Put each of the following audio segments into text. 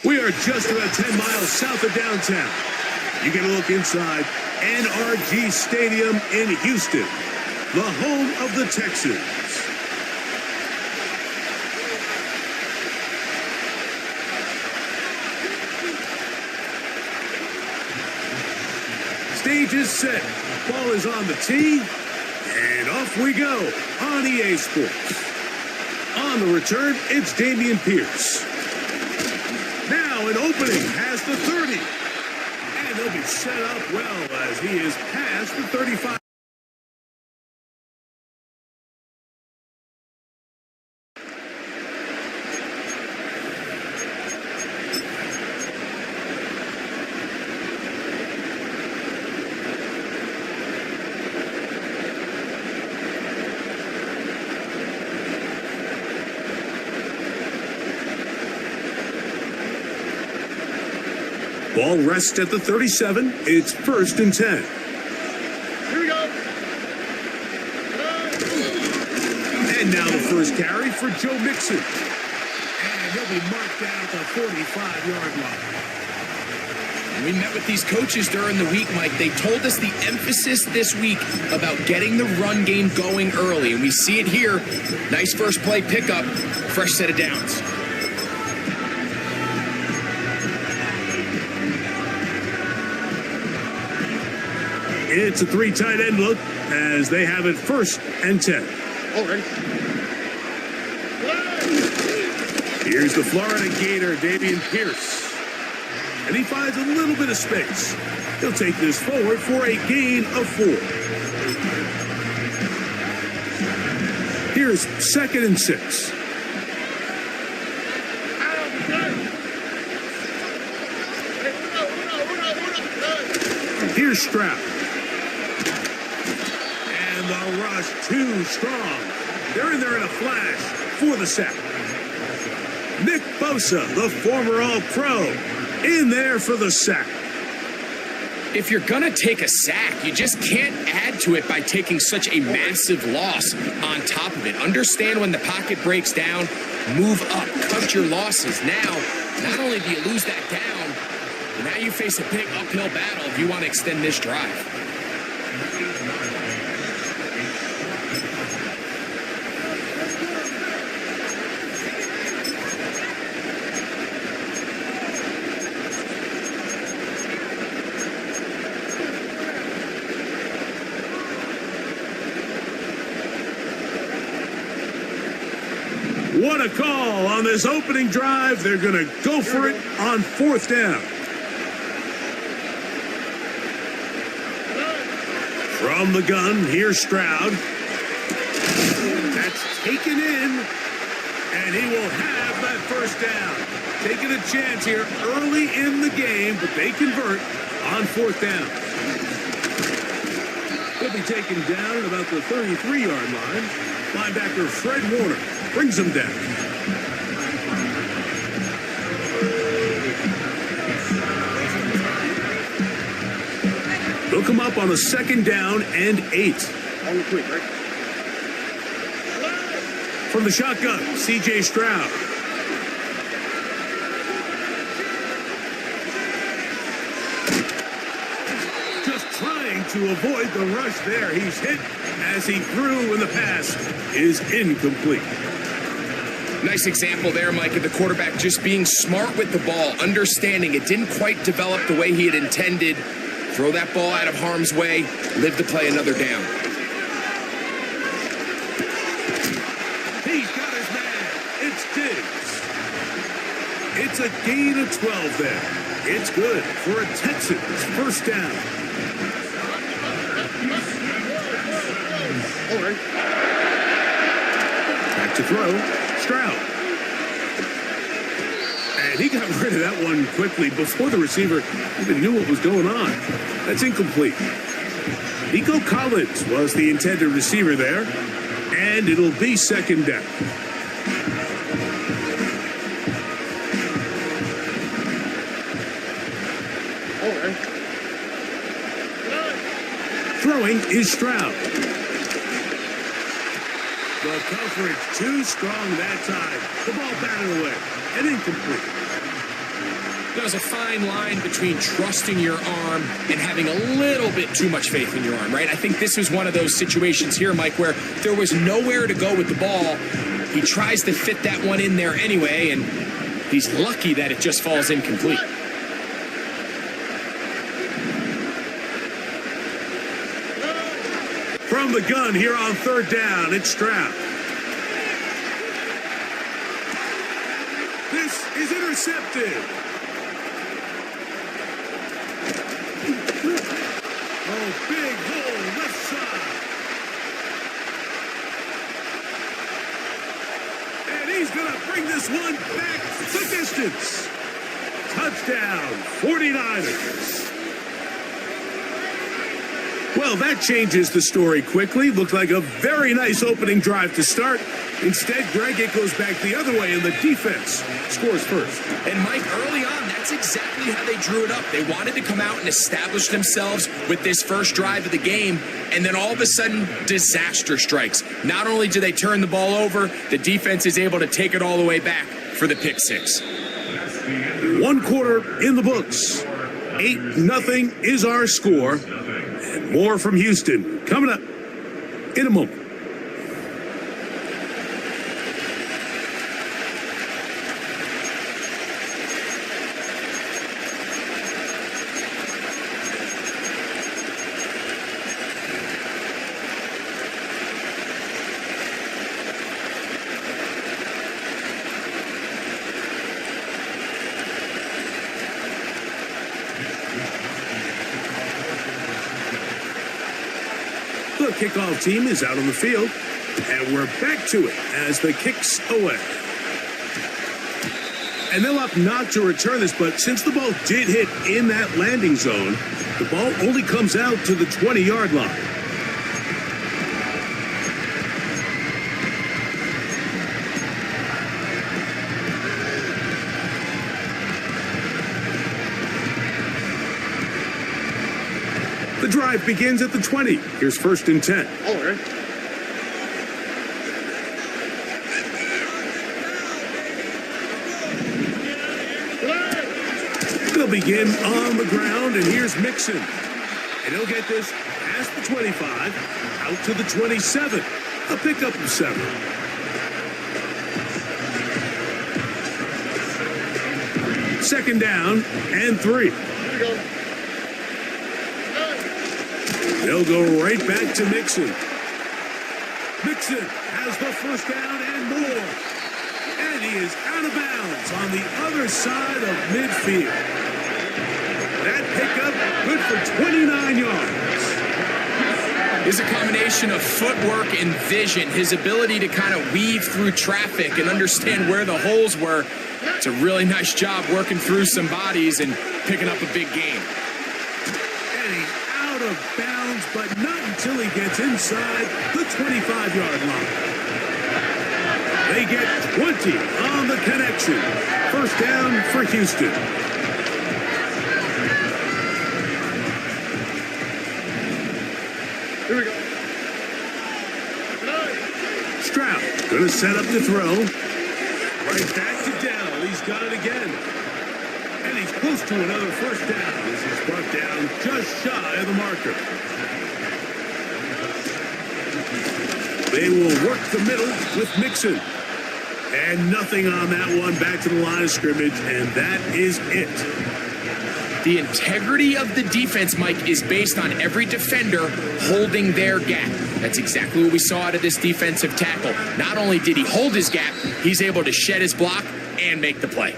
We are just about 10 miles south of downtown. You get a look inside NRG Stadium in Houston, the home of the Texans. Stage is set. Ball is on the tee. And off we go on EA Sports. On the return, it's Dameon Pierce. Now an opening has the 30. And he'll be set up well as he is past the 35. Ball rests at the 37. It's 1st and 10. Here we go. And now the first carry for Joe Mixon. And he'll be marked down at the 45-yard line. We met with these coaches during the week, Mike. They told us the emphasis this week about getting the run game going early. And we see it here. Nice first play pickup, fresh set of downs. It's a 3 tight end look as they have it 1st and 10. Already. Here's the Florida Gator, Dameon Pierce. And he finds a little bit of space. He'll take this forward for a gain of 4. Here's 2nd and 6. Here's Stroud. The rush too strong. They're in there in a flash for the sack. Nick Bosa, the former All-Pro, in there for the sack. If you're going to take a sack, you just can't add to it by taking such a massive loss on top of it. Understand when the pocket breaks down, move up, cut your losses. Now, not only do you lose that down, but now you face a big uphill battle if you want to extend this drive. What a call on this opening drive. They're going to go for it on 4th down. From the gun, here's Stroud. That's taken in, and he will have that 1st down. Taking a chance here early in the game, but they convert on 4th down. He'll be taken down at about the 33-yard line. Linebacker Fred Warner brings him down. They'll come up on a 2nd down and 8. Quick, right? From the shotgun, C.J. Stroud. Just trying to avoid the rush there. He's hit as he threw, and the pass is incomplete. Nice example there, Mike, of the quarterback just being smart with the ball, understanding it didn't quite develop the way he had intended. Throw that ball out of harm's way, live to play another down. He's got his man. It's Diggs. It's a gain of 12 there. It's good for a Texans 1st down. All right. Back to throw. Stroud. And he got rid of that one quickly before the receiver even knew what was going on. That's incomplete. Nico Collins was the intended receiver there, and it'll be 2nd down. All right. Throwing is Stroud. The coverage too strong that time. The ball batted away and incomplete. There's a fine line between trusting your arm and having a little bit too much faith in your arm, right? I think this was one of those situations here, Mike, where there was nowhere to go with the ball. He tries to fit that one in there anyway, and he's lucky that it just falls incomplete. From the gun here on third down, it's Stroud. This is intercepted. Oh, big hole left side. And he's going to bring this one back the distance. Touchdown, 49ers. Well, that changes the story quickly. Looked like a very nice opening drive to start. Instead, Greg, it goes back the other way, and the defense scores first. And, Mike, early on, that's exactly how they drew it up. They wanted to come out and establish themselves with this first drive of the game, and then all of a sudden, disaster strikes. Not only do they turn the ball over, the defense is able to take it all the way back for the pick six. 1 quarter in the books. 8-0 is our score. And more from Houston coming up in a moment. The kickoff team is out on the field, and we're back to it as the kick's away. And they'll opt not to return this, but since the ball did hit in that landing zone, the ball only comes out to the 20-yard line. The drive begins at the 20. Here's 1st and 10. All right. They'll begin on the ground, and here's Mixon. And he'll get this past the 25, out to the 27. A pickup of 7. Second down and 3. Here we go. They'll go right back to Mixon. Mixon has the first down and more. And he is out of bounds on the other side of midfield. That pickup good for 29 yards. Is a combination of footwork and vision, his ability to kind of weave through traffic and understand where the holes were. It's a really nice job working through some bodies and picking up a big gain. And he's out of bounds, but not until he gets inside the 25-yard line. They get 20 on the connection. First down for Houston. Here we go. Stroud going to set up the throw. Right back to Dell. He's got it again. And he's close to another first down as he's brought down just shy of the marker. They will work the middle with Mixon. And nothing on that one. Back to the line of scrimmage, and that is it. The integrity of the defense, Mike, is based on every defender holding their gap. That's exactly what we saw out of this defensive tackle. Not only did he hold his gap, he's able to shed his block and make the play.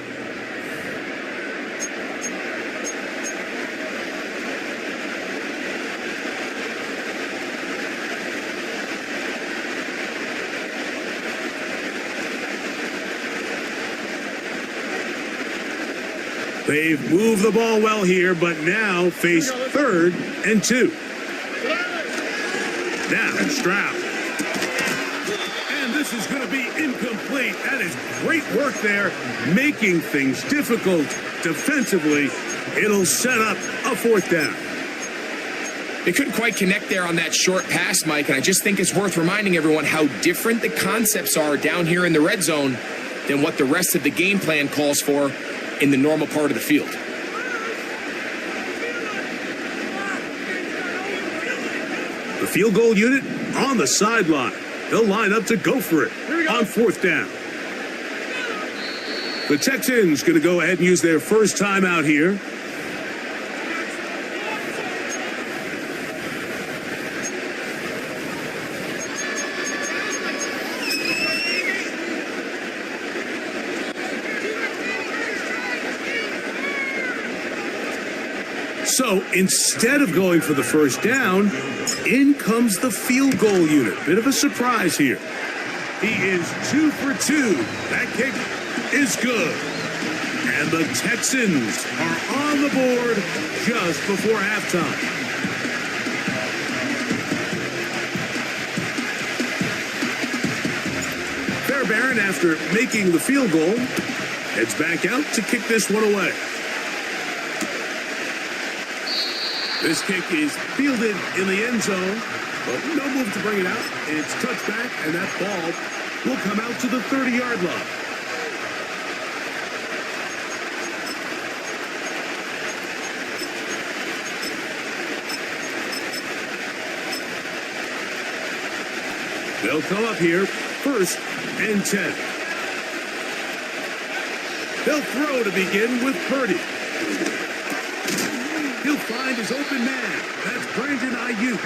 They've moved the ball well here, but now face 3rd and 2. Now Stroud. And this is going to be incomplete. That is great work there, making things difficult defensively. It'll set up a 4th down. They couldn't quite connect there on that short pass, Mike, and I just think it's worth reminding everyone how different the concepts are down here in the red zone than what the rest of the game plan calls for in the normal part of the field. The field goal unit on the sideline. They'll line up to go for it on fourth down. The Texans going to go ahead and use their first timeout here. So instead of going for the first down, in comes the field goal unit. Bit of a surprise here. He is 2 for 2. That kick is good. And the Texans are on the board just before halftime. Fairbairn, after making the field goal, heads back out to kick this one away. This kick is fielded in the end zone, but no move to bring it out. It's touched back, and that ball will come out to the 30-yard line. They'll come up here, 1st and 10. They'll throw to begin with Purdy. He'll find his open man. That's Brandon Ayuk.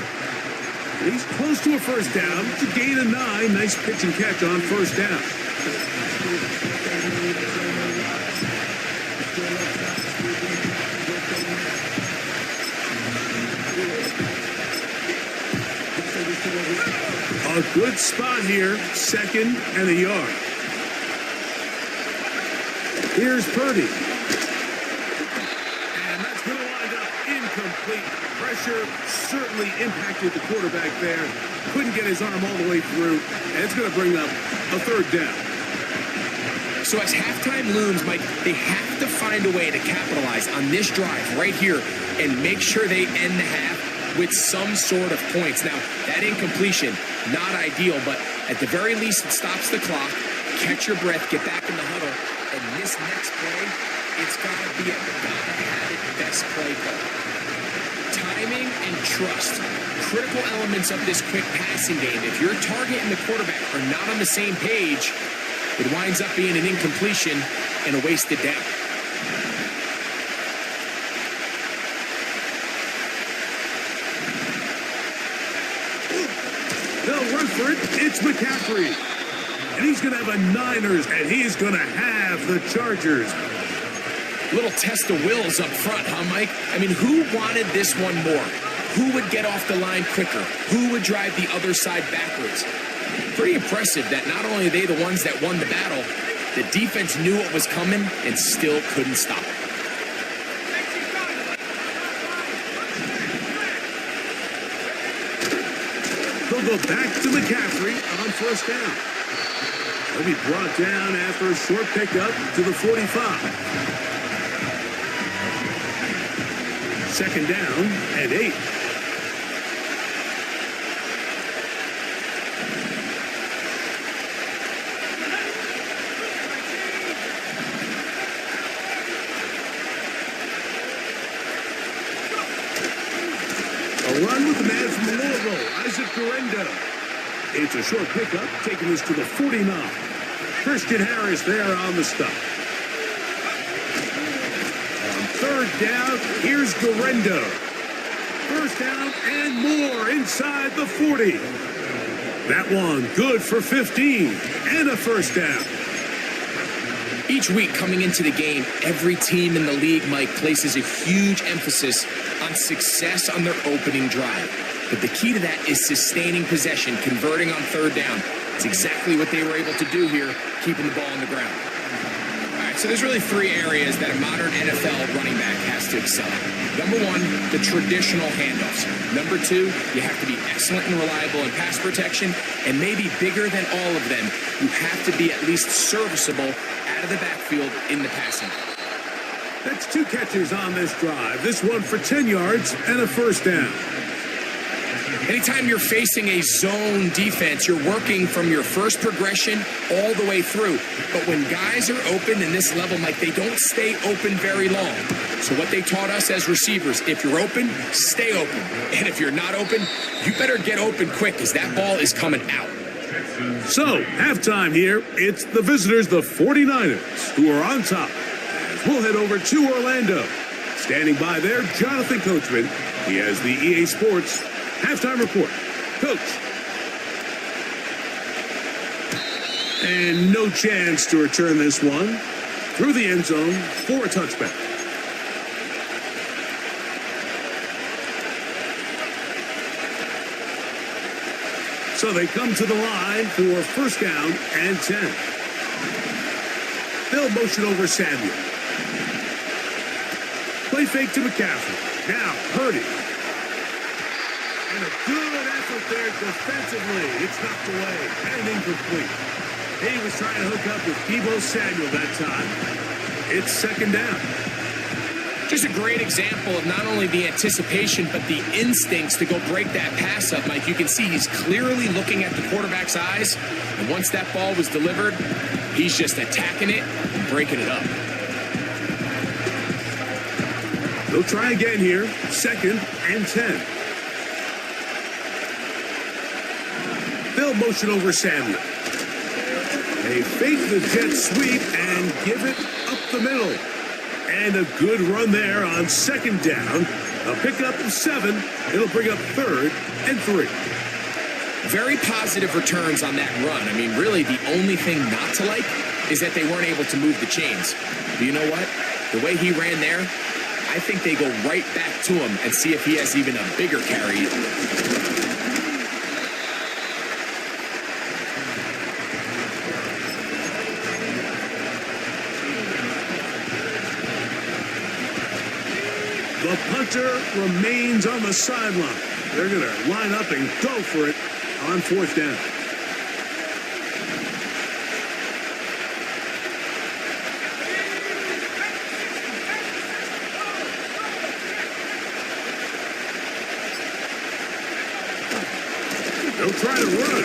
He's close to a first down. To gain a 9. Nice pitch and catch on first down. A good spot here. 2nd and a yard. Here's Purdy. Incomplete. Pressure certainly impacted the quarterback there. Couldn't get his arm all the way through. And it's going to bring up a 3rd down. So as halftime looms, Mike, they have to find a way to capitalize on this drive right here and make sure they end the half with some sort of points. Now, that incompletion, not ideal, but at the very least, it stops the clock. Catch your breath, get back in the huddle, and this next play, it's got to be a gotta-have-it best play call. Timing and trust, critical elements of this quick passing game. If your target and the quarterback are not on the same page, it winds up being an incompletion and a wasted down. They'll run for it. It's McCaffrey. And he's going to have a Niners, and he's going to have the Chargers. Little test of wills up front, huh, Mike? I mean, who wanted this one more? Who would get off the line quicker? Who would drive the other side backwards? Pretty impressive that not only are they the ones that won the battle, the defense knew what was coming and still couldn't stop it. They'll go back to McCaffrey on first down. He'll be brought down after a short pickup to the 45. 2nd down and 8. A run with the man from Louisville, Isaac Guerendo. It's a short pickup, taking us to the 49. Christian Harris there on the stop. On 3rd down, here's Guerendo. 1st down and more inside the 40. That one good for 15 and a 1st down. Each week coming into the game, every team in the league, Mike, places a huge emphasis on success on their opening drive. But the key to that is sustaining possession, converting on 3rd down. It's exactly what they were able to do here, keeping the ball on the ground. All right, so there's really 3 areas that a modern NFL running back has to excel at. Number 1, the traditional handoffs. Number 2, you have to be excellent and reliable in pass protection. And maybe bigger than all of them, you have to be at least serviceable out of the backfield in the passing game. That's 2 catches on this drive. This one for 10 yards and a 1st down. Anytime you're facing a zone defense, you're working from your first progression all the way through. But when guys are open in this level, Mike, they don't stay open very long. So what they taught us as receivers, if you're open, stay open. And if you're not open, you better get open quick because that ball is coming out. So, halftime here. It's the visitors, the 49ers, who are on top. We'll head over to Orlando. Standing by there, Jonathan Coachman. He has the EA Sports halftime report. Coach. And no chance to return this one through the end zone for a touchback. So they come to the line for first down and 10. They'll motion over Samuel. Play fake to McCaffrey. Now Purdy. And a good effort there defensively. It's knocked away and incomplete. He was trying to hook up with Deebo Samuel that time. It's second down. Just a great example of not only the anticipation, but the instincts to go break that pass up, Mike. You can see he's clearly looking at the quarterback's eyes. And once that ball was delivered, he's just attacking it and breaking it up. They'll try again here. Second and 10. They'll motion over Samuel. They fake the jet sweep and give it up the middle. And a good run there on second down. A pickup of 7. It'll bring up third and 3. Very positive returns on that run. I mean, really, the only thing not to like is that they weren't able to move the chains. But you know what? The way he ran there, I think they go right back to him and see if he has even a bigger carry. The punter remains on the sideline. They're going to line up and go for it on fourth down. They'll try to run.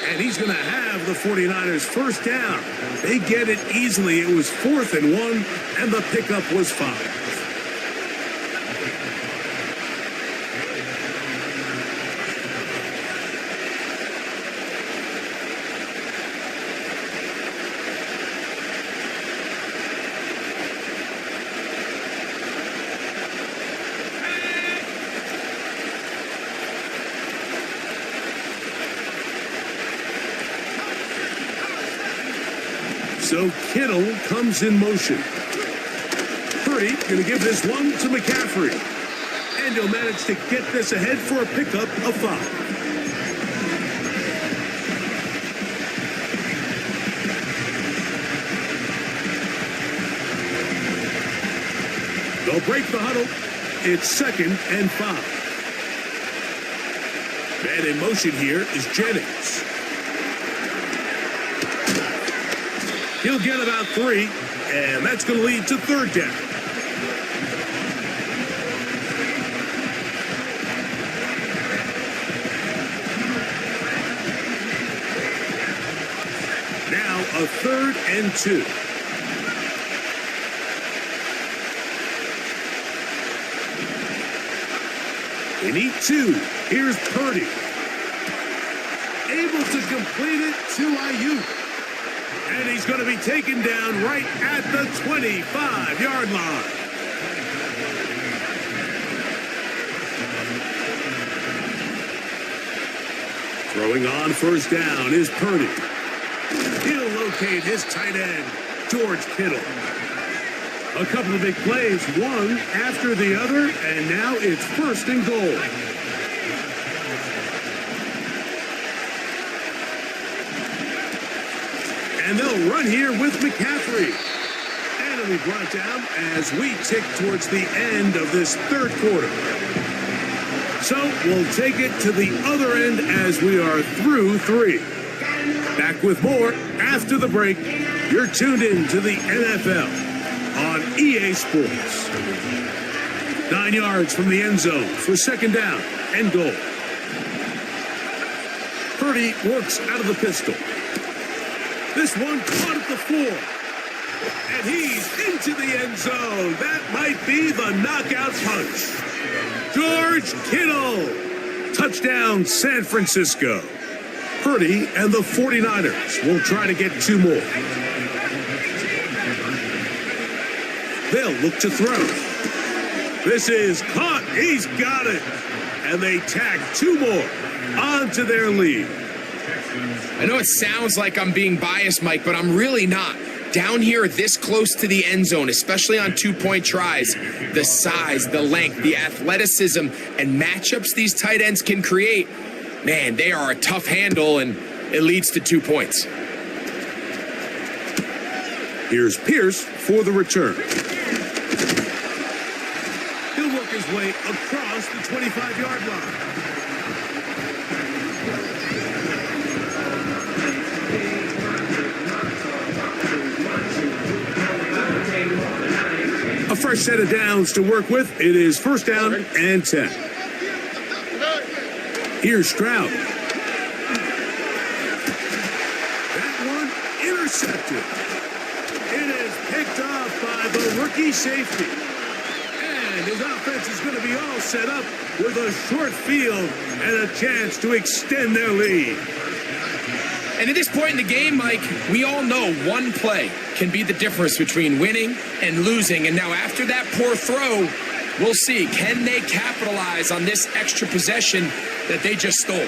And he's going to have the 49ers first down. They get it easily. It was 4th and 1, and the pickup was 5. So Kittle comes in motion. Purdy going to give this one to McCaffrey. And he'll manage to get this ahead for a pickup of 5. They'll break the huddle. It's second and 5. Man in motion here is Jennings. He'll get about 3, and that's going to lead to third down. Now a 3rd and 2. They need 2. Here's Purdy. Able to complete it to Ayuk. And he's going to be taken down right at the 25-yard line. Throwing on first down is Purdy. He'll locate his tight end, George Kittle. A couple of big plays, one after the other, and now it's 1st and goal. And they'll run here with McCaffrey. And it'll be brought down as we tick towards the end of this third quarter. So we'll take it to the other end as we are through 3. Back with more after the break. You're tuned in to the NFL on EA Sports. 9 yards from the end zone for second down and goal. Purdy works out of the pistol. This one caught at the 4. And he's into the end zone. That might be the knockout punch. George Kittle. Touchdown, San Francisco. Purdy and the 49ers will try to get 2 more. They'll look to throw. This is caught. He's got it. And they tag 2 more onto their lead. I know it sounds like I'm being biased, Mike, but I'm really not. Down here, this close to the end zone, especially on 2-point tries, the size, the length, the athleticism, and matchups these tight ends can create, man, they are a tough handle, and it leads to 2 points. Here's Pierce for the return. He'll work his way across the 25-yard line. A fresh set of downs to work with. It is first down and 10. Here's Stroud. That one intercepted. It is picked off by the rookie safety. And his offense is going to be all set up with a short field and a chance to extend their lead. And at this point in the game, Mike, we all know one play can be the difference between winning and losing. And now after that poor throw, we'll see. Can they capitalize on this extra possession that they just stole?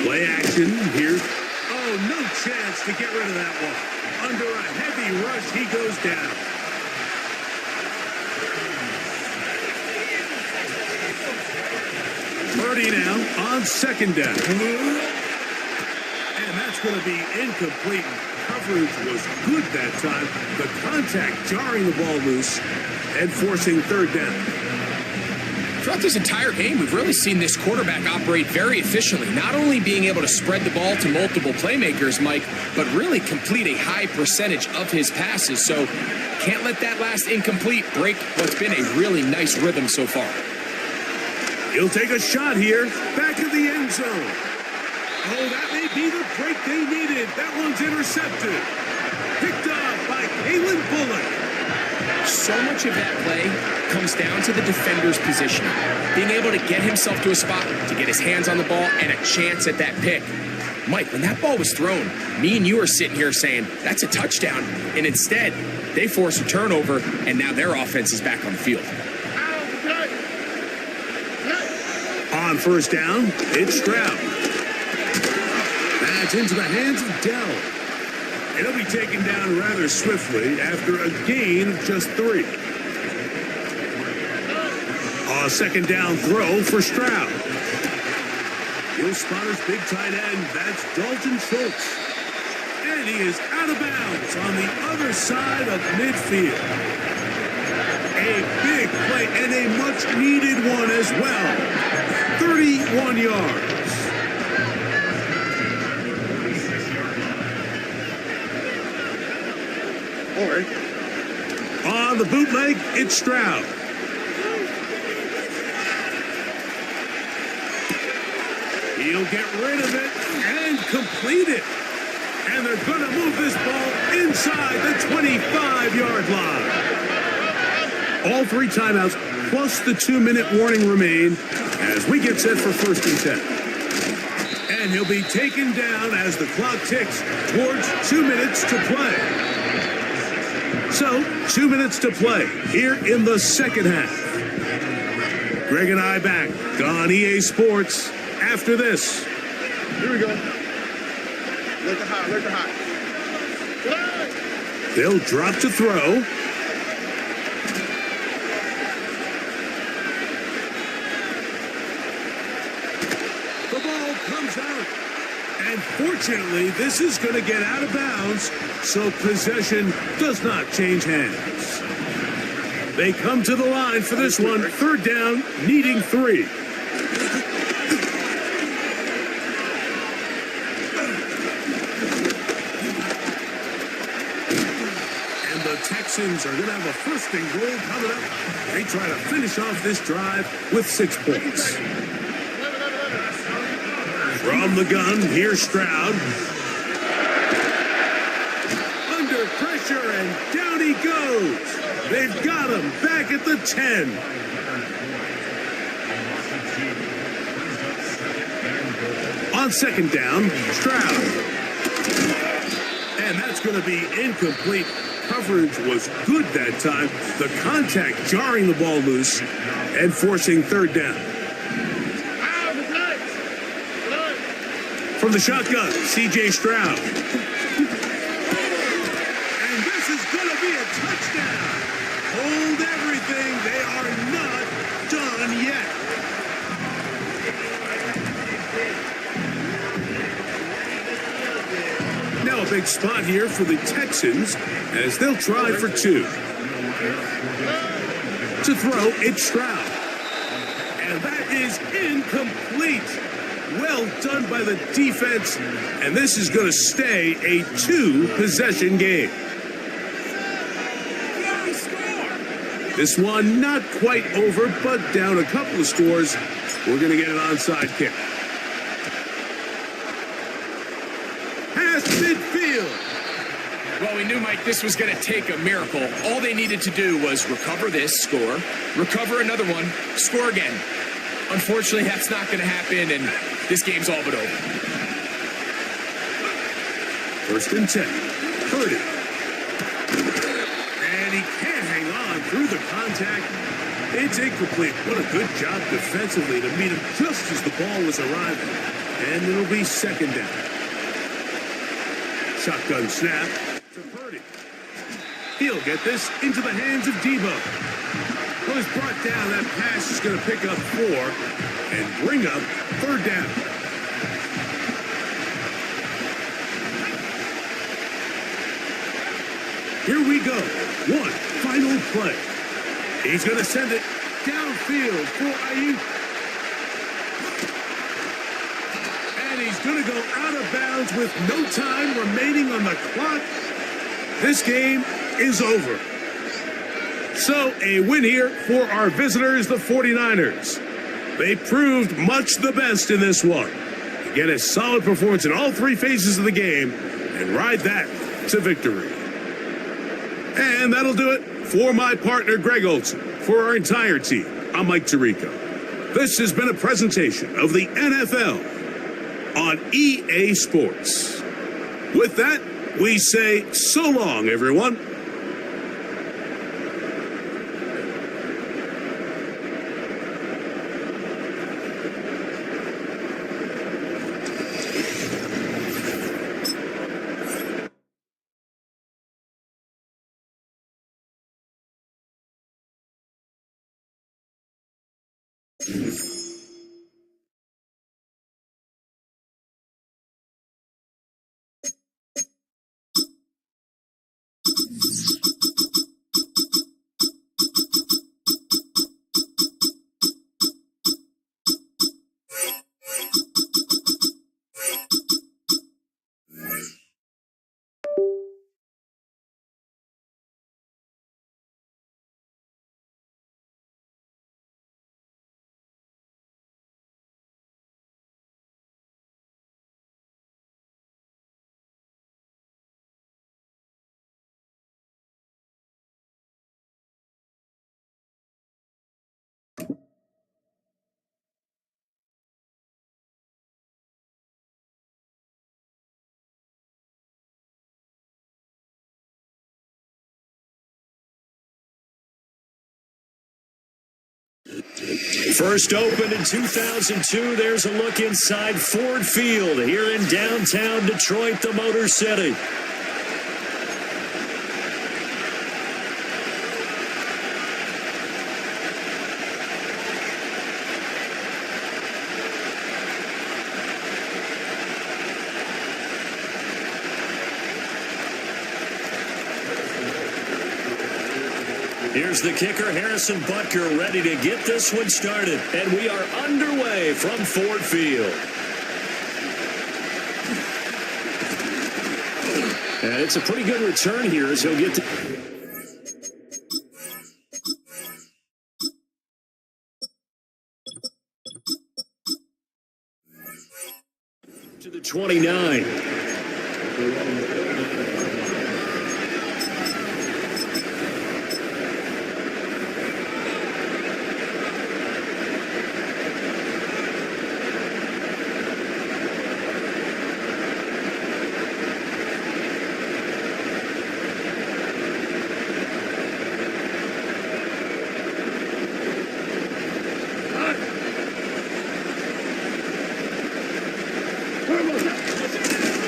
Play action here. Oh, no chance to get rid of that one. Under a heavy rush, he goes down. Purdy now on second down. And that's going to be incomplete. Coverage was good that time. The contact jarring the ball loose and forcing third down. Throughout this entire game, we've really seen this quarterback operate very efficiently, not only being able to spread the ball to multiple playmakers, Mike, but really complete a high percentage of his passes. So can't let that last incomplete break what's been a really nice rhythm so far. He'll take a shot here, back of the end zone. Oh, that may be the break they needed. That one's intercepted. Picked up by Kalen Bullock. So much of that play comes down to the defender's positioning. Being able to get himself to a spot, to get his hands on the ball, and a chance at that pick. Mike, when that ball was thrown, me and you are sitting here saying, that's a touchdown. And instead, they force a turnover, and now their offense is back on the field. On first down, it's Stroud. That's into the hands of Dell. It'll be taken down rather swiftly after a gain of just 3. A second down throw for Stroud. He'll spot his big tight end. That's Dalton Schultz. And he is out of bounds on the other side of midfield. A big play and a much-needed one as well. 31 yards. All right. On the bootleg, it's Stroud. He'll get rid of it and complete it. And they're going to move this ball inside the 25-yard line. All 3 timeouts plus the 2-minute warning remain as we get set for first and 10. And he'll be taken down as the clock ticks towards 2 minutes to play. So, 2 minutes to play here in the second half. Greg and I back on EA Sports after this. Here we go. Let the hot, let the hot. They'll drop to throw. The ball comes out. And fortunately, this is going to get out of bounds, so possession does not change hands. They come to the line for this one. Third down, needing 3. And the Texans are going to have a first and goal coming up. They try to finish off this drive with 6 points. From the gun, here's Stroud. Under pressure, and down he goes. They've got him back at the 10. On second down, Stroud. And that's going to be incomplete. Coverage was good that time. The contact jarring the ball loose and forcing third down. From the shotgun, C.J. Stroud. And this is going to be a touchdown. Hold everything. They are not done yet. Now a big spot here for the Texans as they'll try for two. To throw, it's Stroud. And that is incomplete. Well done by the defense, and this is going to stay a two-possession game. This one not quite over, but down a couple of scores. We're going to get an onside kick. Past midfield. Well, we knew, Mike, this was going to take a miracle. All they needed to do was recover this, score, recover another one, score again. Unfortunately, that's not going to happen, and this game's all but over. First and 10. Heard it. And he can't hang on through the contact. It's incomplete. What a good job defensively to meet him just as the ball was arriving. And it'll be second down. Shotgun snap to Purdy. He'll get this into the hands of Debo. Well, he's brought down. That pass is going to pick up 4 and bring up third down. Here we go. One final play. He's going to send it downfield for Ayuk. And he's going to go out of bounds with no time remaining on the clock. This game is over. So, a win here for our visitors, the 49ers. They proved much the best in this one. Get a solid performance in all three phases of the game and ride that to victory. And that'll do it for my partner, Greg Olson. For our entire team, I'm Mike Tirico. This has been a presentation of the NFL on EA Sports. With that, we say so long, everyone. First opened in 2002, there's a look inside Ford Field here in downtown Detroit, the Motor City. Here's the kicker, Harrison Butker, ready to get this one started. And we are underway from Ford Field. And it's a pretty good return here as he'll get to... To the 29.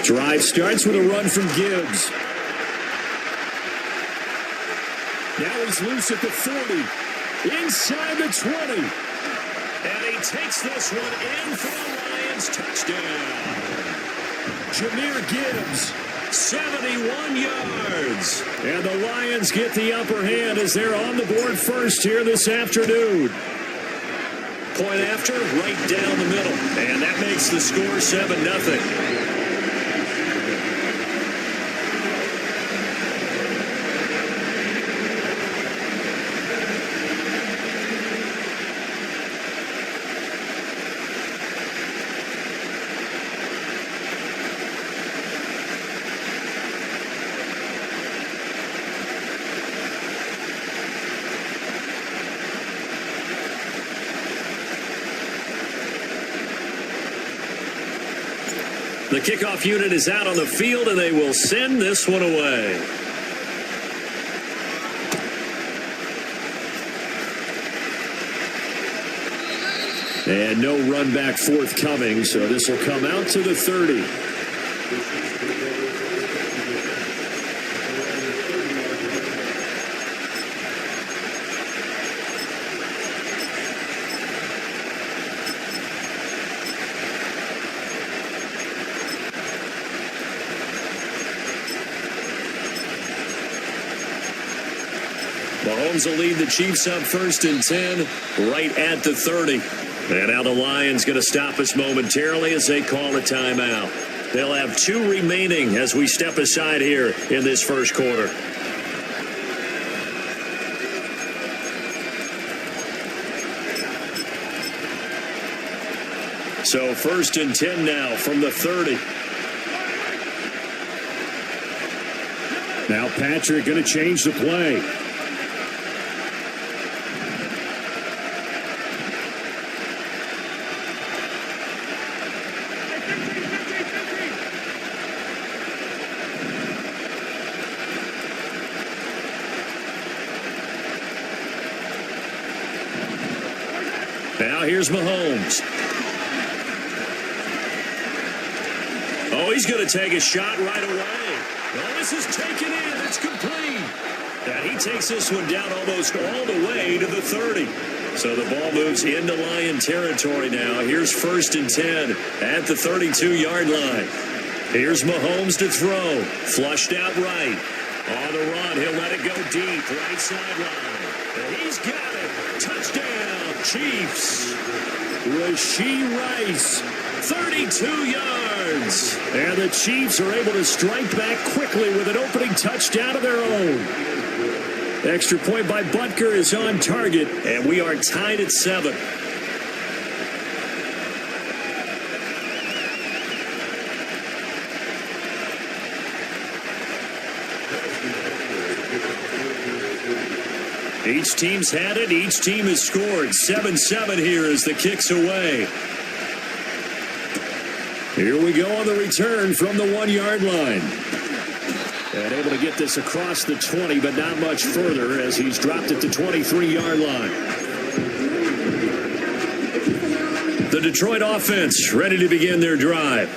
Drive starts with a run from Gibbs. Now he's loose at the 40. Inside the 20. And he takes this one in for the Lions touchdown. Jahmyr Gibbs, 71 yards. And the Lions get the upper hand as they're on the board first here this afternoon. Point after, right down the middle. And that makes the score 7-0. The kickoff unit is out on the field, and they will send this one away. And no run back forthcoming, so this will come out to the 30. Mahomes will lead the Chiefs up 1st and 10, right at the 30. And now the Lions going to stop us momentarily as they call a timeout. They'll have 2 remaining as we step aside here in this first quarter. So 1st and 10 now from the 30. Now Patrick going to change the play. Now here's Mahomes. Oh, he's going to take a shot right away. Well, this is taken in. It's complete. And he takes this one down almost all the way to the 30. So the ball moves into Lion territory now. Here's 1st and 10 at the 32-yard line. Here's Mahomes to throw. Flushed out right. On the run, he'll let it go deep. Right sideline. And he's got it. Touchdown, Chiefs. Rashee Rice, 32 yards. And the Chiefs are able to strike back quickly with an opening touchdown of their own. Extra point by Butker is on target, and we are tied at 7. Each team's had it. Each team has scored. 7-7 here as the kick's away. Here we go on the return from the 1-yard line. And able to get this across the 20, but not much further as he's dropped at the 23-yard line. The Detroit offense ready to begin their drive.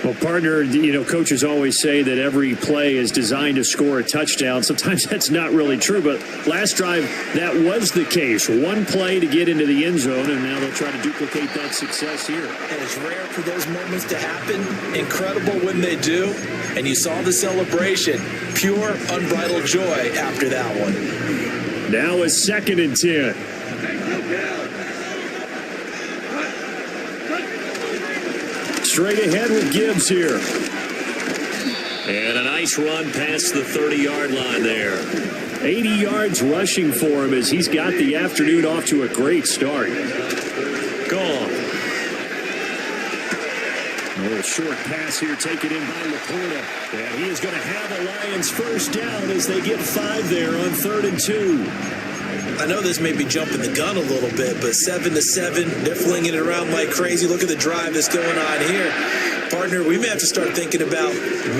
Well, partner, coaches always say that every play is designed to score a touchdown. Sometimes that's not really true, but last drive, that was the case. One play to get into the end zone, and now they'll try to duplicate that success here. And it's rare for those moments to happen. Incredible when they do. And you saw the celebration. Pure, unbridled joy after that one. Now a 2nd and 10. Straight ahead with Gibbs here. And a nice run past the 30-yard line there. 80 yards rushing for him as he's got the afternoon off to a great start. Gone. A little short pass here taken in by Laporta. And he is going to have the Lions first down as they get 5 there on 3rd and 2. I know this may be jumping the gun a little bit, but 7-7, they're flinging it around like crazy. Look at the drive that's going on here. Partner, we may have to start thinking about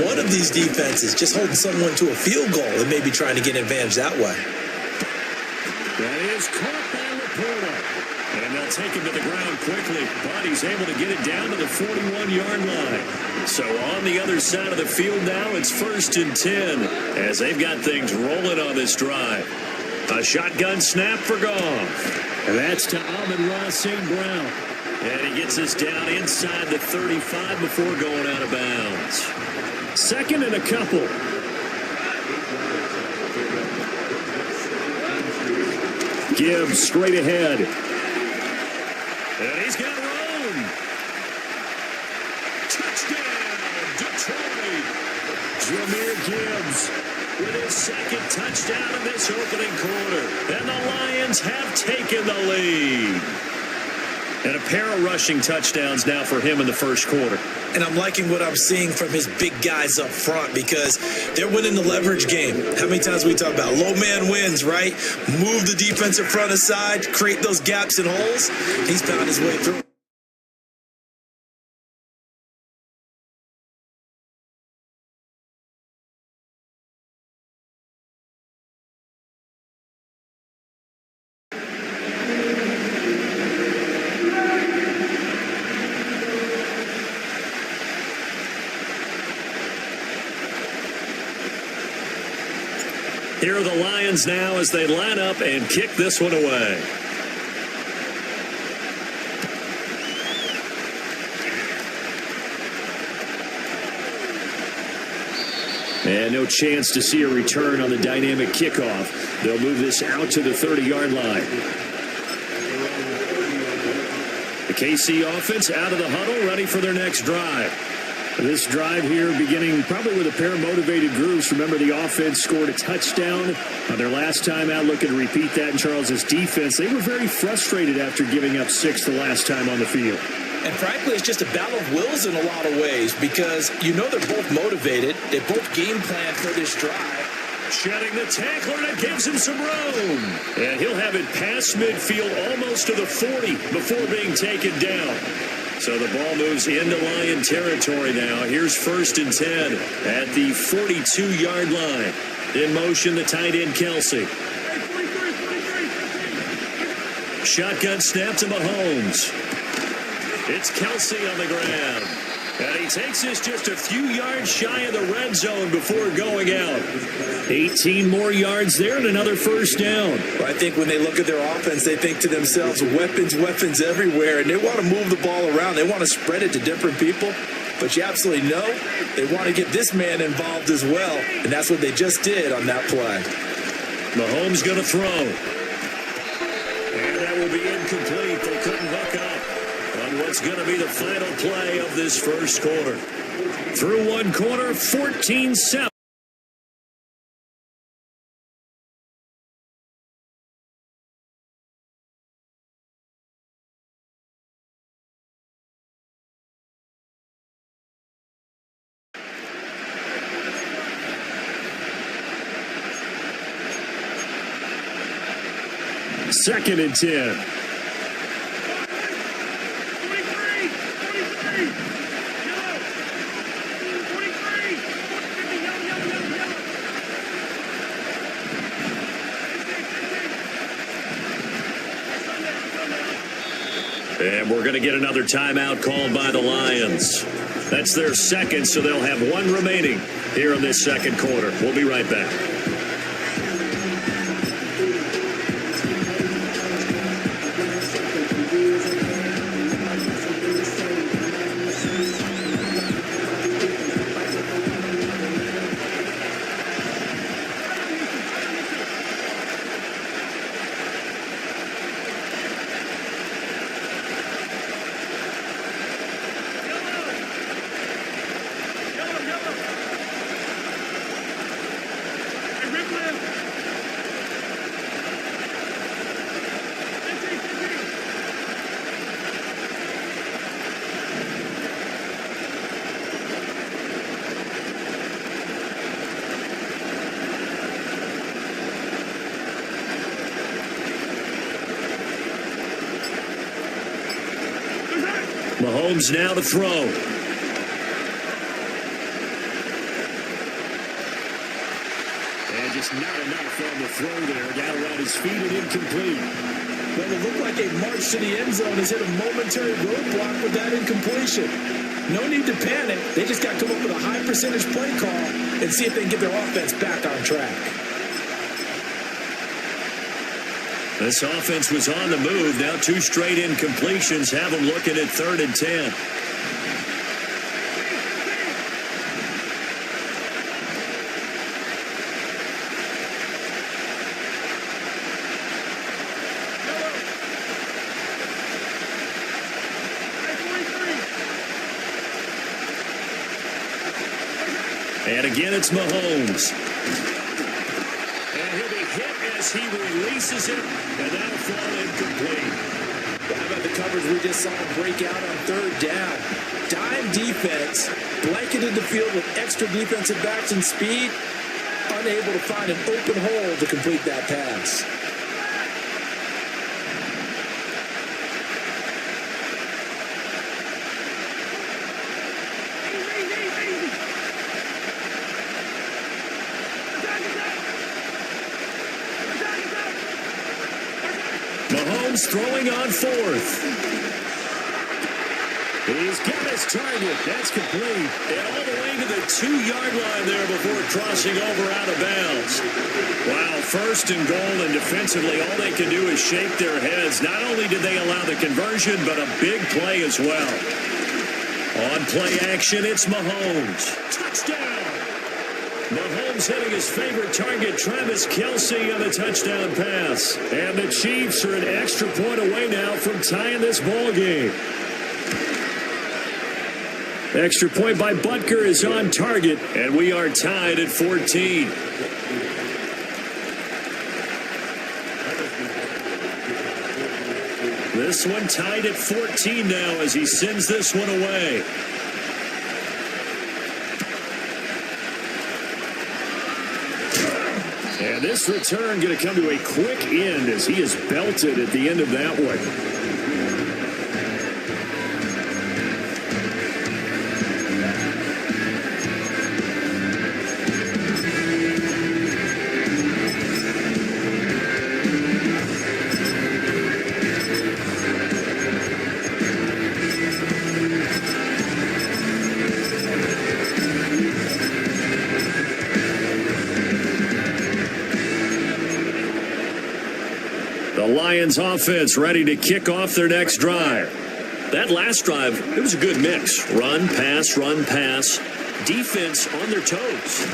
one of these defenses just holding someone to a field goal and maybe trying to get an advantage that way. That is caught by Laporta. And they'll take him to the ground quickly, but he's able to get it down to the 41-yard line. So on the other side of the field now, it's 1st and 10 as they've got things rolling on this drive. A shotgun snap for Goff. And that's to Amon-Ra St. Brown. And he gets us down inside the 35 before going out of bounds. 2nd and a couple. Gibbs straight ahead. And he's got room. Touchdown, Detroit. Jahmyr Gibbs with his 2nd touchdown in this opening quarter. And the Lions have taken the lead. And a pair of rushing touchdowns now for him in the first quarter. And I'm liking what I'm seeing from his big guys up front because they're winning the leverage game. How many times we talk about low man wins, right? Move the defensive front aside, create those gaps and holes. He's found his way through. Here are the Lions now as they line up and kick this one away. And no chance to see a return on the dynamic kickoff. They'll move this out to the 30-yard line. The KC offense out of the huddle, ready for their next drive. This drive here beginning probably with a pair of motivated groups. Remember, the offense scored a touchdown on their last time out. Looking to repeat that in Charles's defense. They were very frustrated after giving up 6 the last time on the field. And frankly, it's just a battle of wills in a lot of ways because you know they're both motivated. They both game plan for this drive. Shedding the tackler, and it gives him some room. And he'll have it past midfield almost to the 40 before being taken down. So the ball moves into Lion territory now. Here's 1st and 10 at the 42-yard line. In motion, the tight end, Kelsey. Shotgun snap to Mahomes. It's Kelsey on the ground. And he takes this just a few yards shy of the red zone before going out. 18 more yards there and another first down. Well, I think when they look at their offense, they think to themselves, weapons everywhere, and they want to move the ball around. They want to spread it to different people. But you absolutely know they want to get this man involved as well, and that's what they just did on that play. Mahomes going to throw. And that will be incomplete. They couldn't hook up on what's going to be the final play of this first quarter. Through one quarter, 14-7. Second and 10. And we're going to get another timeout called by the Lions. That's their second, so they'll have one remaining here in this second quarter. We'll be right back. Mahomes now to throw. And just not enough on the throw there. Got around his feet and incomplete. Well, it looked like a march to the end zone has hit a momentary roadblock with that incompletion. No need to panic. They just got to come up with a high percentage play call and see if they can get their offense back on track. This offense was on the move. Now 2 straight incompletions have them looking at 3rd and 10. And again, it's Mahomes. And he'll be hit as he releases it, and that'll fall incomplete. Well, how about the coverage we just saw break out on 3rd down? Dime defense, blanketed the field with extra defensive backs and speed, unable to find an open hole to complete that pass. Mahomes throwing on 4th. He's got his target. That's complete. And all the way to the 2-yard line there before crossing over out of bounds. Wow, 1st and goal, and defensively all they can do is shake their heads. Not only did they allow the conversion, but a big play as well. On play action, it's Mahomes. Touchdown! Mahomes hitting his favorite target, Travis Kelce, on a touchdown pass. And the Chiefs are an extra point away now from tying this ball game. Extra point by Butker is on target, and we are tied at 14. This one tied at 14 now as he sends this one away. And this return going to come to a quick end as he is belted at the end of that one. The Lions offense ready to kick off their next drive. That last drive, it was a good mix. Run, pass, defense on their toes.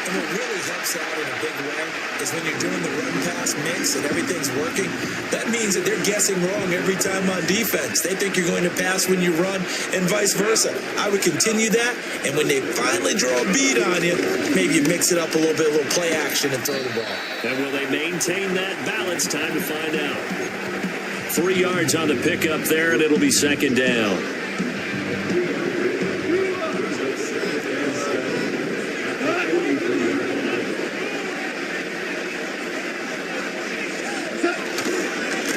And what really helps out in a big way is when you're doing the run-pass mix and everything's working, that means that they're guessing wrong every time on defense. They think you're going to pass when you run and vice versa. I would continue that, and when they finally draw a bead on you, maybe you mix it up a little bit, a little play action and throw the ball. And will they maintain that balance? Time to find out. 3 yards on the pickup there, and it'll be 2nd down.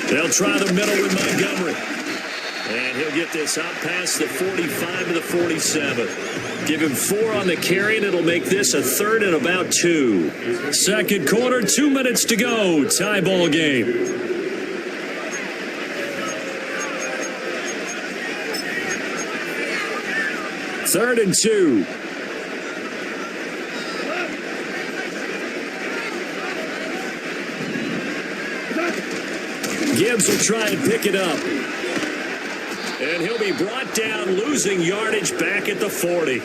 They'll try the middle with Montgomery. And he'll get this out past the 45 to the 47. Give him 4 on the carry, and it'll make this a 3rd and about 2. 2nd quarter, 2 minutes to go. Tie ball game. Third and 2. Gibbs will try and pick it up. And he'll be brought down, losing yardage back at the 40.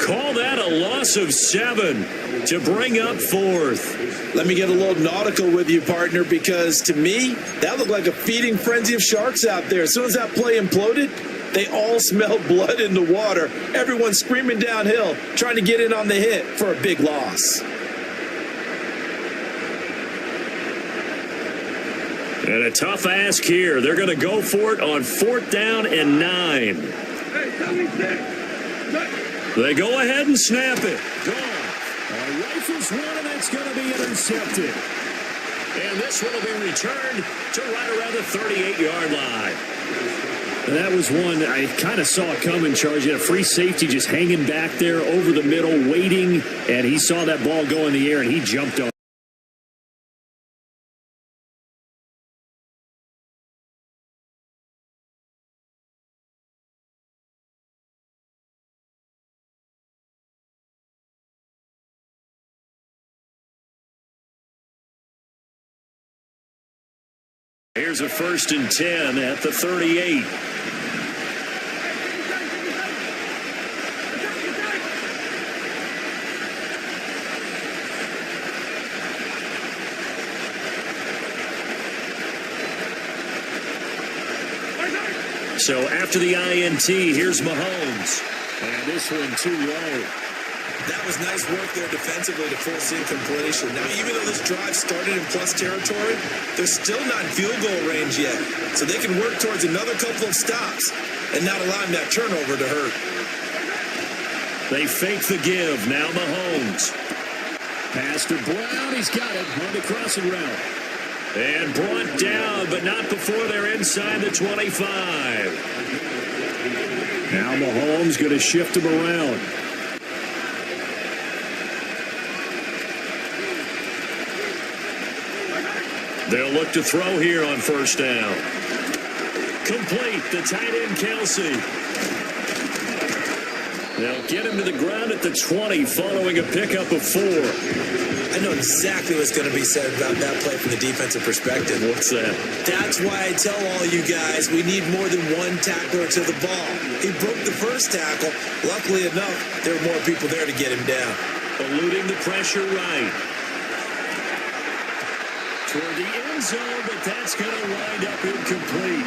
Call that a loss of 7 to bring up 4th. Let me get a little nautical with you, partner, because to me, that looked like a feeding frenzy of sharks out there. As soon as that play imploded, they all smelled blood in the water. Everyone screaming downhill, trying to get in on the hit for a big loss. And a tough ask here. They're going to go for it on 4th down and 9. They go ahead and snap it. Gone. Rifles one, and that's going to be intercepted. And this one will be returned to right around the 38-yard line. And that was one I kind of saw it coming, Charles. You had a free safety just hanging back there over the middle, waiting, and he saw that ball go in the air, and he jumped on. Here's a 1st and 10 at the 38. So after the INT, here's Mahomes. And this one too low. That was nice work there defensively to force incompletion. Now, even though this drive started in plus territory, they're still not in field goal range yet. So they can work towards another couple of stops and not allowing that turnover to hurt. They fake the give. Now Mahomes. Pass to Brown. He's got it on the crossing route. And brought down, but not before they're inside the 25. Now Mahomes going to shift him around. They'll look to throw here on 1st down. Complete, the tight end Kelsey. They'll get him to the ground at the 20 following a pickup of 4. I know exactly what's going to be said about that play from the defensive perspective. What's that? That's why I tell all you guys we need more than one tackler to the ball. He broke the first tackle. Luckily enough, there were more people there to get him down. Eluding the pressure right. Toward the end zone, but that's going to wind up incomplete.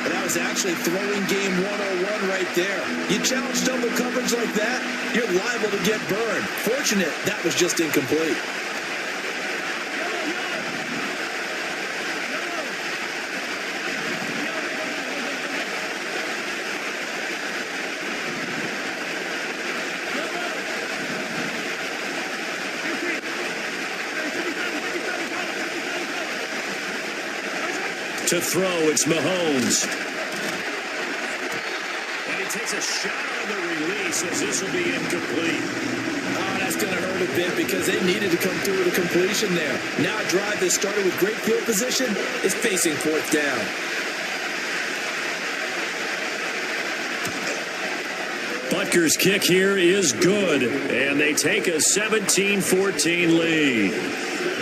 And that was actually throwing game 101 right there. You challenge double coverage like that, you're liable to get burned. Fortunate, that was just incomplete. To throw, it's Mahomes. And he takes a shot on the release as this will be incomplete. Oh, that's going to hurt a bit because they needed to come through with a completion there. Now a drive that started with great field position is facing 4th down. Butker's kick here is good, and they take a 17-14 lead.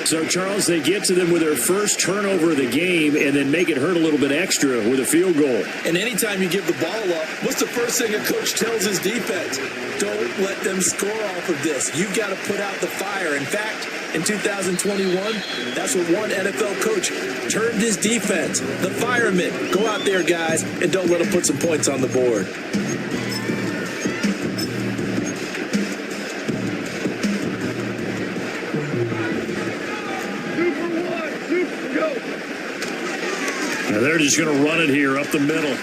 So, Charles, they get to them with their first turnover of the game and then make it hurt a little bit extra with a field goal. And anytime you give the ball up, what's the first thing a coach tells his defense? Don't let them score off of this. You've got to put out the fire. In fact, in 2021, that's what one NFL coach termed his defense, the firemen. Go out there, guys, and don't let them put some points on the board. Now they're just going to run it here up the middle.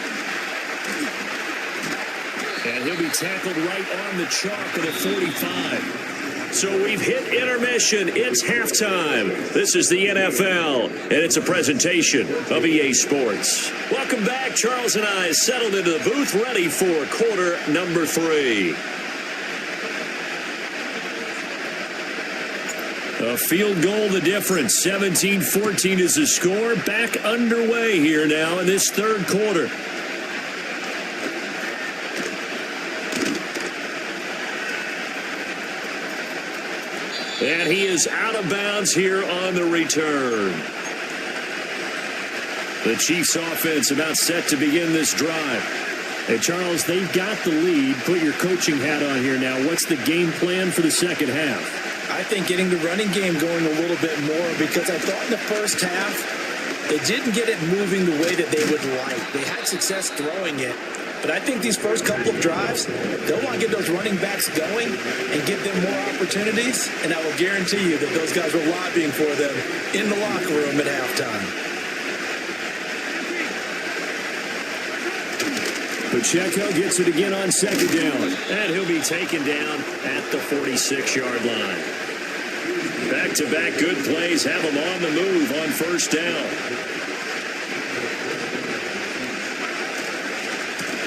And he'll be tackled right on the chalk at a 45. So we've hit intermission. It's halftime. This is the NFL, and it's a presentation of EA Sports. Welcome back. Charles and I settled into the booth, ready for quarter number 3. A field goal, the difference. 17-14 is the score. Back underway here now in this third quarter. And he is out of bounds here on the return. The Chiefs offense about set to begin this drive. Hey, Charles, they've got the lead. Put your coaching hat on here now. What's the game plan for the second half? I think getting the running game going a little bit more because I thought in the first half they didn't get it moving the way that they would like. They had success throwing it. But I think these first couple of drives, they'll want to get those running backs going and give them more opportunities. And I will guarantee you that those guys were lobbying for them in the locker room at halftime. Pacheco gets it again on 2nd down. And he'll be taken down at the 46-yard line. Back-to-back good plays have him on the move on 1st down.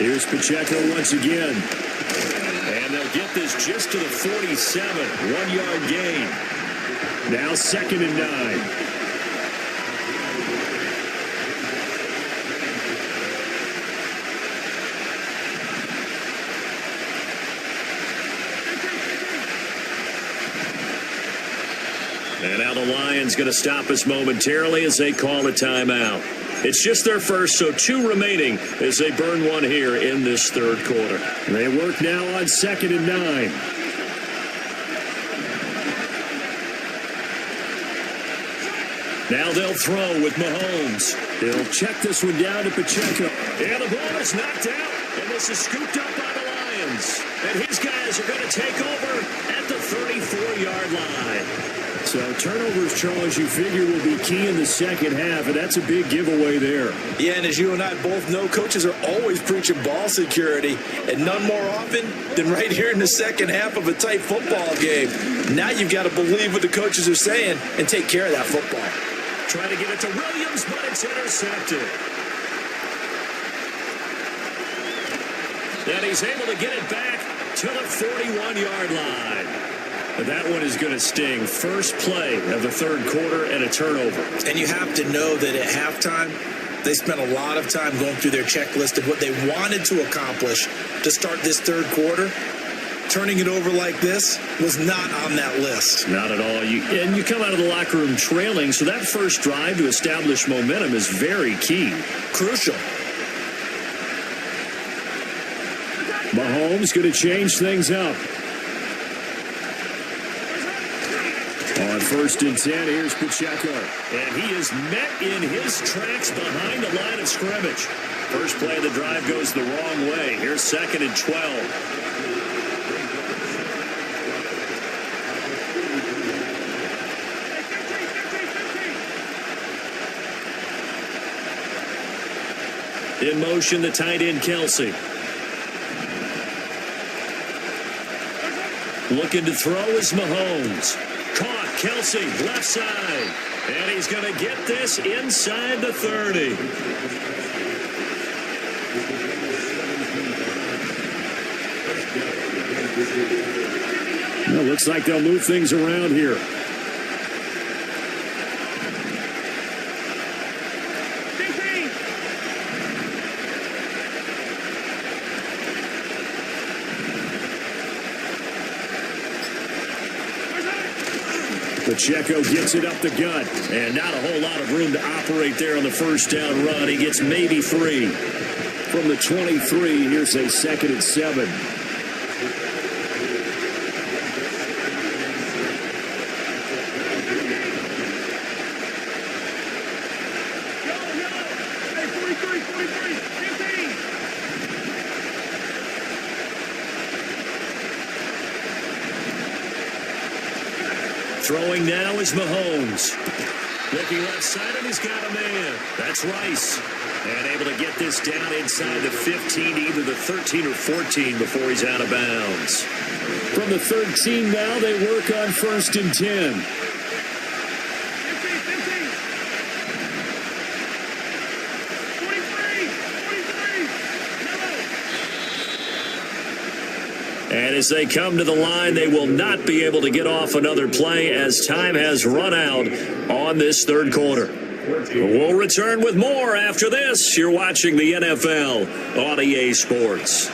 Here's Pacheco once again. And they'll get this just to the 47. 1-yard gain. Now 2nd and 9. And now the Lions going to stop us momentarily as they call a timeout. It's just their first, so 2 remaining as they burn one here in this 3rd quarter. They work now on 2nd and 9. Now they'll throw with Mahomes. He'll check this one down to Pacheco. And the ball is knocked out. And this is scooped up by the Lions. And his guys are going to take over at the 34-yard line. So turnovers, Charles, you figure will be key in the second half, and that's a big giveaway there. Yeah, and as you and I both know, coaches are always preaching ball security, and none more often than right here in the second half of a tight football game. Now you've got to believe what the coaches are saying and take care of that football. Trying to get it to Williams, but it's intercepted. And he's able to get it back to the 41-yard line. But that one is going to sting. First play of the 3rd quarter and a turnover. And you have to know that at halftime, they spent a lot of time going through their checklist of what they wanted to accomplish to start this 3rd quarter. Turning it over like this was not on that list. Not at all. And you come out of the locker room trailing, so that first drive to establish momentum is very key. Crucial. Mahomes going to change things up. On 1st and 10, here's Pacheco. And he is met in his tracks behind the line of scrimmage. First play of the drive goes the wrong way. Here's 2nd and 12. In motion, the tight end, Kelsey. Looking to throw is Mahomes. Caught, Kelsey, left side. And he's going to get this inside the 30. Well, looks like they'll move things around here. Pacheco gets it up the gut, and not a whole lot of room to operate there on the first down run. He gets maybe 3. From the 23, here's a 2nd and 7. Throwing now is Mahomes. Looking left side, and he's got a man. That's Rice. And able to get this down inside the 15, either the 13 or 14 before he's out of bounds. From the 13 now, they work on 1st and 10. And as they come to the line, they will not be able to get off another play as time has run out on this 3rd quarter. We'll return with more after this. You're watching the NFL on EA Sports.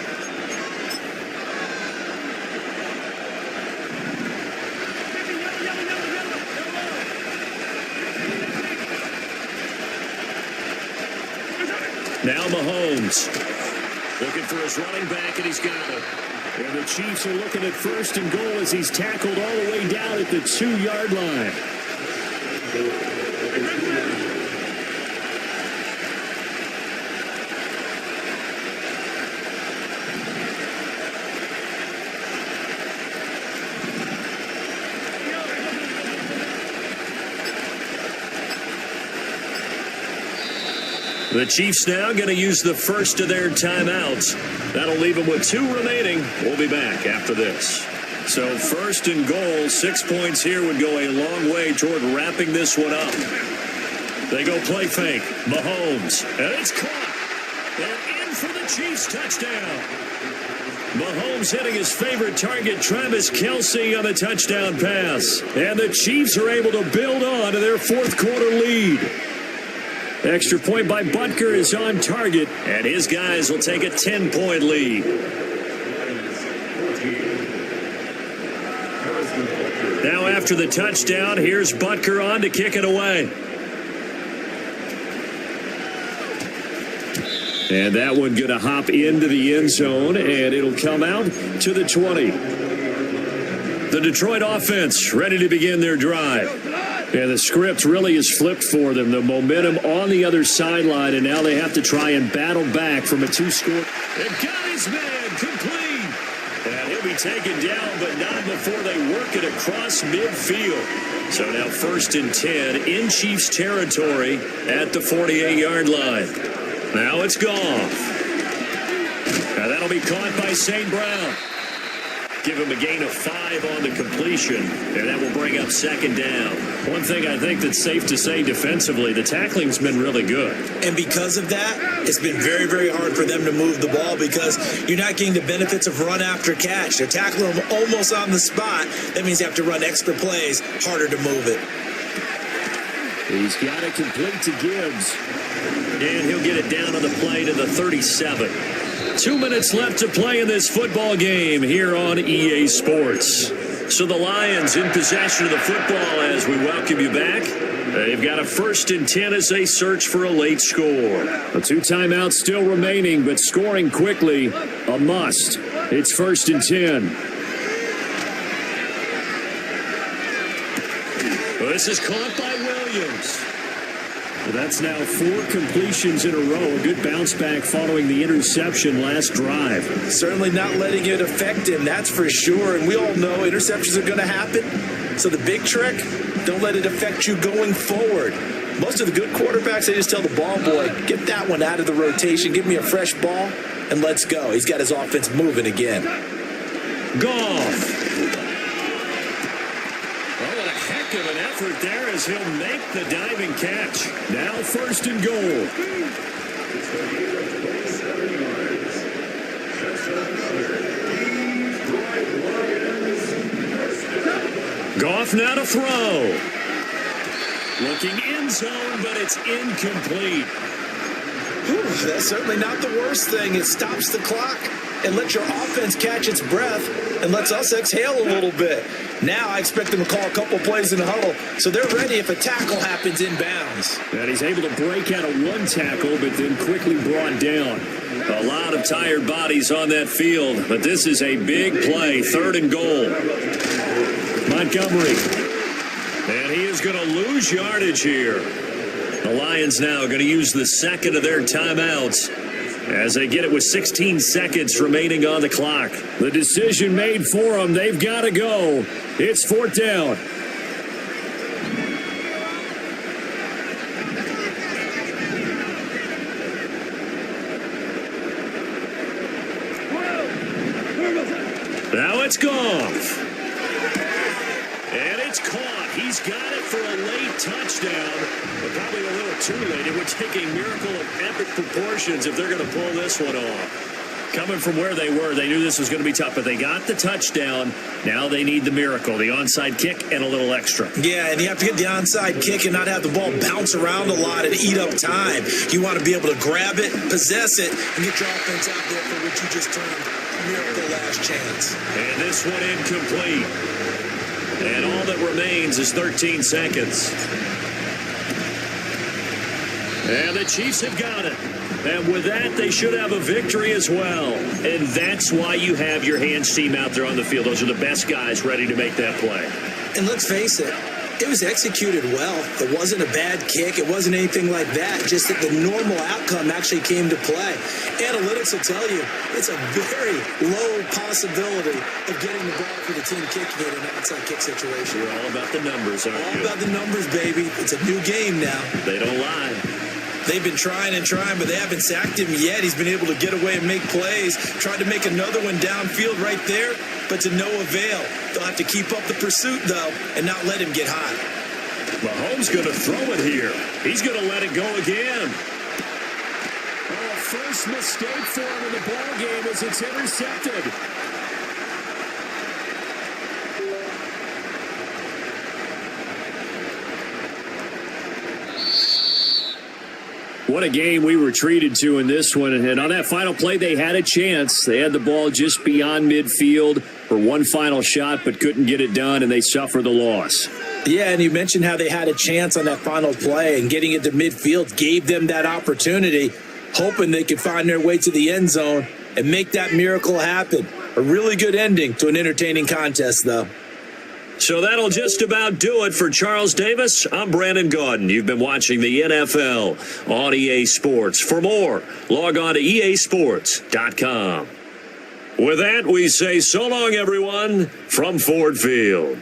Now Mahomes looking for his running back, and he's got it. And the Chiefs are looking at 1st and goal as he's tackled all the way down at the 2-yard line. The Chiefs now going to use the first of their timeouts. That'll leave them with 2 remaining. We'll be back after this. So 1st and goal, 6 points here would go a long way toward wrapping this one up. They go play fake. Mahomes. And it's caught. And for the Chiefs touchdown. Mahomes hitting his favorite target, Travis Kelce, on the touchdown pass. And the Chiefs are able to build on to their fourth quarter lead. Extra point by Butker is on target, and his guys will take a 10-point lead. Now after the touchdown, here's Butker on to kick it away. And that one going to hop into the end zone, and it'll come out to the 20. The Detroit offense ready to begin their drive. And the script really is flipped for them. The momentum on the other sideline, and now they have to try and battle back from a two-score. They've got his man complete. And he'll be taken down, but not before they work it across midfield. So now 1st and 10 in Chiefs territory at the 48-yard line. Now it's Goff. Now that'll be caught by St. Brown. Give him a gain of 5 on the completion, and that will bring up 2nd down. One thing I think that's safe to say defensively, the tackling's been really good. And because of that, it's been very, very hard for them to move the ball because you're not getting the benefits of run after catch. They're tackling them almost on the spot. That means you have to run extra plays, harder to move it. He's got it complete to Gibbs. And he'll get it down on the play to the 37. 2 minutes left to play in this football game here on EA Sports. So the Lions in possession of the football as we welcome you back. They've got a 1st and 10 as they search for a late score. The 2 timeouts still remaining, but scoring quickly, a must. It's 1st and 10. Well, this is caught by Williams. Well, that's now 4 completions in a row. A good bounce back following the interception last drive. Certainly not letting it affect him, that's for sure. And we all know interceptions are going to happen. So the big trick, don't let it affect you going forward. Most of the good quarterbacks, they just tell the ball boy, get that one out of the rotation, give me a fresh ball, and let's go. He's got his offense moving again. Goff. Of an effort there as he'll make the diving catch. Now 1st and goal. Goff now to throw. Looking end zone, but it's incomplete. Whew, that's certainly not the worst thing. It stops the clock and lets your offense catch its breath and lets us exhale a little bit. Now I expect them to call a couple plays in the huddle, so they're ready if a tackle happens inbounds. And he's able to break out of 1 tackle, but then quickly brought down. A lot of tired bodies on that field, but this is a big play. 3rd and goal. Montgomery. And he is going to lose yardage here. The Lions now going to use the 2nd of their timeouts as they get it with 16 seconds remaining on the clock. The decision made for them. They've got to go. It's 4th down. Now it's Goff. And it's caught. He's got it for a late touchdown. But probably a little too late. It would take a miracle of epic proportions if they're going to pull this one off. Coming from where they were, they knew this was going to be tough, but they got the touchdown. Now they need the miracle, the onside kick and a little extra. Yeah, and you have to get the onside kick and not have the ball bounce around a lot and eat up time. You want to be able to grab it, possess it, and get your offense out there for which you just turned miracle last chance. And this one incomplete. And all that remains is 13 seconds. And the Chiefs have got it. And with that, they should have a victory as well. And that's why you have your hands team out there on the field. Those are the best guys ready to make that play. And let's face it, it was executed well. It wasn't a bad kick. It wasn't anything like that. Just that the normal outcome actually came to play. Analytics will tell you it's a very low possibility of getting the ball for the team kicking it in an outside kick situation. You're all about the numbers, aren't you? All about the numbers, baby. It's a new game now. They don't lie. They've been trying and trying, but they haven't sacked him yet. He's been able to get away and make plays. Tried to make another one downfield right there, but to no avail. They'll have to keep up the pursuit, though, and not let him get hot. Mahomes going to throw it here. He's going to let it go again. first mistake for him in the ball game as it's intercepted. What a game we were treated to in this one. And on that final play, they had a chance. They had the ball just beyond midfield for one final shot, but couldn't get it done, and they suffer the loss. Yeah, and you mentioned how they had a chance on that final play, and getting it to midfield gave them that opportunity, hoping they could find their way to the end zone and make that miracle happen. A really good ending to an entertaining contest, though. So that'll just about do it for Charles Davis. I'm Brandon Gaudin. You've been watching the NFL on EA Sports. For more, log on to easports.com. With that, we say so long, everyone, from Ford Field.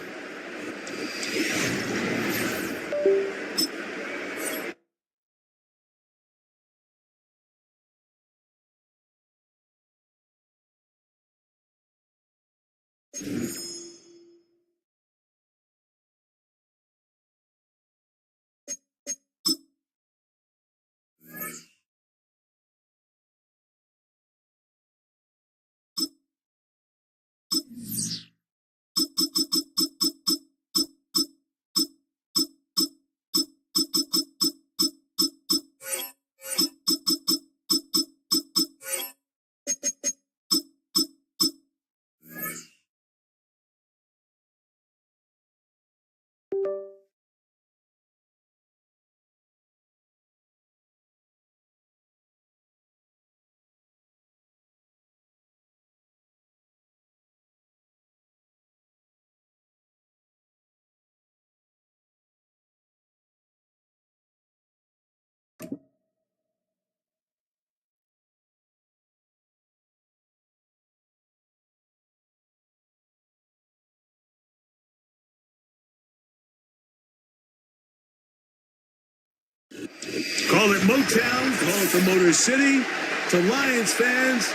Call it Motown, call it the Motor City. To Lions fans,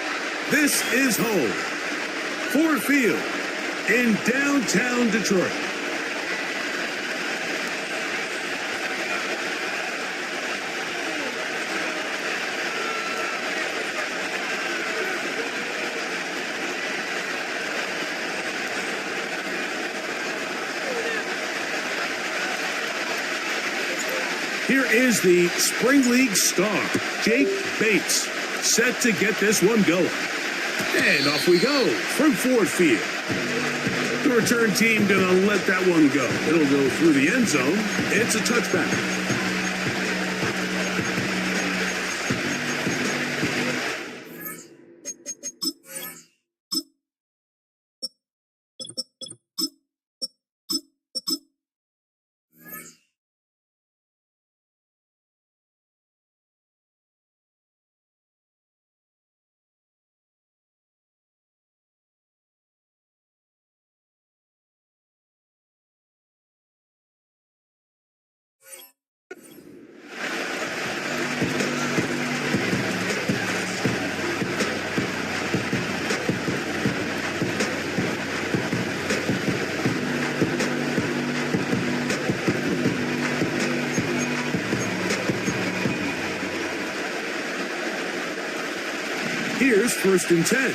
this is home. Ford Field in downtown Detroit. Here is the Spring League star, Jake Bates, set to get this one going. And off we go from Ford Field. The return team gonna let that one go. It'll go through the end zone. It's a touchback. Here's 1st and 10.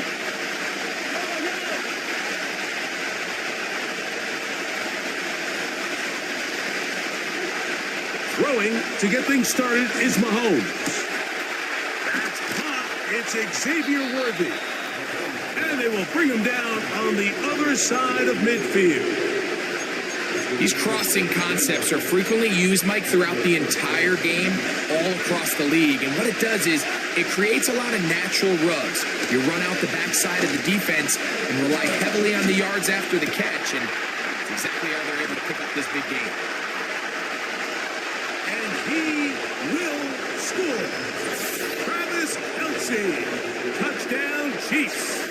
Throwing to get things started is Mahomes. That's caught. It's Xavier Worthy. And they will bring him down on the other side of midfield. These crossing concepts are frequently used, Mike, throughout the entire game, all across the league. And what it does is it creates a lot of natural rubs. You run out the backside of the defense and rely heavily on the yards after the catch. And that's exactly how they're able to pick up this big game. And he will score. Travis Kelce. Touchdown, Chiefs.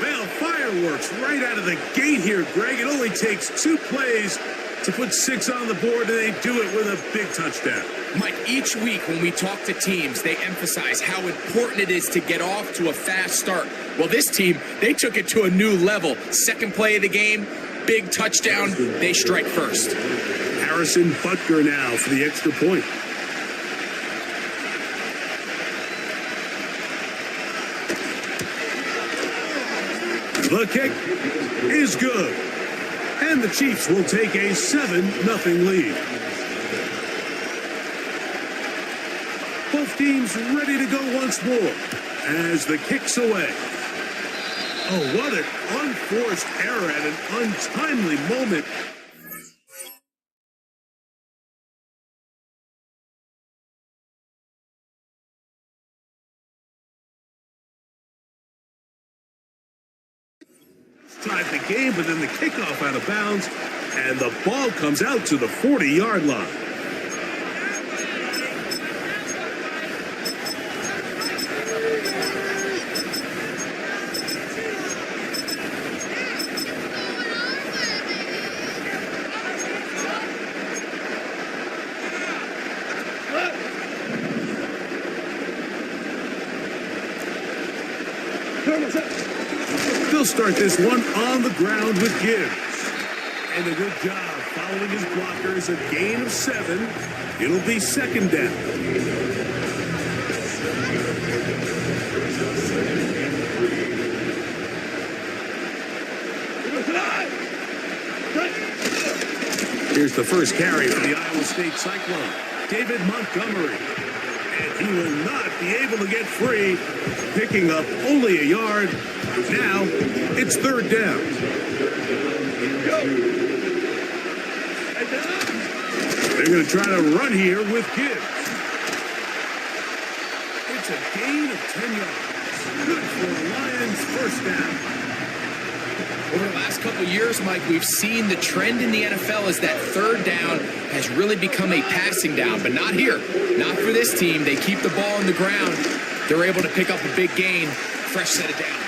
Well, fireworks right out of the gate here, Greg. It only takes 2 plays to put 6 on the board, and they do it with a big touchdown. Mike, each week when we talk to teams, they emphasize how important it is to get off to a fast start. Well, this team, they took it to a new level. Second play of the game, big touchdown, they strike first. Harrison Butker now for the extra point. The kick is good. And the Chiefs will take a 7-0 lead. Both teams ready to go once more as the kick's away. Oh, what an unforced error at an untimely moment. Tied the game, but then the kickoff out of bounds, and the ball comes out to the 40-yard line. They'll start this one on the ground with Gibbs. And a good job following his blockers, a gain of 7. It'll be second down. Here's the first carry for the Iowa State Cyclone, David Montgomery. And he will not be able to get free, picking up only a yard. Now, it's third down. They're going to try to run here with Gibbs. It's a gain of 10 yards. Good for the Lions' first down. Over the last couple years, Mike, we've seen the trend in the NFL is that third down has really become a passing down, but not here. Not for this team. They keep the ball on the ground. They're able to pick up a big gain. Fresh set of downs.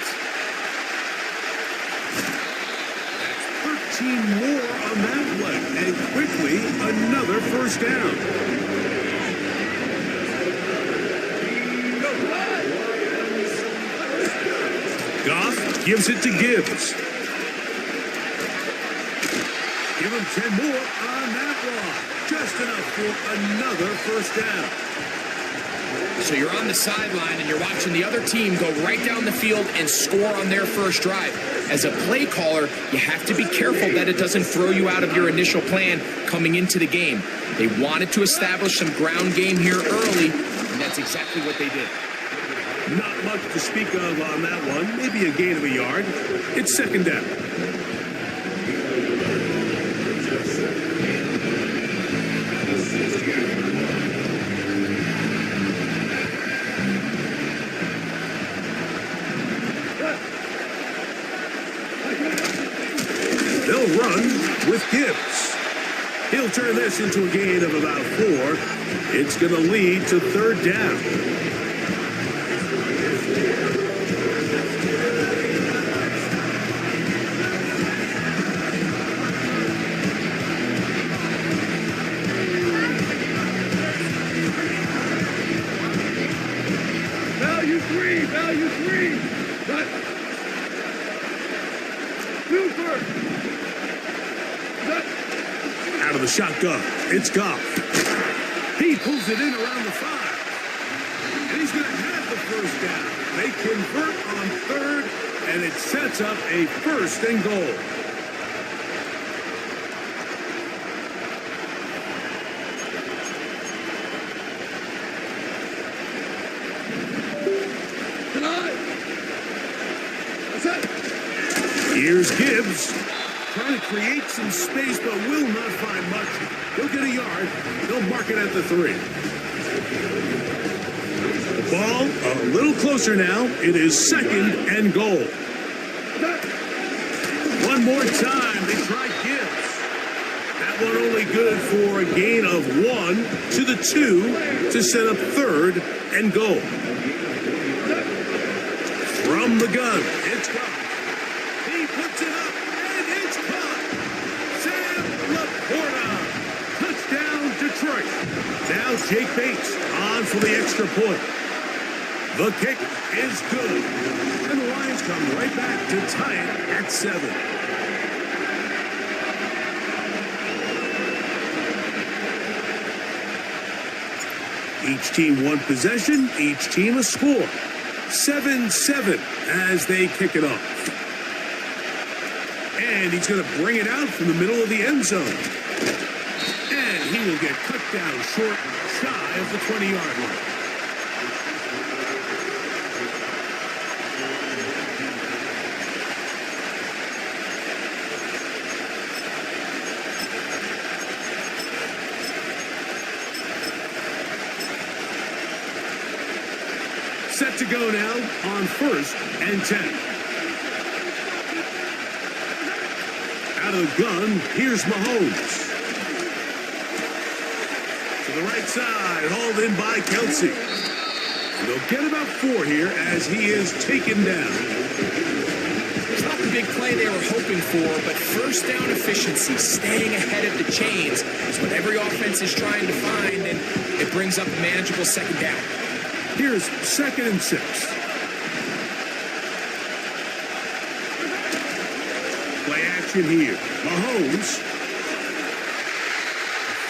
13 more on that play, and quickly another first down. Goff gives it to Gibbs. Give him 10 more on that one. Just enough for another first down. So you're on the sideline and you're watching the other team go right down the field and score on their first drive. As a play caller, you have to be careful that it doesn't throw you out of your initial plan coming into the game. They wanted to establish some ground game here early, and that's exactly what they did. Not much to speak of on that one. Maybe a gain of a yard. It's second down. They'll run with Gibbs. He'll turn this into a gain of about 4. It's going to lead to third down. Value three. Cut. 2 first. Cut. Out of the shotgun, it's Goff. He pulls it in around the 5. And he's going to have the first down. They convert on third, and it sets up a first and goal. Here's Gibbs, trying to create some space, but will not find much. He'll get a yard. They'll mark it at the 3. The ball a little closer now. It is second and goal. One more time, they try Gibbs. That one only good for a gain of 1 to the 2 to set up third and goal. From the gun, it's gone. Puts it up, and it's caught. Sam Laporta. Touchdown, Detroit. Now Jake Bates on for the extra point. The kick is good. And the Lions come right back to tie it at 7. Each team one possession, each team a score. 7-7 as they kick it off. And he's going to bring it out from the middle of the end zone. And he will get cut down short, shy of the 20-yard line. Set to go now on 1st and 10. Out of the gun, here's Mahomes. To the right side, hauled in by Kelsey. And they'll get about 4 here as he is taken down. It's not the big play they were hoping for, but first down efficiency, staying ahead of the chains, is what every offense is trying to find, and it brings up a manageable second down. Here's 2nd and 6. Play action here. Mahomes.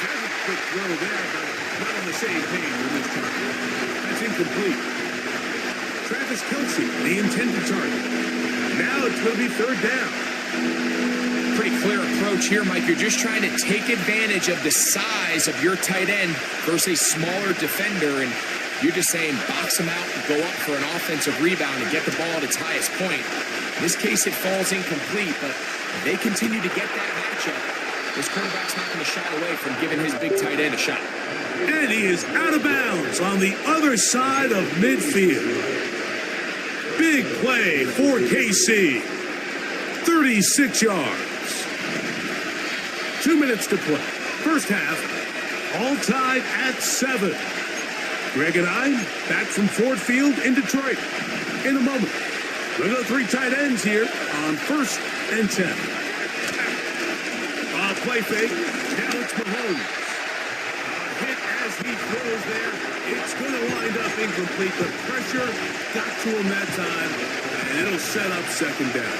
Has a quick throw there, but not on the same page with this target. That's incomplete. Travis Kelsey, the intended target. Now it's going to be 3rd down. Pretty clear approach here, Mike. You're just trying to take advantage of the size of your tight end versus a smaller defender, and you're just saying box him out and go up for an offensive rebound and get the ball at its highest point. In this case, it falls incomplete, but if they continue to get that matchup, this quarterback's not going to shy away from giving his big tight end a shot. And he is out of bounds on the other side of midfield. Big play for KC. 36 yards. 2 minutes to play. First half, all tied at 7. Greg and I back from Ford Field in Detroit in a moment. We'll go 3 tight ends here on 1st and 10. Play fake. Now it's Mahomes. Hit as he throws there. It's going to wind up incomplete. The pressure got to him that time, and it'll set up 2nd down.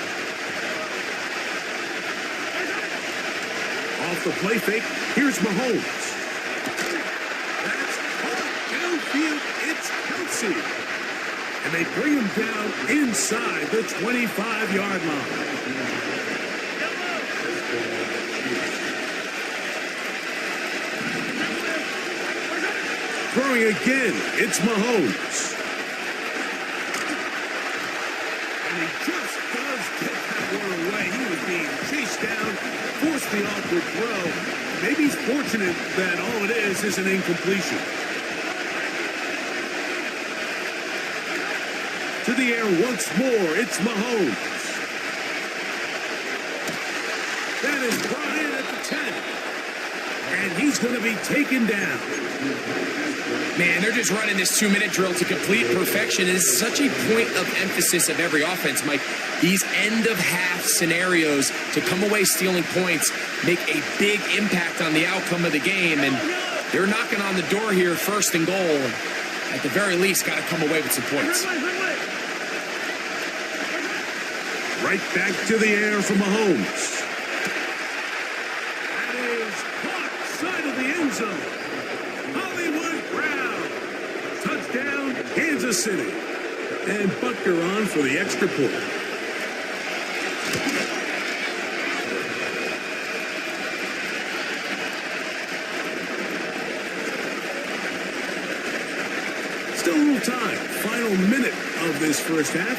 Off the play fake, here's Mahomes. That's caught downfield. It's Kelsey. And they bring him down inside the 25-yard line. Throwing again, it's Mahomes. And he just does get that one away. He was being chased down, forced the awkward throw. Maybe he's fortunate that all it is an incompletion. To the air once more, it's Mahomes. That is brought in at the 10. And he's going to be taken down. Man, they're just running this 2-minute drill to complete perfection. It is such a point of emphasis of every offense, Mike. These end-of-half scenarios to come away stealing points make a big impact on the outcome of the game, and they're knocking on the door here, 1st and goal. At the very least, got to come away with some points. Right back to the air for Mahomes. That is caught side of the end zone. Touchdown, Kansas City. And Buckner on for the extra point. Still a little time. Final minute of this first half.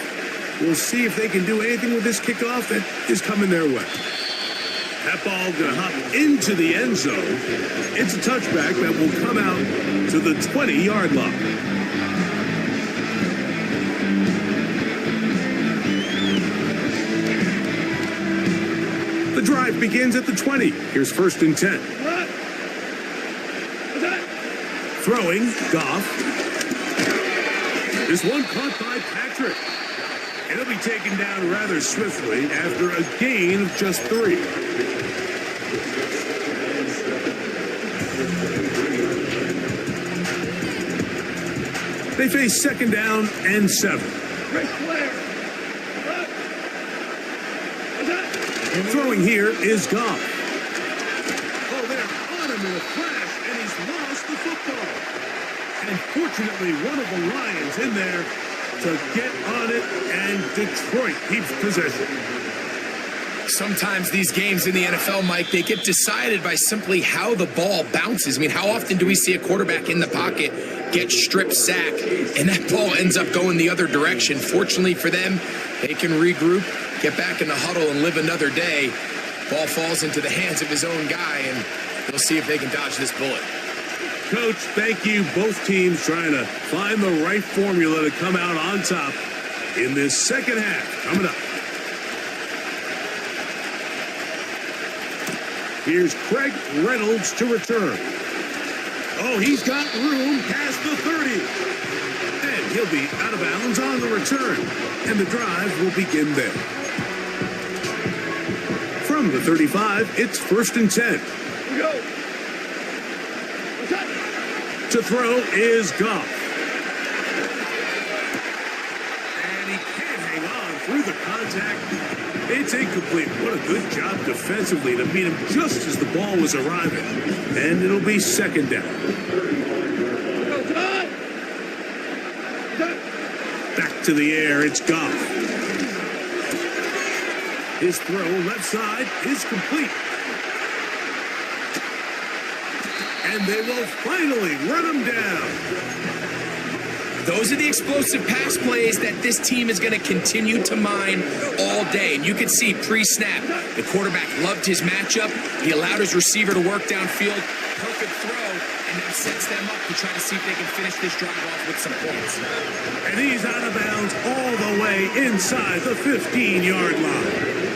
We'll see if they can do anything with this kickoff that is coming their way. That ball going to hop into the end zone. It's a touchback that will come out to the 20-yard line. The drive begins at the 20. Here's 1st and 10. Throwing, Goff. This one caught by Patrick. And he'll be taken down rather swiftly after a gain of just 3. They face 2nd down and 7. Throwing here is Goff. Oh, they're on him in a flash, and he's lost the football. And fortunately, one of the Lions in there to get on it, and Detroit keeps possession. Sometimes these games in the NFL, Mike, they get decided by simply how the ball bounces. I mean, how often do we see a quarterback in the pocket get strip sack and that ball ends up going the other direction? Fortunately for them, they can regroup, get back in the huddle, and live another day. Ball falls into the hands of his own guy, and they'll see if they can dodge this bullet. Coach, thank you. Both teams trying to find the right formula to come out on top in this second half. Coming up. Here's Craig Reynolds to return. Oh, he's got room past the 30. And he'll be out of bounds on the return. And the drive will begin there. From the 35, it's 1st and 10. Here we go. To throw is Goff. And he can't hang on through the contact. It's incomplete. What a good job defensively to meet him just as the ball was arriving. And it'll be second down. Back to the air, it's Goff. His throw left side is complete. And they will finally run him down. Those are the explosive pass plays that this team is going to continue to mine all day. And you can see pre-snap, the quarterback loved his matchup. He allowed his receiver to work downfield. Perfect throw, and that sets them up to try to see if they can finish this drive off with some points. And he's out of bounds all the way inside the 15-yard line.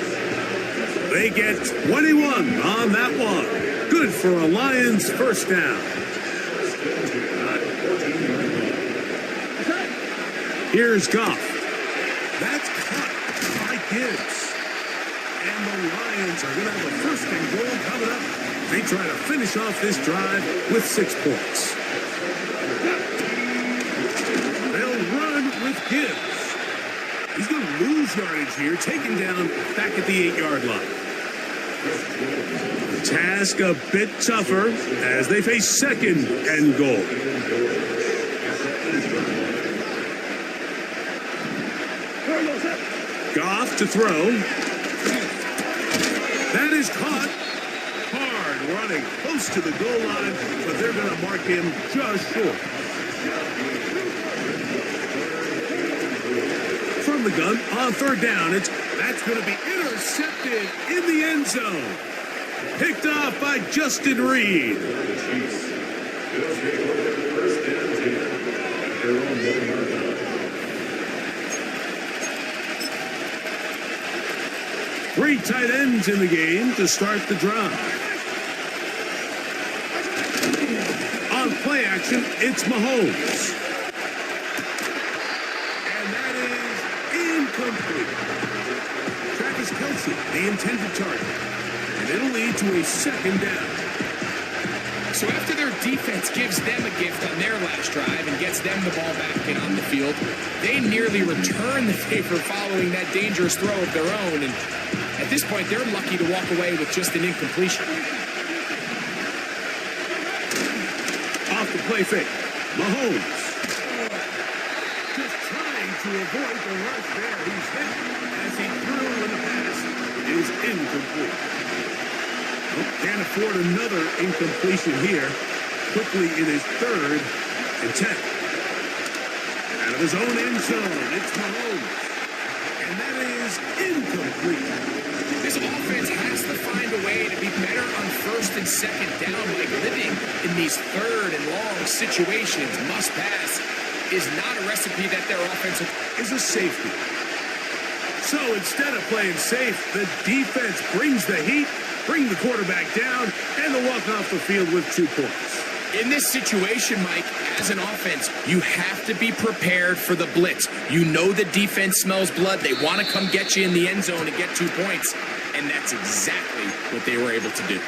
They get 21 on that one. Good for a Lions first down. Here's Goff. That's caught by Gibbs. And the Lions are going to have a first and goal coming up. They try to finish off this drive with 6 points. They'll run with Gibbs. He's going to lose yardage here, taken down back at the 8-yard line. The task a bit tougher as they face second and goal. Goff to throw. That is caught. Hard running close to the goal line, but they're going to mark him just short. From the gun on third down, that's going to be intercepted in the end zone. Picked off by Justin Reed. Three tight ends in the game to start the drive. On play action, it's Mahomes. And that is incomplete. Travis Kelce, the intended target. And it'll lead to a second down. So after their defense gives them a gift on their last drive and gets them the ball back and on the field, they nearly return the favor following that dangerous throw of their own. And at this point, they're lucky to walk away with just an incompletion. Off the play fake, Mahomes. Just trying to avoid the rush there. He's hit as he threw and the pass is incomplete. Can't afford another incompletion here. Quickly in his 3rd and 10. Out of his own end zone, it's Mahomes. And that is incomplete. This offense has to find a way to be better on 1st and 2nd down. Like living in these 3rd and long situations, must pass, is not a recipe that their offense is a safety. So instead of playing safe, the defense brings the heat, bring the quarterback down, and they'll walk off the field with 2 points. In this situation, Mike, as an offense, you have to be prepared for the blitz. You know the defense smells blood. They want to come get you in the end zone and get 2 points. And that's exactly what they were able to do.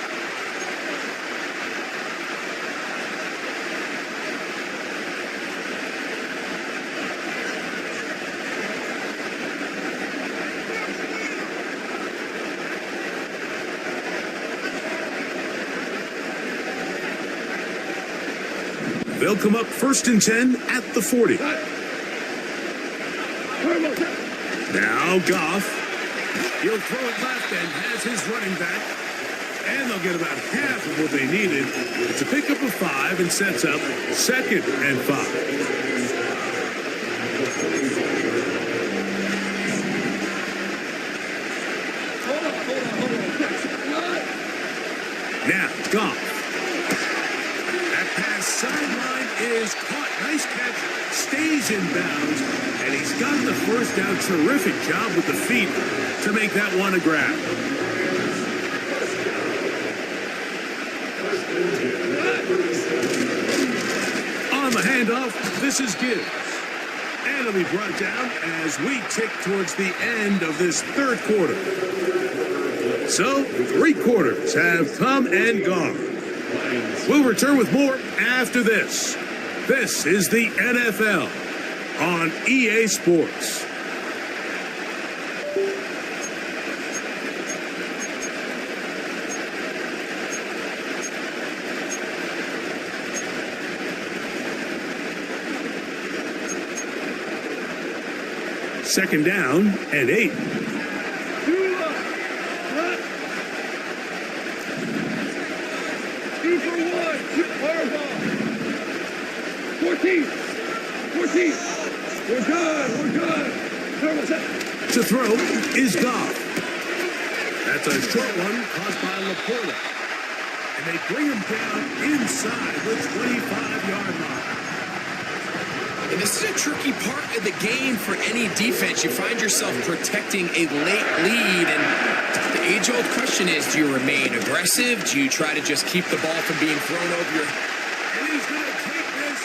They'll come up 1st and 10 at the 40. Now Goff. He'll throw it left and has his running back. And they'll get about half of what they needed. It's a pickup of 5 and sets up 2nd and 5. Now, Goff. That pass sideline is caught. Nice catch. Stays in bounds. And he's got the first down. Terrific job with the feet to make that one a grab. On the handoff, this is Gibbs. And it'll be brought down as we tick towards the end of this third quarter. So, 3 quarters have come and gone. We'll return with more after this. This is the NFL on EA Sports. Second down and 8. 14. We're good. To throw is Goff. That's a short one caused by Laporta. And they bring him down inside the 25-yard line. And this is a tricky part of the game for any defense. You find yourself protecting a late lead, and the age-old question is, do you remain aggressive? Do you try to just keep the ball from being thrown over your... And he's going to take this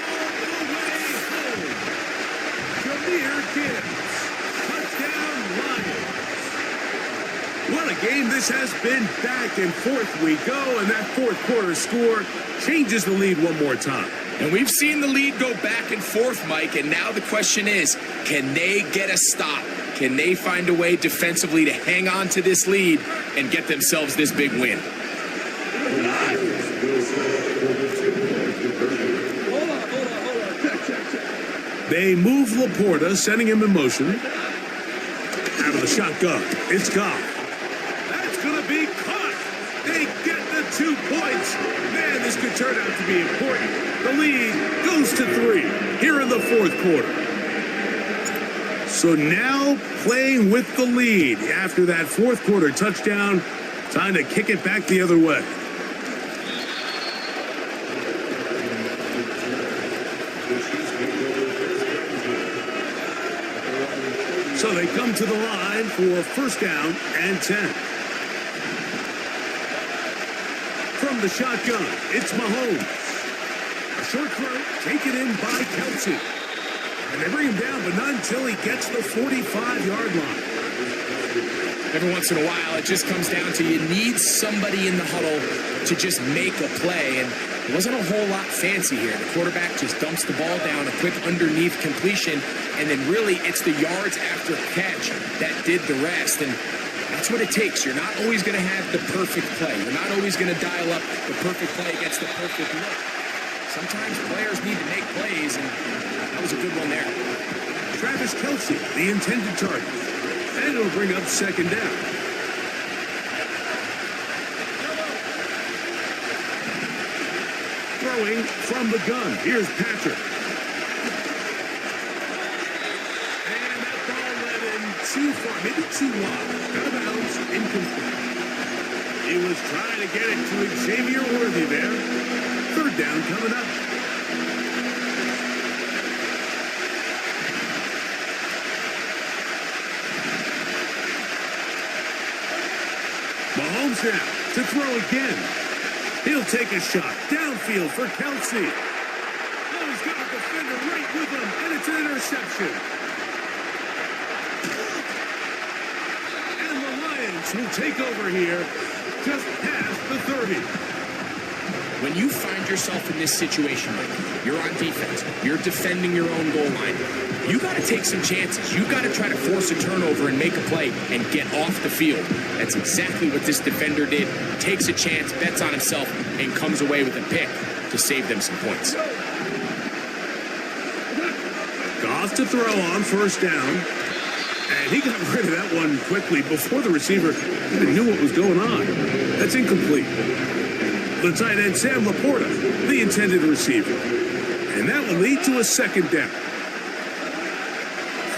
all the way home. Jahmyr Gibbs. Touchdown, Lions. What a game this has been. Back and forth we go, and that fourth quarter score changes the lead one more time. And we've seen the lead go back and forth, Mike, and now the question is, can they get a stop? Can they find a way defensively to hang on to this lead and get themselves this big win? Hold on. They move Laporta, sending him in motion. Out of the shotgun, it's Goff. That's going to be caught. They get the 2 points. Man, this could turn out to be important. The lead goes to 3 here in the fourth quarter. So now playing with the lead after that fourth quarter touchdown, time to kick it back the other way. So they come to the line for first down and 10. From the shotgun, it's Mahomes. A short throw taken in by Kelsey. And they bring him down, but not until he gets the 45-yard line. Every once in a while, it just comes down to you need somebody in the huddle to just make a play. And it wasn't a whole lot fancy here. The quarterback just dumps the ball down, a quick underneath completion, and then really it's the yards after catch that did the rest. And that's what it takes. You're not always going to have the perfect play. You're not always going to dial up the perfect play against the perfect look. Sometimes players need to make plays, and that was a good one there. Travis Kelsey, the intended target. And it'll bring up second down. Throwing from the gun. Here's Patrick. And that ball led in too far, maybe too wide. Out of bounds, incomplete. He was trying to get it to Xavier Worthy there. Third down coming up. Mahomes now to throw again. He'll take a shot downfield for Kelsey. Oh, he's got a defender right with him, and it's an interception. And the Lions will take over here just past the 30. When you find yourself in this situation, you're on defense, you're defending your own goal line, you got to take some chances. You got to try to force a turnover and make a play and get off the field. That's exactly what this defender did. Takes a chance, bets on himself, and comes away with a pick to save them some points. Goff to throw on first down. And he got rid of that one quickly before the receiver even knew what was going on. That's incomplete. The tight end, Sam Laporta, the intended receiver. And that will lead to a second down.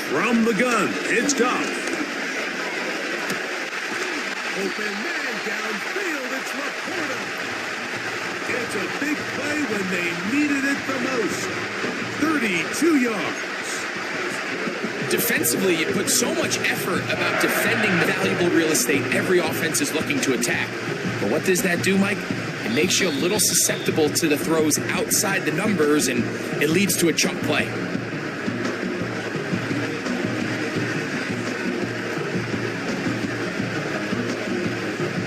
From the gun, it's Goff. Open man downfield, it's Laporta. It's a big play when they needed it the most. 32 yards. Defensively, you put so much effort about defending the valuable real estate every offense is looking to attack. But what does that do, Mike? It makes you a little susceptible to the throws outside the numbers, and it leads to a chunk play.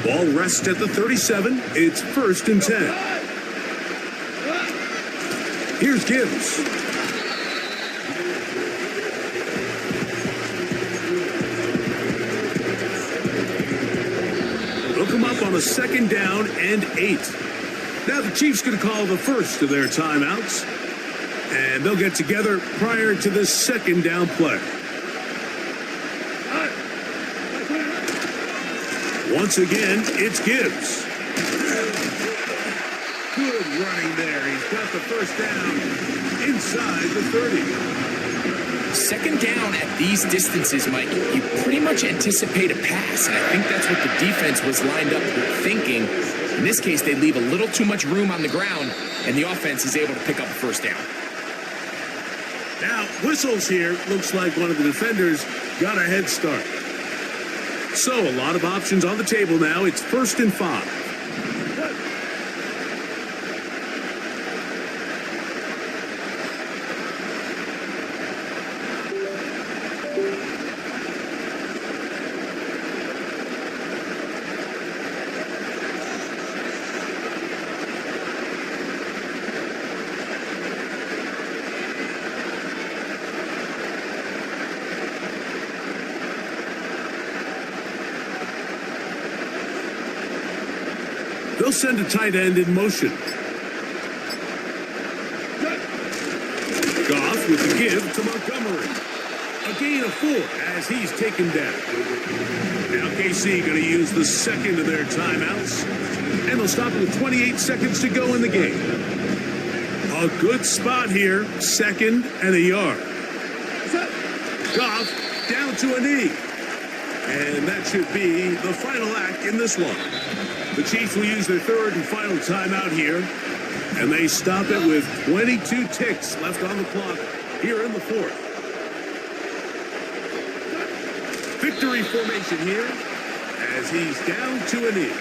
Ball rests at the 37. It's 1st and 10. Here's Gibbs. They'll come up on a 2nd down and 8. Now the Chiefs going to call the first of their timeouts. And they'll get together prior to this 2nd down play. Once again, it's Gibbs. Good running there. He's got the first down inside the 30. 2nd down at these distances, Mike, you pretty much anticipate a pass, and I think that's what the defense was lined up with thinking. In this case, they leave a little too much room on the ground, and the offense is able to pick up a first down. Now, whistles here. Looks like one of the defenders got a head start. So, a lot of options on the table now. It's 1st and 5. They'll send a tight end in motion. Goff with the give to Montgomery. A gain of 4 as he's taken down. Now KC going to use the 2nd of their timeouts. And they'll stop with 28 seconds to go in the game. A good spot here. 2nd and a yard. Goff down to a knee. And that should be the final act in this one. The Chiefs will use their 3rd and final timeout here, and they stop it with 22 ticks left on the clock here in the 4th. Victory formation here as he's down to a knee.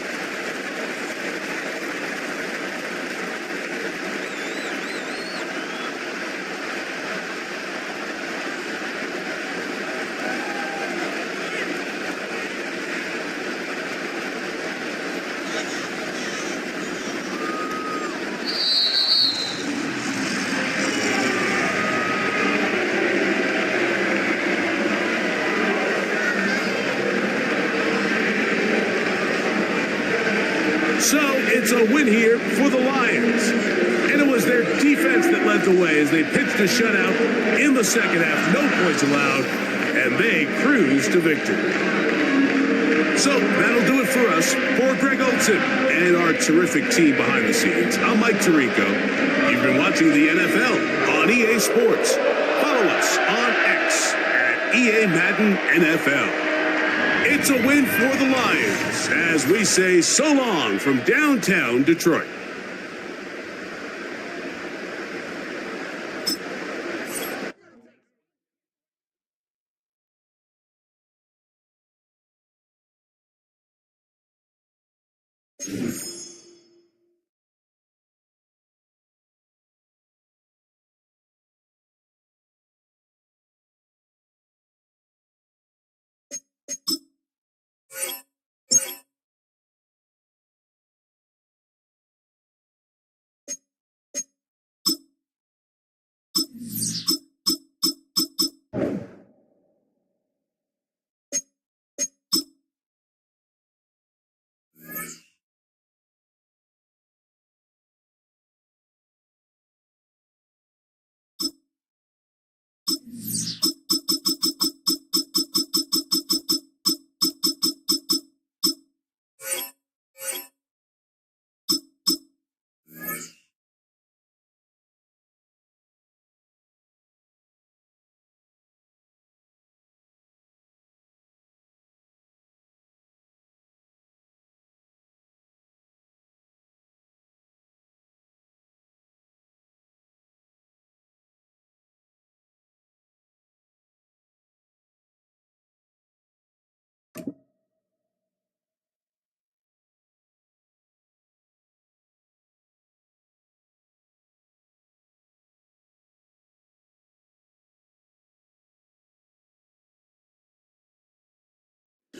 So it's a win here for the Lions. And it was their defense that led the way as they pitched a shutout in the 2nd half. No points allowed, and they cruised to victory. So that'll do it for us. For Greg Olson and our terrific team behind the scenes, I'm Mike Tirico. You've been watching the NFL on EA Sports. Follow us on X at EA Madden NFL. It's a win for the Lions as we say so long from downtown Detroit.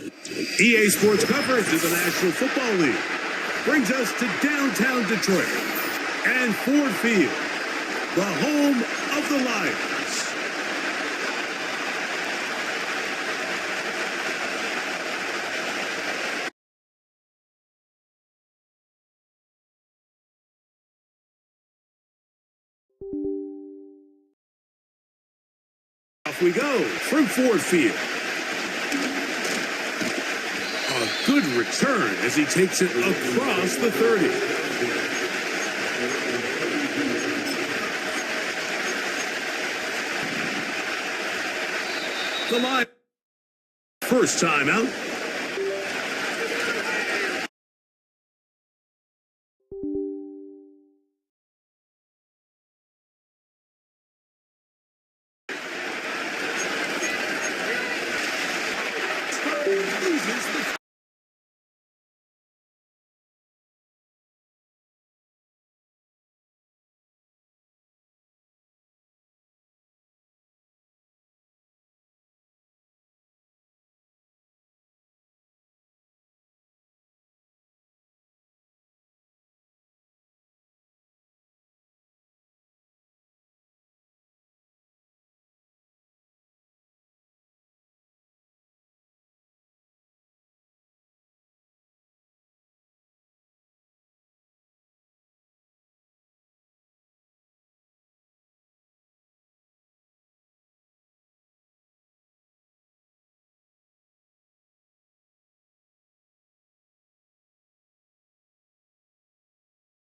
EA Sports coverage of the National Football League brings us to downtown Detroit and Ford Field, the home of the Lions. Off we go from Ford Field. A good return as he takes it across the 30. The Lions first time out.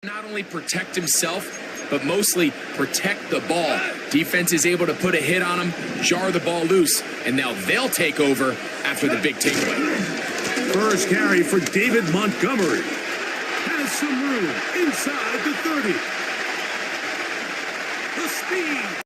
Not only protect himself, but mostly protect the ball. Defense is able to put a hit on him, jar the ball loose, and now they'll take over after the big takeaway. First carry for David Montgomery. Has some room inside the 30. The speed.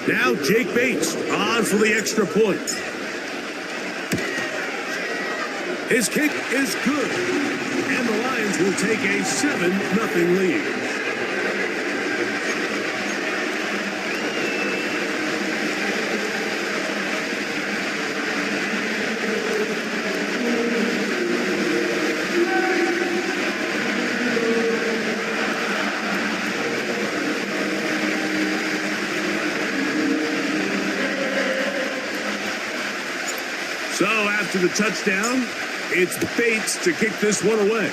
Now Jake Bates on for the extra point. His kick is good, and the Lions will take a 7-0 lead. So after the touchdown, it's Bates to kick this one away.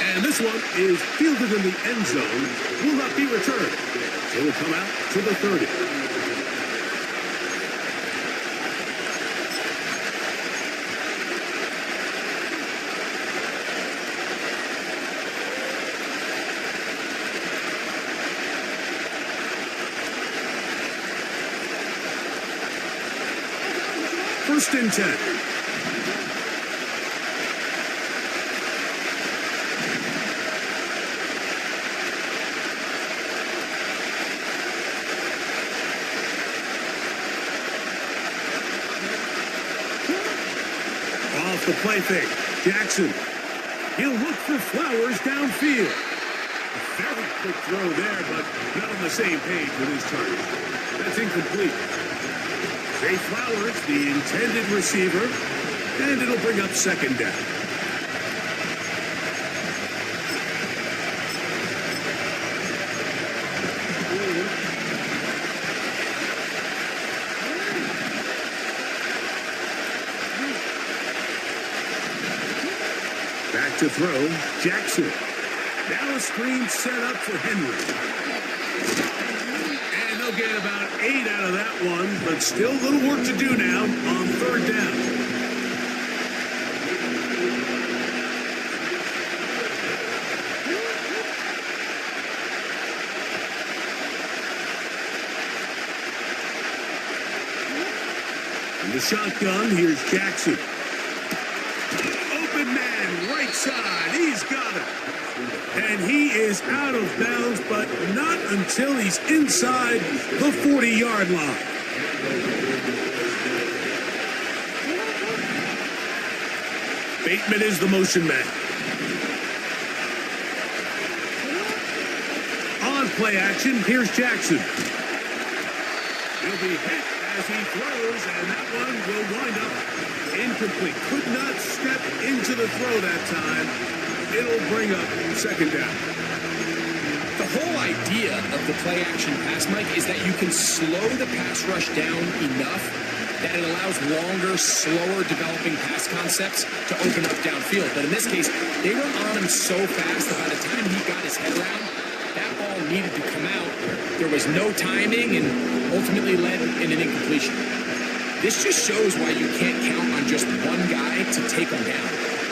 And this one is fielded in the end zone, will not be returned. It will come out to the 30. First and 10. Off the play fake, Jackson. He'll look for Flowers downfield. A very quick throw there, but not on the same page with his target. That's incomplete. Zay Flowers, the intended receiver, and it'll bring up second down. Back to throw, Jackson. Now a screen set up for Henry. They'll get about 8 out of that one, but still a little work to do now on third down. the shotgun, here's Jackson. Open man, right side, he's got it. And he is out of bounds, but not until he's inside the 40-yard line. Bateman is the motion man. On play action, here's Jackson. He'll be hit as he throws, and that one will wind up incomplete. Could not step into the throw that time. It'll bring up second down. The whole idea of the play action pass, Mike, is that you can slow the pass rush down enough that it allows longer, slower developing pass concepts to open up downfield. But in this case, they were on him so fast that by the time he got his head around, that ball needed to come out. There was no timing and ultimately led in an incompletion. This just shows why you can't count on just one guy to take him down.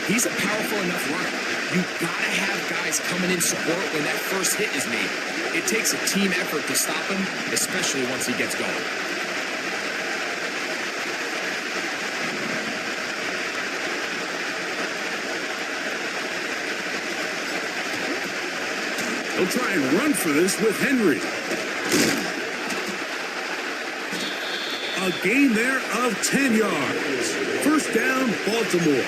He's a powerful enough runner. You gotta have guys coming in support when that first hit is made. It takes a team effort to stop him, especially once he gets going. He'll try and run for this with Henry. A gain there of 10 yards. First down, Baltimore.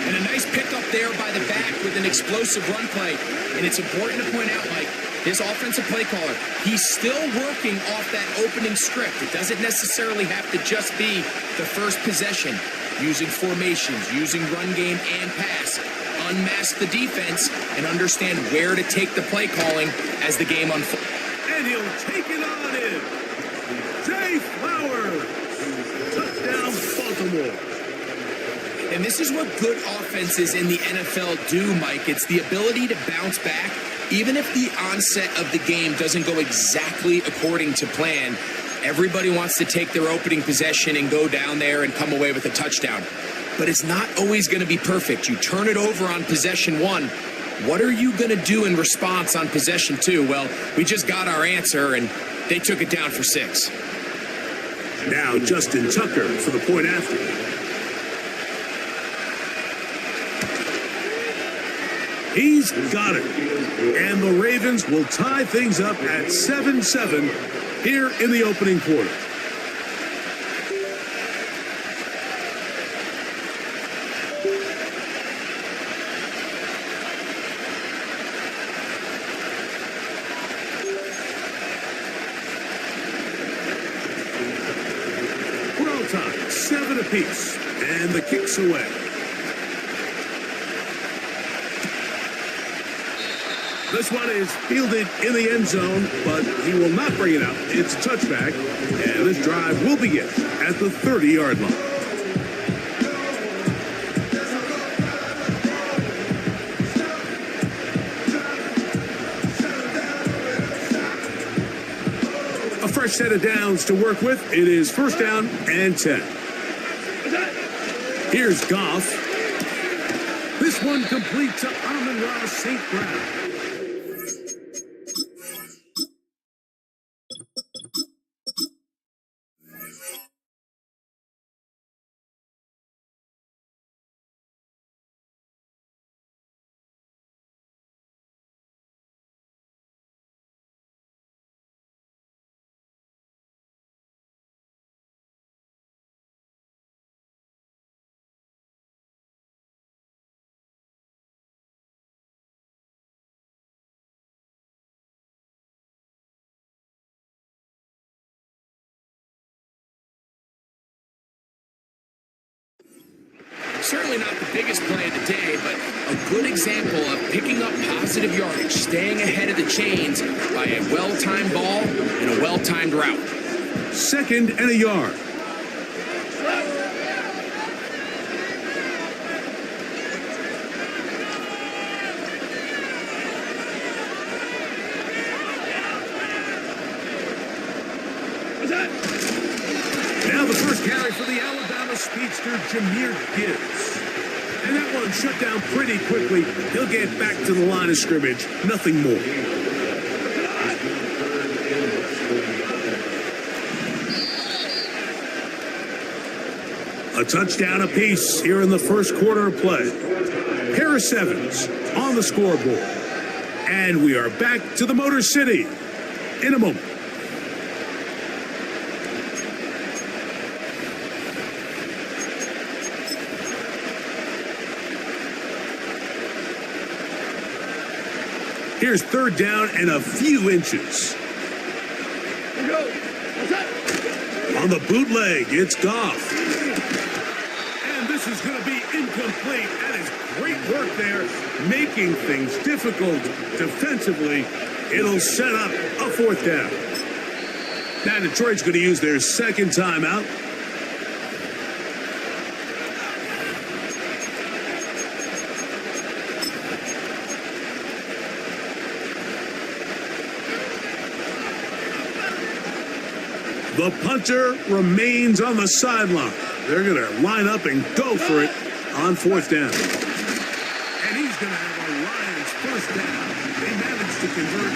And a nice pickup there by the back with an explosive run play. And it's important to point out, Mike, this offensive play caller, he's still working off that opening script. It doesn't necessarily have to just be the first possession. Using formations, using run game and pass. Unmask the defense and understand where to take the play calling as the game unfolds. And he'll take it on in. Zay Flowers. Touchdown, Baltimore. And this is what good offenses in the NFL do, Mike. It's the ability to bounce back, even if the onset of the game doesn't go exactly according to plan. Everybody wants to take their opening possession and go down there and come away with a touchdown. But it's not always going to be perfect. You turn it over on possession one. What are you going to do in response on possession two? Well, we just got our answer, and they took it down for 6. Now Justin Tucker for the point after. He's got it. And the Ravens will tie things up at 7-7 here in the opening quarter. We're all tied, 7 apiece, and the kick's away. This one is fielded in the end zone, but he will not bring it out. It's a touchback, and this drive will begin at the 30-yard line. A fresh set of downs to work with. It is first down and 10. Here's Goff. This one complete to Amon-Ra St. Brown. Certainly not the biggest play of the day, but a good example of picking up positive yardage, staying ahead of the chains by a well-timed ball and a well-timed route. Second and a yard. Now the first carry for the Alabama speedster, Jahmyr Gibbs. And that one shut down pretty quickly. He'll get back to the line of scrimmage. Nothing more. A touchdown apiece here in the first quarter of play. Pair of sevens on the scoreboard. And we are back to the Motor City in a moment. Here's third down and a few inches. Here we go. What's that? On the bootleg, it's Goff. And this is going to be incomplete. That is great work there, making things difficult defensively. It'll set up a fourth down. Now Detroit's going to use their second timeout. The punter remains on the sideline. They're going to line up and go for it on fourth down. And he's going to have a Lions first down. They managed to convert.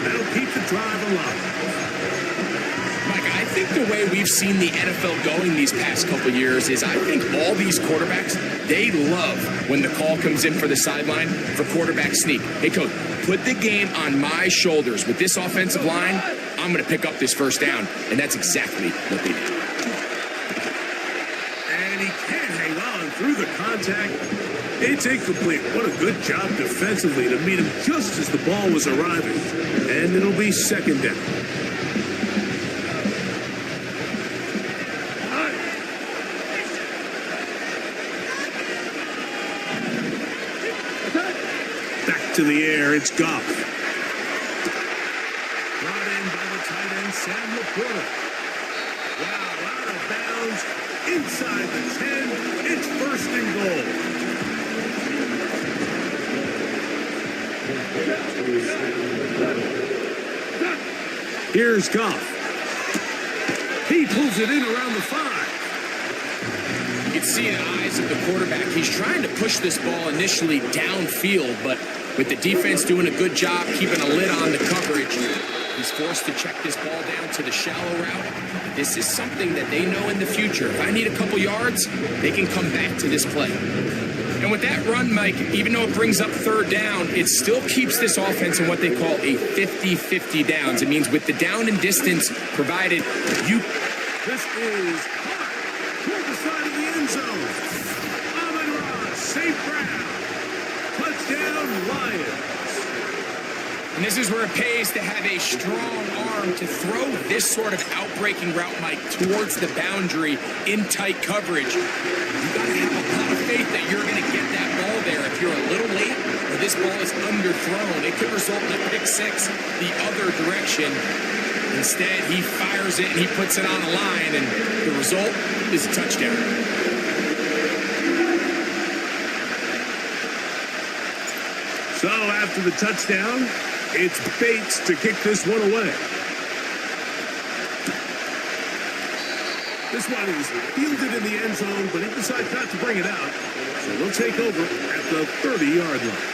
That'll keep the drive alive. Mike, I think the way we've seen the NFL going these past couple years is I think all these quarterbacks, they love when the call comes in for the sideline for quarterback sneak. Hey, coach, put the game on my shoulders. With this offensive line, I'm going to pick up this first down. And that's exactly what they did. And he can't hang on through the contact. It's incomplete. What a good job defensively to meet him just as the ball was arriving. And it'll be second down. Back to the air, it's Goff. Brought in by the tight end, Sam Laporta. Wow, out of bounds, inside the 10. It's first and goal. Here's Goff. He pulls it in around the 5. You can see in the eyes of the quarterback, he's trying to push this ball initially downfield, but with the defense doing a good job keeping a lid on the coverage, he's forced to check this ball down to the shallow route. This is something that they know in the future. If I need a couple yards, they can come back to this play. And with that run, Mike, even though it brings up third down, it still keeps this offense in what they call a 50-50 downs. It means with the down and distance provided, This is caught toward the side of the end zone. Amon-Ra, St. Brown. Touchdown, Lions. And this is where it pays to have a strong arm to throw this sort of outbreaking route, Mike, towards the boundary in tight coverage. You've got to have a lot of faith that you're going to get that ball there. If you're a little late or this ball is underthrown, it could result in a pick six the other direction. Instead, he fires it and he puts it on a line, and the result is a touchdown. So after the touchdown, it's Bates to kick this one away. This one is fielded in the end zone, but he decides not to bring it out. So they'll take over at the 30-yard line.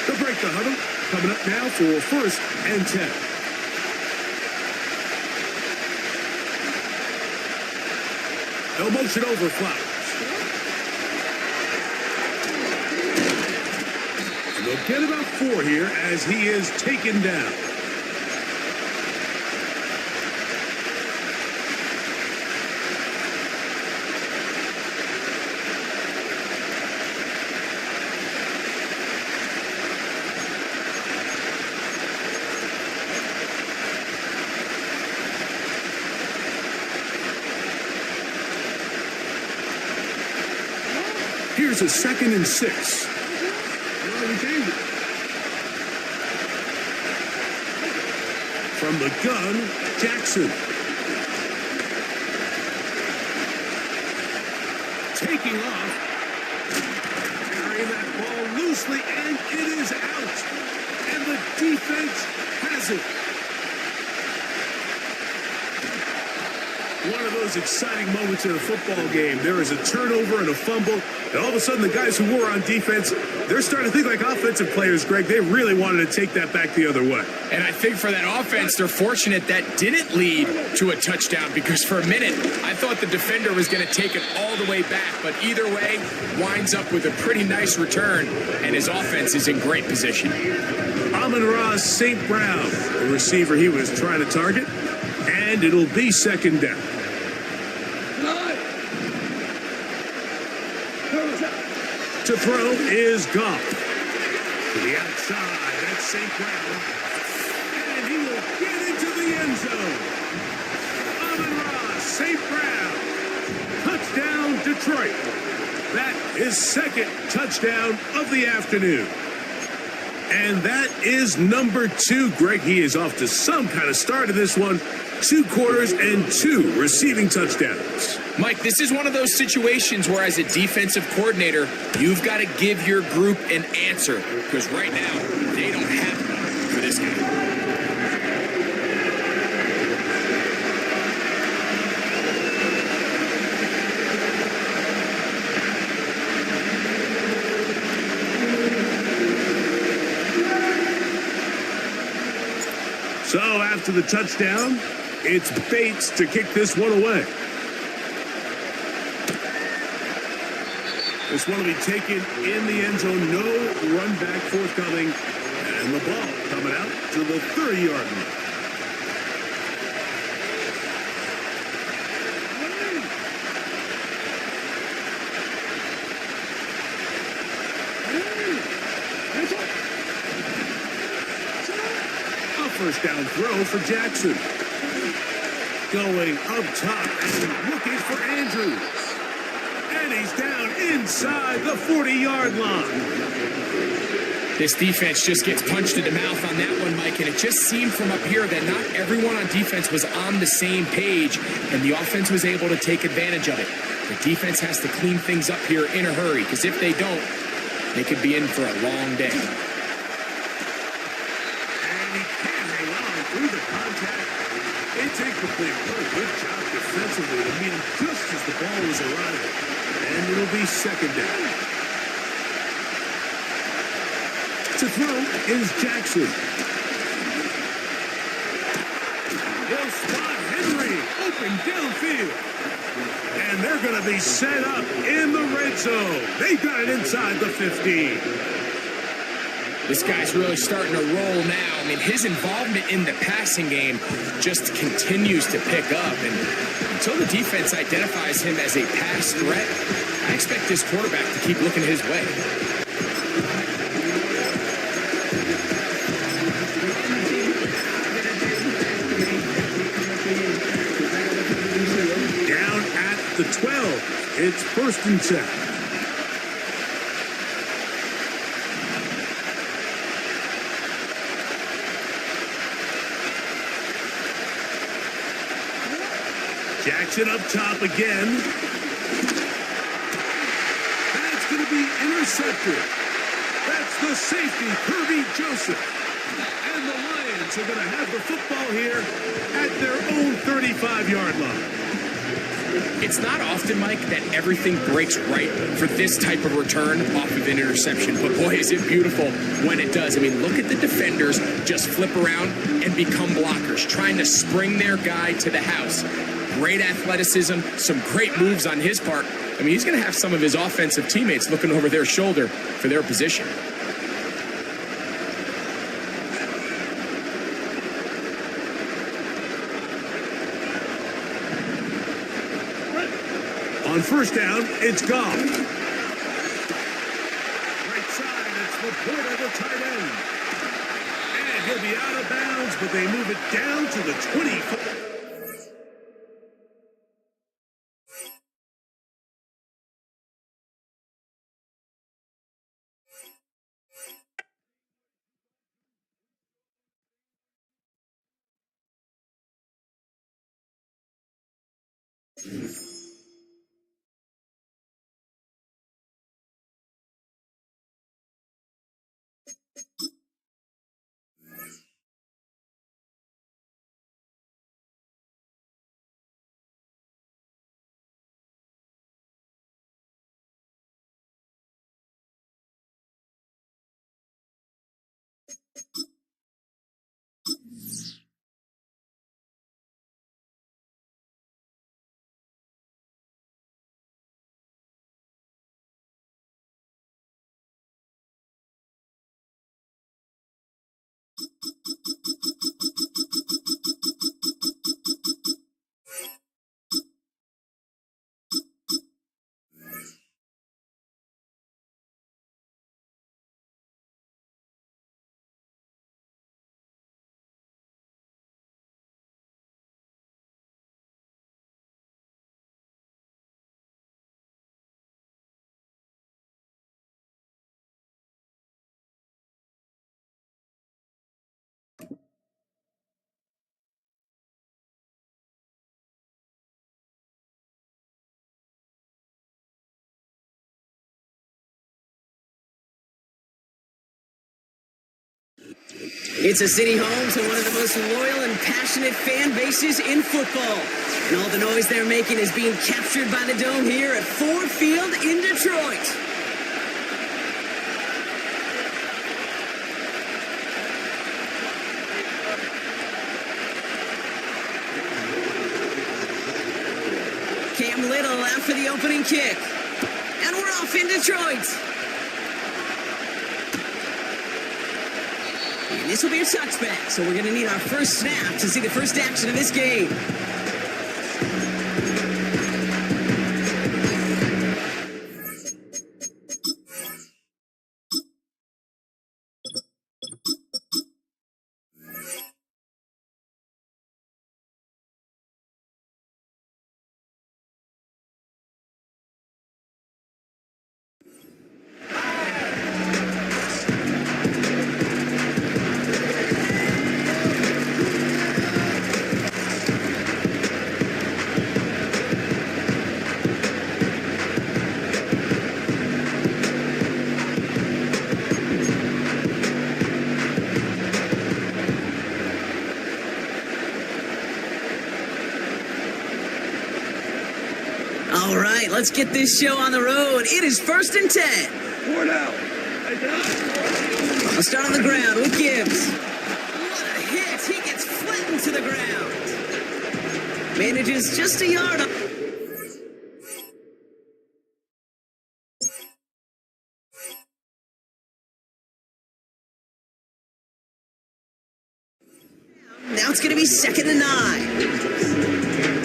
They'll break the huddle. Coming up now for first and 10. They'll motion over Flowers. And they'll get about 4 here as he is taken down. Here's a 2nd and 6. From the gun, Jackson. Taking off. Carrying that ball loosely, and it is out. And the defense has has it. One of those exciting moments in a football game. There is a turnover and a fumble, and all of a sudden the guys who were on defense, they're starting to think like offensive players, Greg. They really wanted to take that back the other way. And I think for that offense, they're fortunate that didn't lead to a touchdown, because for a minute, I thought the defender was going to take it all the way back. But either way, winds up with a pretty nice return, and his offense is in great position. Amon-Ra St. Brown, the receiver he was trying to target, and it'll be second down. To throw is Goff. To the outside, that's St. Brown. And he will get into the end zone. Amon-Ra St. Brown. Touchdown, Detroit. That is second touchdown of the afternoon. And that is number 2. Greg, he is off to some kind of start in this one. 2 quarters and 2 receiving touchdowns. Mike, this is one of those situations where, as a defensive coordinator, you've got to give your group an answer, because right now they don't have one for this game. So after the touchdown, it's Bates to kick this one away. This one will be taken in the end zone. No run back forthcoming. And the ball coming out to the 30-yard line. A first down throw for Jackson. Going up top and looking for Andrews. And he's down inside the 40-yard line. This defense just gets punched in the mouth on that one, Mike, and it just seemed from up here that not everyone on defense was on the same page, and the offense was able to take advantage of it. The defense has to clean things up here in a hurry, because if they don't, they could be in for a long day. And he can't hang on through the contact. It's incomplete. What a good job defensively to meet him just as the ball was arriving. And it'll be second down. To throw is Jackson. He'll spot Henry open downfield. And they're going to be set up in the red zone. They got it inside the 15. This guy's really starting to roll now. I mean, his involvement in the passing game just continues to pick up. And until the defense identifies him as a pass threat, I expect this quarterback to keep looking his way. Down at the 12. It's first and 10. Jackson up top again. That's going to be intercepted. That's the safety, Kirby Joseph. And the Lions are going to have the football here at their own 35-yard line. It's not often, Mike, that everything breaks right for this type of return off of an interception. But boy, is it beautiful when it does. I mean, look at the defenders just flip around and become blockers, trying to spring their guy to the house. Great athleticism, some great moves on his part. I mean, he's going to have some of his offensive teammates looking over their shoulder for their position. On first down, it's Goff. Right side, it's Laporta, the tight end. And he'll be out of bounds, but they move it down to the 24. It's a city home to one of the most loyal and passionate fan bases in football. And all the noise they're making is being captured by the Dome here at Ford Field in Detroit. Cam Little out for the opening kick. And we're off in Detroit. And this will be a touchback, so we're going to need our first snap to see the first action of this game. All right, let's get this show on the road. It is 1st and 10. Four down. I'll start on the ground with Gibbs. What a hit. He gets flattened to the ground. Manages just a yard. Now it's going to be 2nd and 9.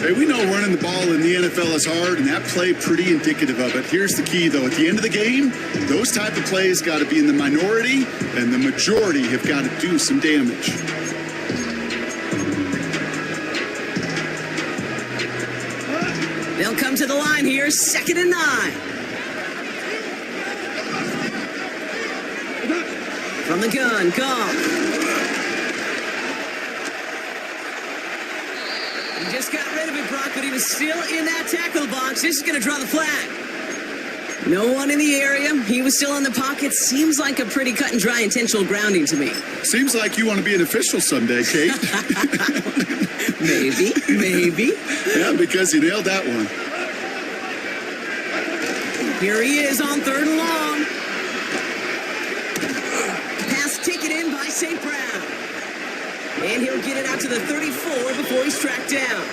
Hey, we know running the ball in the NFL is hard, and that play pretty indicative of it. Here's the key, though. At the end of the game, those type of plays got to be in the minority, and the majority have got to do some damage. They'll come to the line here, 2nd and 9. From the gun, Goff. He just got rid of it, Brock, but he was still in that tackle box. This is going to draw the flag. No one in the area. He was still in the pocket. Seems like a pretty cut and dry intentional grounding to me. Seems like you want to be an official someday, Kate. Maybe. Yeah, because you nailed that one. Here he is on 3rd and long. Pass taken in by St. Brown. And he'll get it out to the 34 before he's tracked down.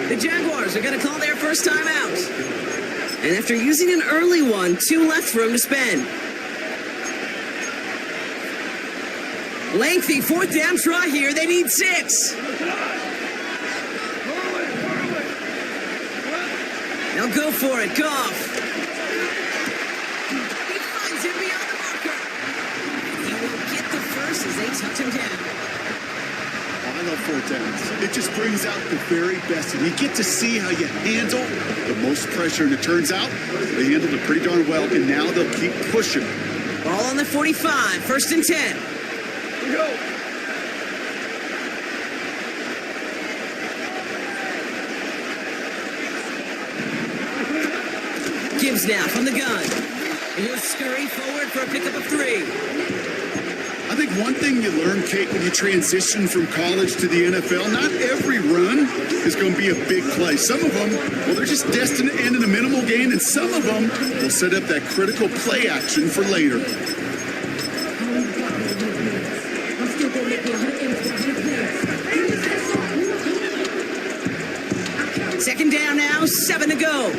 The Jaguars are going to call their first time out. And after using an early one, 2 left for him to spend. Lengthy 4th down try here. They need 6. Now go for it, Goff. He finds him beyond the marker. He will get the first as they touch him down. I love 4th downs. It just brings out the very best, and you get to see how you handle the most pressure, and it turns out they handled it pretty darn well, and now they'll keep pushing. Ball on the 45, 1st and 10. We go. Gibbs now from the gun. And he'll scurry forward for a pickup of 3. I think one thing you learn, Kate, when you transition from college to the NFL, not every run is going to be a big play. Some of them, well, they're just destined to end in a minimal gain, and some of them will set up that critical play action for later. Second down now, 7 to go.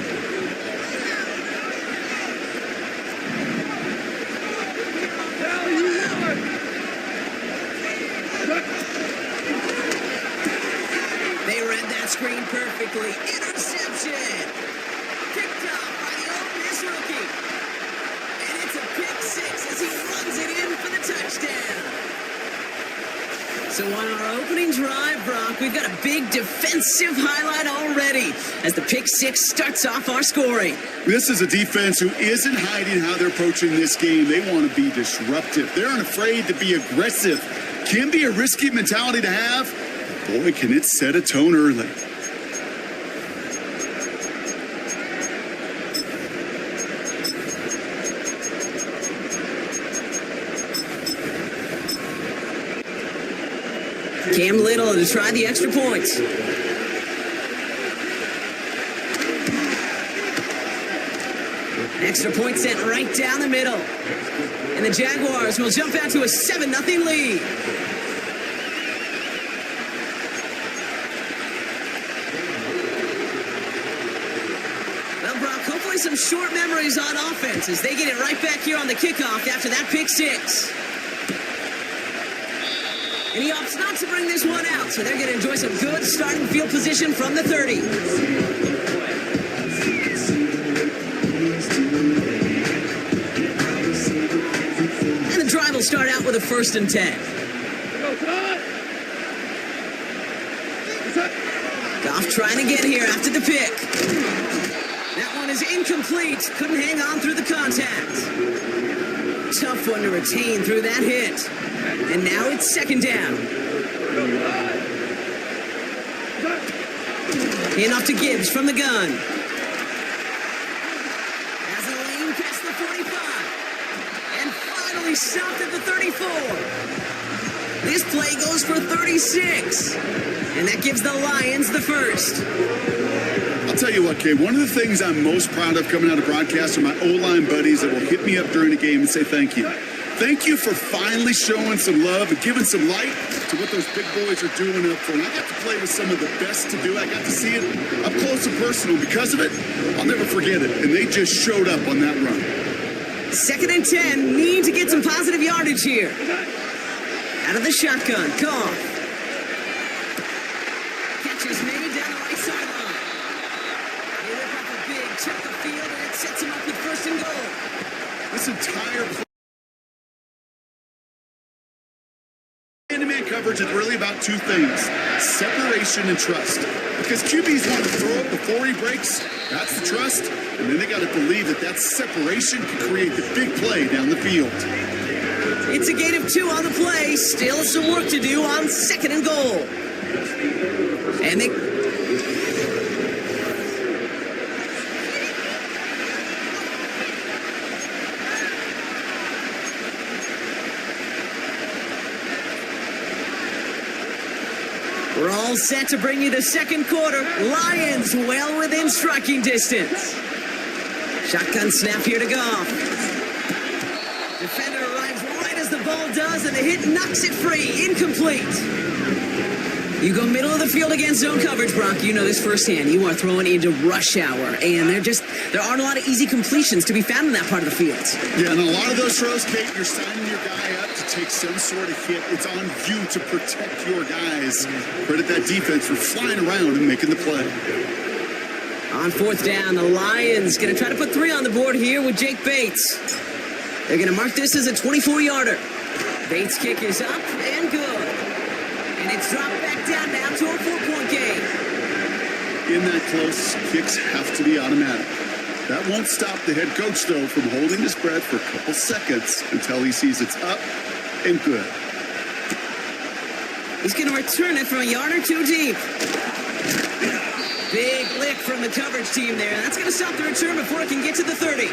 They read that screen perfectly. Interception. Picked up by the Ole Miss rookie. And it's a pick 6 as he runs it in for the touchdown. So on our opening drive, Brock, we've got a big defensive highlight already as the pick 6 starts off our scoring. This is a defense who isn't hiding how they're approaching this game. They want to be disruptive. They're unafraid to be aggressive. Can be a risky mentality to have. Boy, can it set a tone early. to try the extra points. Extra point sent right down the middle. And the Jaguars will jump out to a 7-0 lead. Well, Brock, hopefully some short memories on offense as they get it right back here on the kickoff after that pick six. And he opts not to bring this one out, so they're going to enjoy some good starting field position from the 30. And the drive will start out with a 1st and 10. Goff trying again here after the pick. That one is incomplete. Couldn't hang on through the contact. Tough one to retain through that hit. And now it's 2nd down. In off to Gibbs from the gun. Has a lane past the 45. And finally stopped at the 34. This play goes for 36. And that gives the Lions the first. I'll tell you what, Kay, one of the things I'm most proud of coming out of broadcast are my O-line buddies that will hit me up during the game and say thank you. Thank you for finally showing some love and giving some light to what those big boys are doing up front. I got to play with some of the best to do. I got to see it up close and personal. Because of it, I'll never forget it. And they just showed up on that run. 2nd and 10. Need to get some positive yardage here. Out of the shotgun. Goff. Catches made down the right sideline. They rip off a big chunk of field, and it sets him up with 1st and goal. This entire play. Man-to-man coverage is really about two things: separation and trust. Because QBs want to throw it before he breaks. That's the trust. And then they got to believe that that separation can create the big play down the field. It's a gain of 2 on the play. Still some work to do on 2nd and goal. And they... We're all set to bring you the 2nd quarter. Lions well within striking distance. Shotgun snap here to Goff. Defender arrives right as the ball does, and the hit knocks it free. Incomplete. You go middle of the field against zone coverage, Brock. You know this firsthand. You are throwing into rush hour, and there aren't a lot of easy completions to be found in that part of the field. Yeah, and a lot of those throws, Kate, you're signing your guy up to take some sort of hit. It's on you to protect your guys. Credit that defense for flying around and making the play. On 4th down, the Lions going to try to put 3 on the board here with Jake Bates. They're going to mark this as a 24-yarder. Bates' kick is up and good. And it's dropped back down now to a 4-point game. In that close, kicks have to be automatic. That won't stop the head coach, though, from holding his breath for a couple seconds until he sees it's up and good. He's going to return it from a yard or 2 deep. Big lick from the coverage team there. That's going to stop the return before it can get to the 30.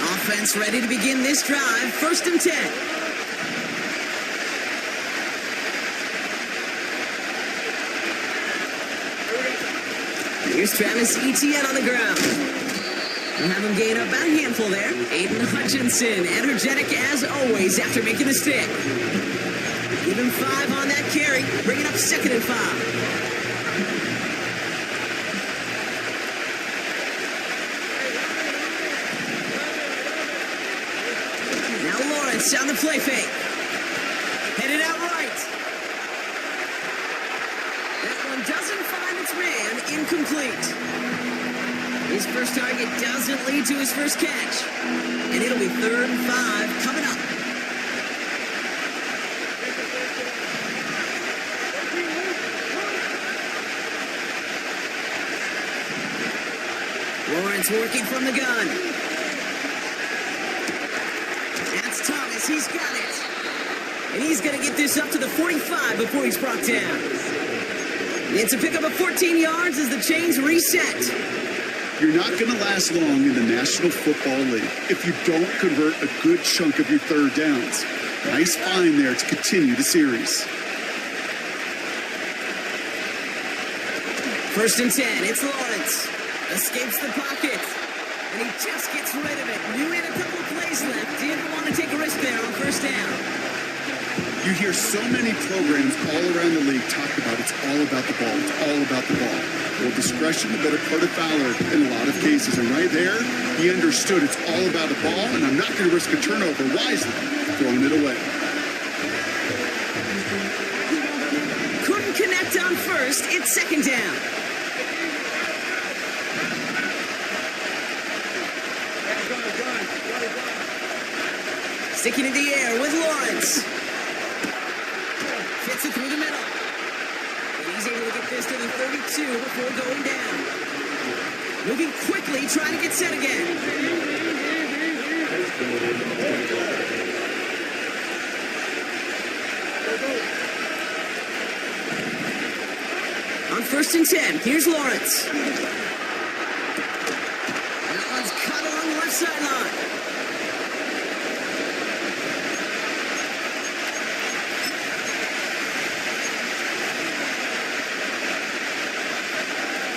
Offense ready to begin this drive. 1st and 10. Here's Travis Etienne on the ground. We'll have him gain about a handful there. Aiden Hutchinson, energetic as always after making the stick. Give him 5 on that carry. Bring it up 2nd and 5. Down the play fake. Headed out right. That one doesn't find its man. Incomplete. His first target doesn't lead to his first catch. And it'll be 3rd and 5 coming up. Lawrence working from the gun. he's got it. And he's going to get this up to the 45 before he's brought down. It's a pickup of 14 yards as the chains reset. You're not going to last long in the National Football League if you don't convert a good chunk of your third downs. Nice find there to continue the series. First and 10, it's Lawrence. Escapes the pocket. And he just gets rid of it. Knew he had a couple plays left. Didn't want to take a risk there on first down. You hear so many programs all around the league talk about it's all about the ball. It's all about the ball. Well, discretion, the better part of valor in a lot of cases. And right there, he understood it's all about the ball, and I'm not going to risk a turnover wisely, throwing it away. Couldn't connect on first. It's second down. Sticking in the air with Lawrence. Fits it through the middle. And he's able to get this to the 32 before going down. Moving quickly, trying to get set again. On first and 10, here's Lawrence. That one's cut along the left sideline.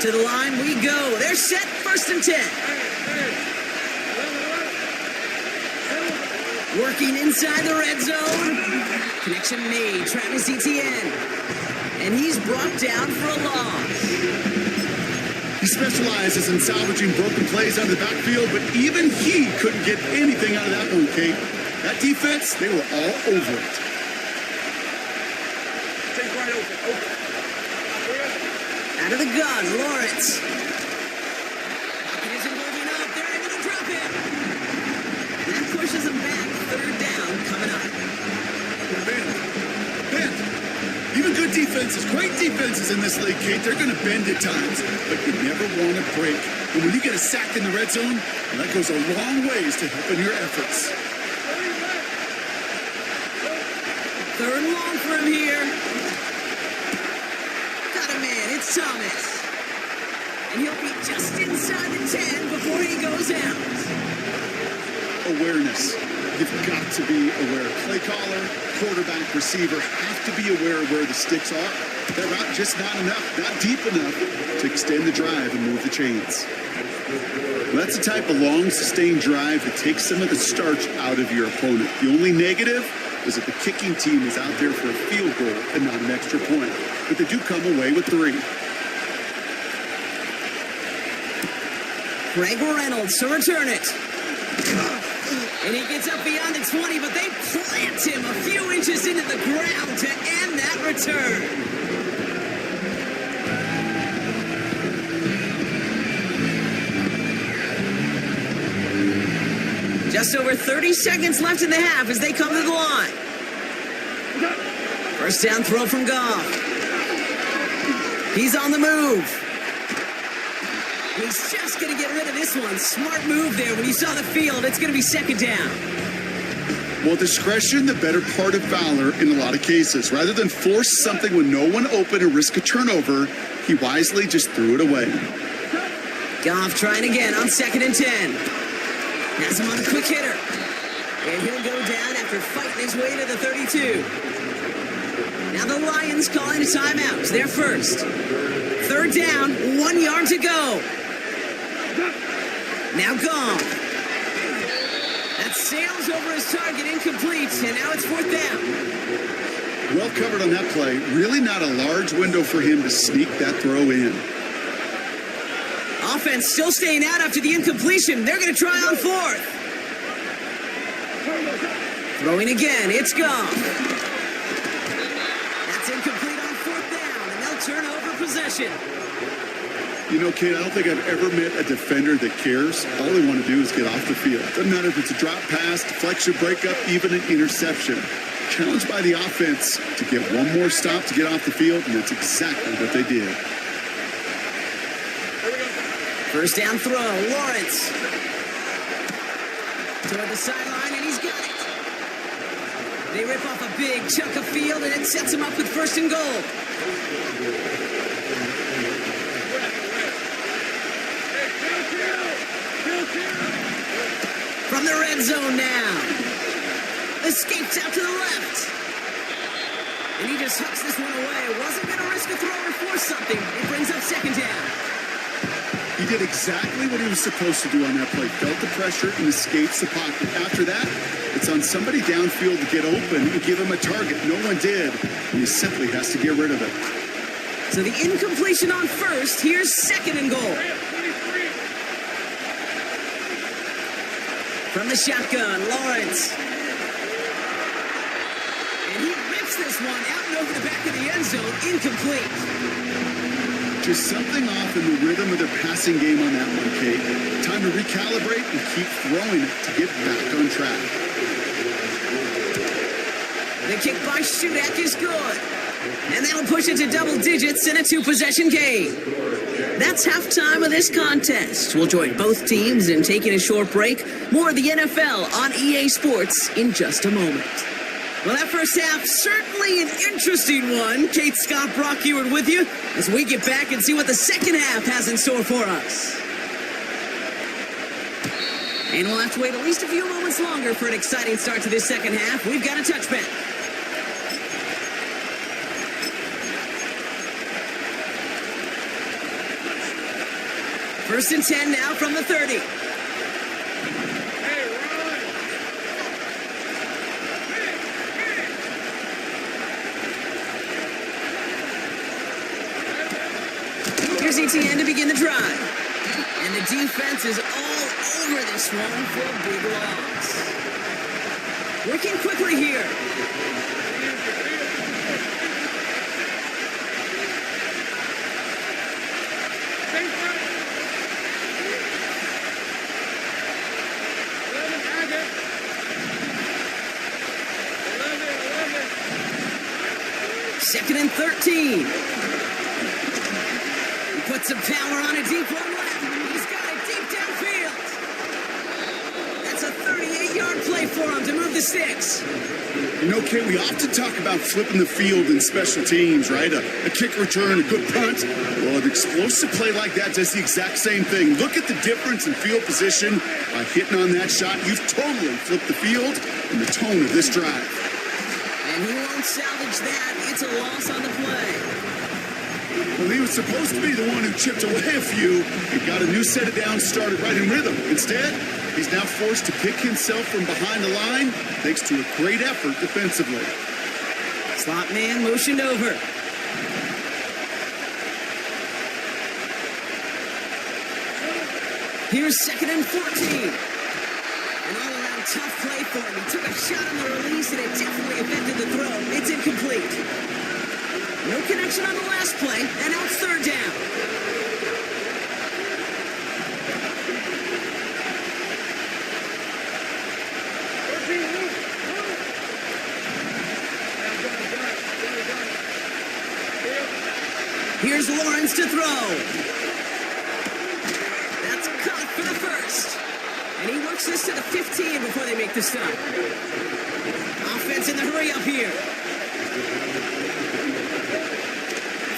To the line we go. They're set, first and 10. Working inside the red zone. Connection made, Travis Etienne. And he's brought down for a loss. He specializes in salvaging broken plays out of the backfield, but even he couldn't get anything out of that one, Kate. That defense, they were all over it. Take right open. Out of the gun, Lawrence. Pocket isn't moving up. They're able to drop him. That pushes him back. Third down coming up. Bend. Even good defenses, great defenses in this league, Kate, they're going to bend at times, but you never want to break. And when you get a sack in the red zone, that goes a long ways to helping your efforts. Third and long for him here. Got a man. It's Thomas. And he'll be just inside the 10 before he goes out. Awareness. You've got to be aware. Play caller, quarterback, receiver have to be aware of where the sticks are. That route just not enough, not deep enough to extend the drive and move the chains. Well, that's the type of long, sustained drive that takes some of the starch out of your opponent. The only negative is that the kicking team is out there for a field goal and not an extra point. But they do come away with 3. Greg Reynolds to return it. And he gets up beyond the 20, but they plant him a few inches into the ground to end that return. Just over 30 seconds left in the half as they come to the line. First down throw from Goff. He's on the move. He's just going to get rid of this one. Smart move there. When you saw the field, it's going to be second down. Well, discretion, the better part of valor in a lot of cases. Rather than force something when no one open and risk a turnover, he wisely just threw it away. Goff trying again on second and 10. Has him on a quick hitter. And he'll go down after fighting his way to the 32. Now the Lions calling a timeout. They're first. Third down, 1 yard to go. Now Goff. That sails over his target, incomplete, and now it's fourth down. Well covered on that play. Really not a large window for him to sneak that throw in. Offense still staying out after the incompletion. They're going to try on fourth. Throwing again, it's Goff. That's incomplete on fourth down, and they'll turn over possession. You know, Kate, I don't think I've ever met a defender that cares. All they want to do is get off the field. Doesn't matter if it's a drop pass, deflection, breakup, even an interception. Challenged by the offense to get one more stop to get off the field, and that's exactly what they did. First down throw, Lawrence. Toward the sideline, and he's got it. They rip off a big chunk of field, and it sets them up with first and goal. From the red zone now. Escapes out to the left. And he just hooks this one away. Wasn't going to risk a throw or force something. It brings up second down. He did exactly what he was supposed to do on that play. Felt the pressure and escapes the pocket. After that, it's on somebody downfield to get open and give him a target. No one did. And he simply has to get rid of it. So the incompletion on first. Here's second and goal. From the shotgun, Lawrence. And he rips this one out and over the back of the end zone. Incomplete. Just something off in the rhythm of their passing game on that one, Kate. Time to recalibrate and keep throwing it to get back on track. The kick by Shudak is good. And that'll push it to double digits in a two-possession game. That's halftime of this contest. We'll join both teams in taking a short break. More of the NFL on EA Sports in just a moment. Well, that first half, certainly an interesting one. Kate, Scott, Brock Ewart with you as we get back and see what the second half has in store for us. And we'll have to wait at least a few moments longer for an exciting start to this second half. We've got a touchback. First and 10 now from the 30. Here's ETN to begin the drive. And the defense is all over this one for a big loss. Working quickly here. Second and 13. He puts some power on a deep one left. He's got it deep downfield. That's a 38-yard play for him to move the sticks. You know, Kate, we often talk about flipping the field in special teams, right? A kick return, a good punt. Well, an explosive play like that does the exact same thing. Look at the difference in field position. By hitting on that shot, you've totally flipped the field and the tone of this drive. And he won't salvage that. It's a loss on the play. Well, he was supposed to be the one who chipped away a few and got a new set of downs started right in rhythm. Instead, he's now forced to pick himself from behind the line thanks to a great effort defensively. Slot man motioned over. Here's second and 14. An all-around tough play for him. He took a shot on the release, and it definitely affected the throw. It's incomplete. No connection on the last play, and now it's third down. Here's Lawrence to throw. That's caught for the first. And he works this to the 15 before they make the stop. Offense in the hurry up here.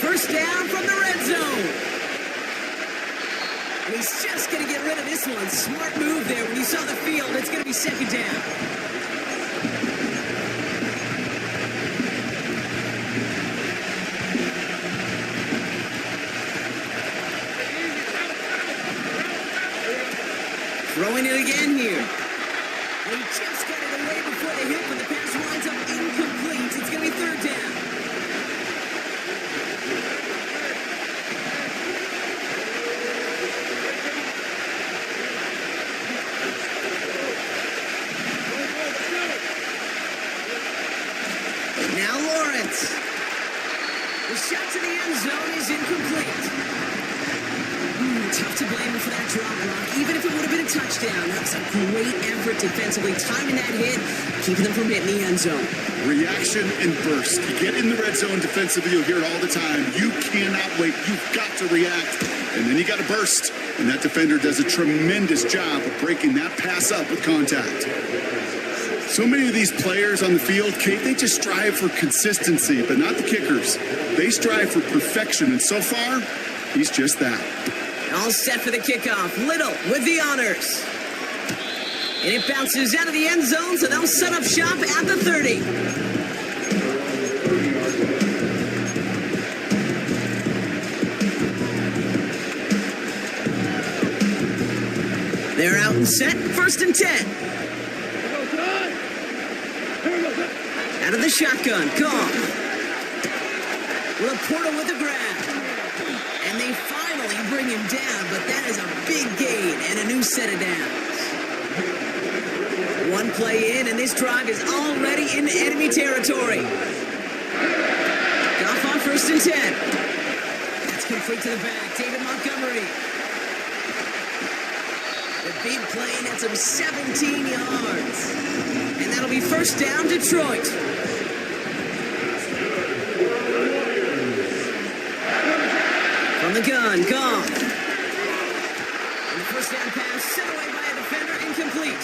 First down from the red zone. And he's just going to get rid of this one. Smart move there. When you saw the field, it's going to be second down. Throwing it again here. And he just got it away before the hit, but the pass winds up incomplete. It's going to be third down. Now Lawrence. The shot to the end zone is incomplete. Tough to blame him for that drop, Brock. Even if it would have been a touchdown, that was a great effort defensively, timing that hit, keeping them from hitting the end zone. Reaction and burst. You get in the red zone defensively, you'll hear it all the time. You cannot wait. You've got to react. And then you got to burst. And that defender does a tremendous job of breaking that pass up with contact. So many of these players on the field, Kate, they just strive for consistency, but not the kickers. They strive for perfection, and so far, he's just that. All set for the kickoff. Little with the honors. And it bounces out of the end zone, so they'll set up shop at the 30. They're out and set. 1st and 10. Out of the shotgun. Goff. Laporta with the grab. And they finally bring him down, but that is a big gain and a new set of downs. One play in, and this drive is already in enemy territory. Goff on 1st and 10. That's complete to the back. David Montgomery. The big play nets him 17 yards. And that'll be 1st down, Detroit. From the gun, Goff. And the 1st down pass sent away by a defender, incomplete.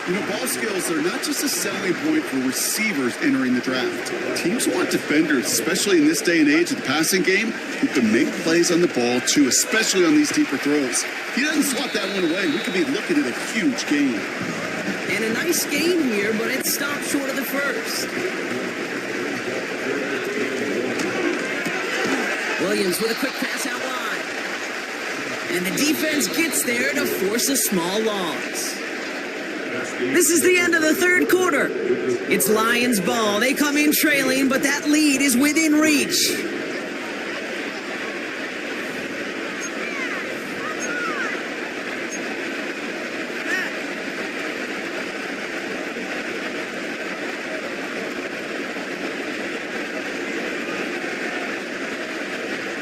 You know, ball skills are not just a selling point for receivers entering the draft. Teams want defenders, especially in this day and age of the passing game, who can make plays on the ball, too, especially on these deeper throws. If he doesn't swat that one away, we could be looking at a huge gain. And a nice game here, but it stopped short of the 1st. Williams with a quick pass out wide. And the defense gets there to force a small loss. This is the end of the 3rd quarter. It's Lions ball. They come in trailing, but that lead is within reach.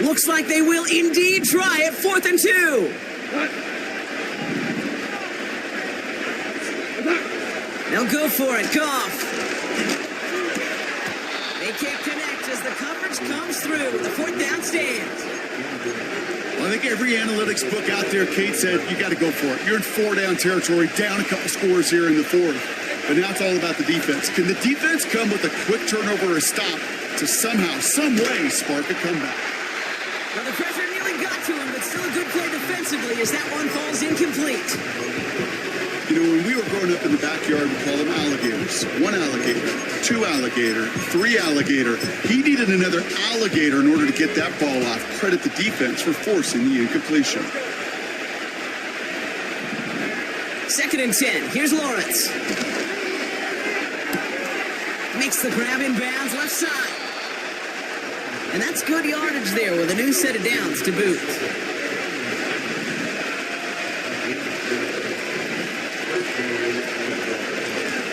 Looks like they will indeed try it. 4th and 2. They'll go for it. Goff. They can't connect as the coverage comes through. The 4th down stands. Well, I think every analytics book out there, Kate, said you got to go for it. You're in 4-down territory, down a couple scores here in the 4th. But now it's all about the defense. Can the defense come with a quick turnover or a stop to somehow, some way, spark a comeback? Well, the pressure nearly got to him, but still a good play defensively as that one falls incomplete. You know, when we were growing up in the backyard, we called them alligators. 1 alligator, 2 alligator, 3 alligator. He needed another alligator in order to get that ball off. Credit the defense for forcing the incompletion. 2nd and 10. Here's Lawrence. Makes the grab in bounds, left side. And that's good yardage there with a new set of downs to boot.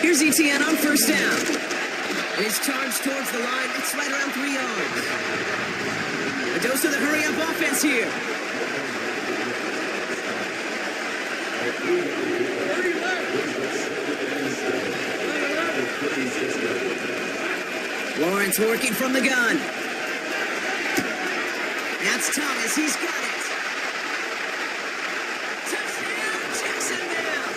Here's ETN on 1st down. And his charge towards the line, it's right around 3 yards. A dose of the hurry-up offense here. Lawrence working from the gun. That's Thomas. He's got it. Touchdown, Jacksonville.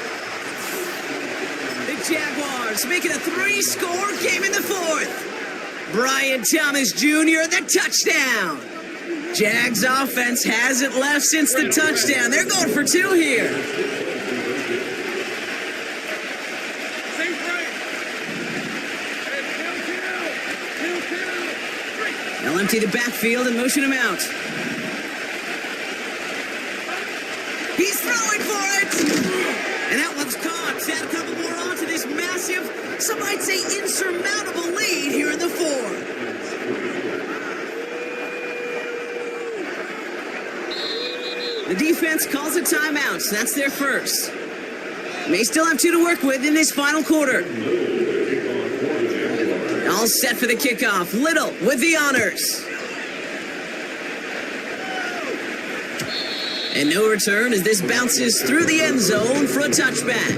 The Jaguars make it a 3-score game in the 4th. Brian Thomas Jr., the touchdown. Jags offense hasn't left since the touchdown. They're going for 2 here. They'll empty the backfield and motion him out. He's throwing for it! And that one's caught. Add a couple more on to this massive, some might say insurmountable lead here in the 4th. The defense calls a timeout, so that's their first. May still have 2 to work with in this final quarter. All set for the kickoff. Little with the honors. And no return as this bounces through the end zone for a touchback.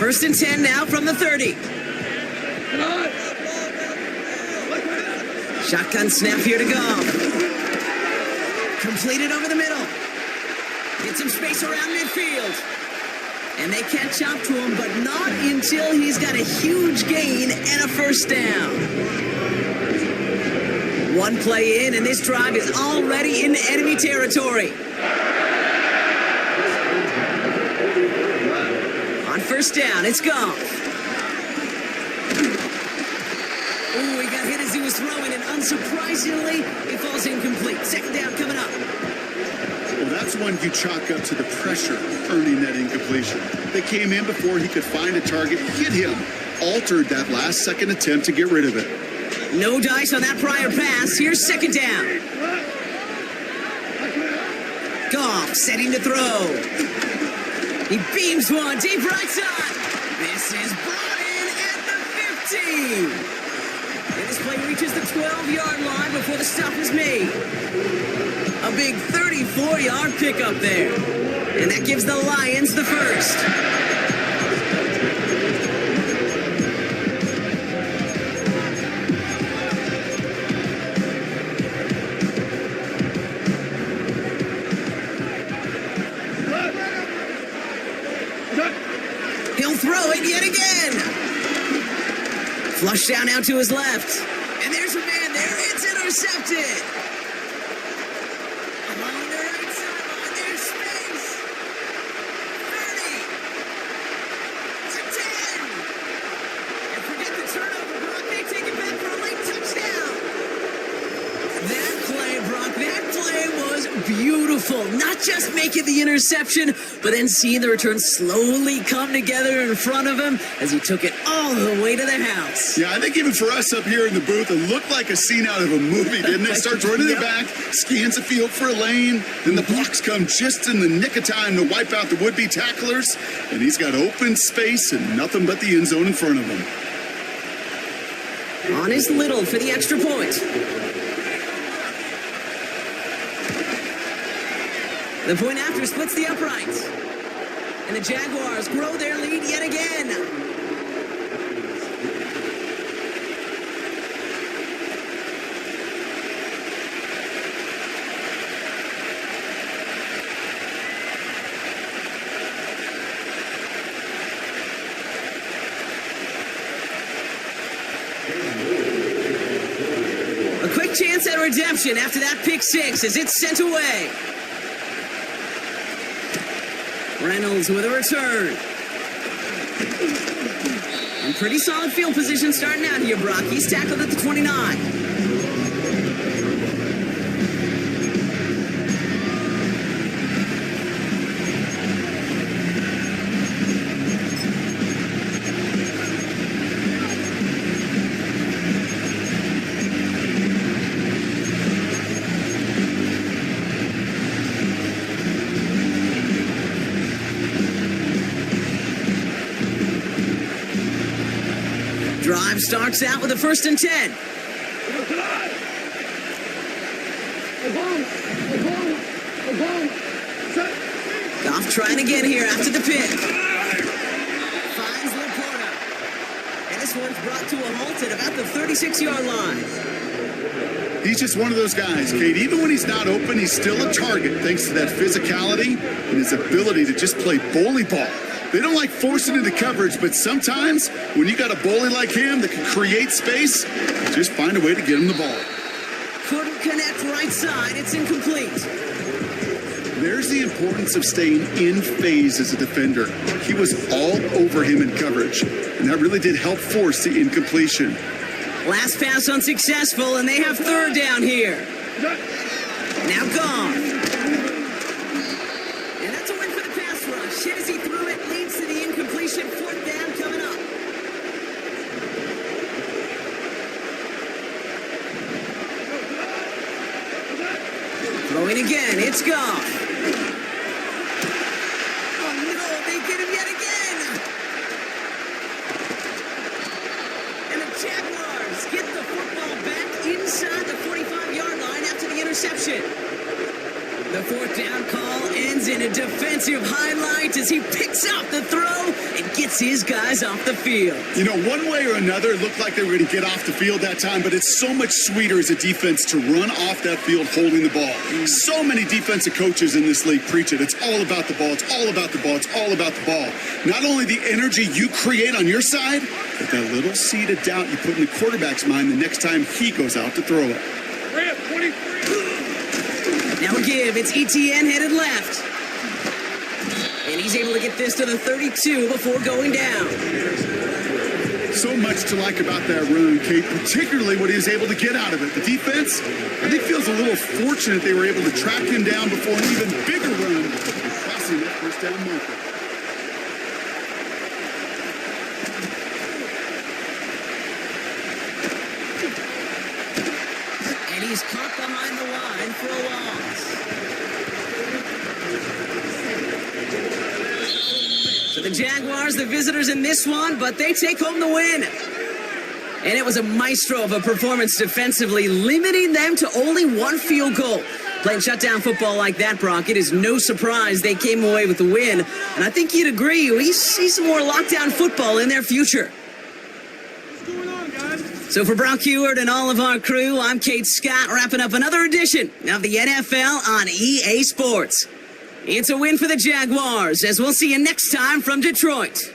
First and 10 now from the 30. Shotgun snap here to Goff. Completed over the middle. Get some space around midfield. And they catch up to him, but not until he's got a huge gain and a first down. One play in, and this drive is already into enemy territory. On first down, it's Goff. Ooh, he got hit as he was throwing, and unsurprisingly, it falls incomplete. Second down coming up. Well, that's one you chalk up to the pressure earning that incompletion. They came in before he could find a target, hit him, altered that last second attempt to get rid of it. No dice on that prior pass. Here's second down. Goff setting to throw. He beams one deep right side. This is brought in at the 15. And this play reaches the 12-yard line before the stop is made. A big 34-yard pickup there. And that gives the Lions the first. He'll throw it yet again. Flush down now to his left. And there's a man there. It's intercepted. Along the right sideline, there's space. 30 to 10. And forget the turnover, Brock. They take it back for a late touchdown. That play, Brock, that play was beautiful. Not just making the interception, but then seeing the return slowly come together in front of him as he took it all the way to the house. Yeah, I think even for us up here in the booth, it looked like a scene out of a movie, didn't it? Starts running it back, scans the field for a lane, then the blocks come just in the nick of time to wipe out the would-be tacklers, and he's got open space and nothing but the end zone in front of him. On is Little for the extra point. The point after splits the uprights. And the Jaguars grow their lead yet again. A quick chance at redemption after that pick six as it's sent away. Reynolds with a return. And pretty solid field position starting out here, Brock. He's tackled at the 29. Drive starts out with a first and 10. Goff trying again here after the pick. Finds Laporta. And this one's brought to a halt at about the 36-yard line. He's just one of those guys, Kate. Even when he's not open, he's still a target thanks to that physicality and his ability to just play bully ball. They don't like forcing into coverage, but sometimes when you got a bully like him that can create space, just find a way to get him the ball. Couldn't connect right side. It's incomplete. There's the importance of staying in phase as a defender. He was all over him in coverage, and that really did help force the incompletion. Last pass unsuccessful, and they have third down here. Now Goff. And that's a win for the pass rush. Hit as he threw it, leads to the incompletion. Fourth down coming up. Throwing again, it's Goff. Oh no, they get him yet again. And the Jaguars get the football back inside the 45-yard line after the interception. The fourth down call ends in a defensive highlight as he picks up the throw and gets gets his guys off the field. You know, one way or another, it looked like they were going to get off the field that time, but it's so much sweeter as a defense to run off that field holding the ball. So many defensive coaches in this league preach it. It's all about the ball. It's all about the ball. It's all about the ball. Not only the energy you create on your side, but that little seed of doubt you put in the quarterback's mind the next time he goes out to throw it. Now a give. It's ETN headed left. And he's able to get this to the 32 before going down. So much to like about that run, Kate, particularly what he was able to get out of it. The defense, I think, feels a little fortunate they were able to track him down before an even bigger run, crossing that first down marker. And he's caught behind the line for a loss. So the Jaguars, the visitors in this one, but they take home the win. And it was a maestro of a performance defensively, limiting them to only one field goal. Playing shutdown football like that, Brock, it is no surprise they came away with the win. And I think you'd agree, we see some more lockdown football in their future. So for Brock Heward and all of our crew, I'm Kate Scott, wrapping up another edition of the NFL on EA Sports. It's a win for the Jaguars, as we'll see you next time from Detroit.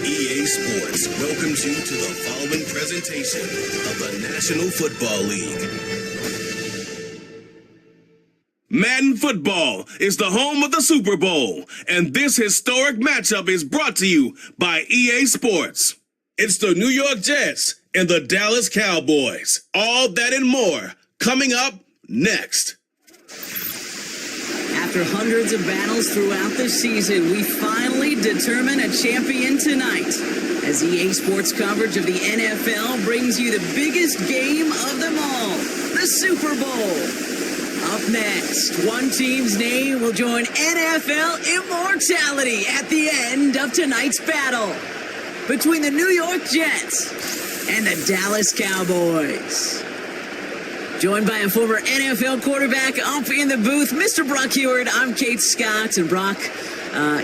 EA Sports welcomes you to the following presentation of the National Football League. Madden Football is the home of the Super Bowl, and this historic matchup is brought to you by EA Sports. It's the New York Jets and the Dallas Cowboys. All that and more coming up next. After hundreds of battles throughout the season, we finally determine a champion tonight as EA Sports coverage of the NFL brings you the biggest game of them all, the Super Bowl. Up next, one team's name will join NFL immortality at the end of tonight's battle between the New York Jets and the Dallas Cowboys. Joined by a former NFL quarterback up in the booth, Mr. Brock Heward. I'm Kate Scott. And Brock,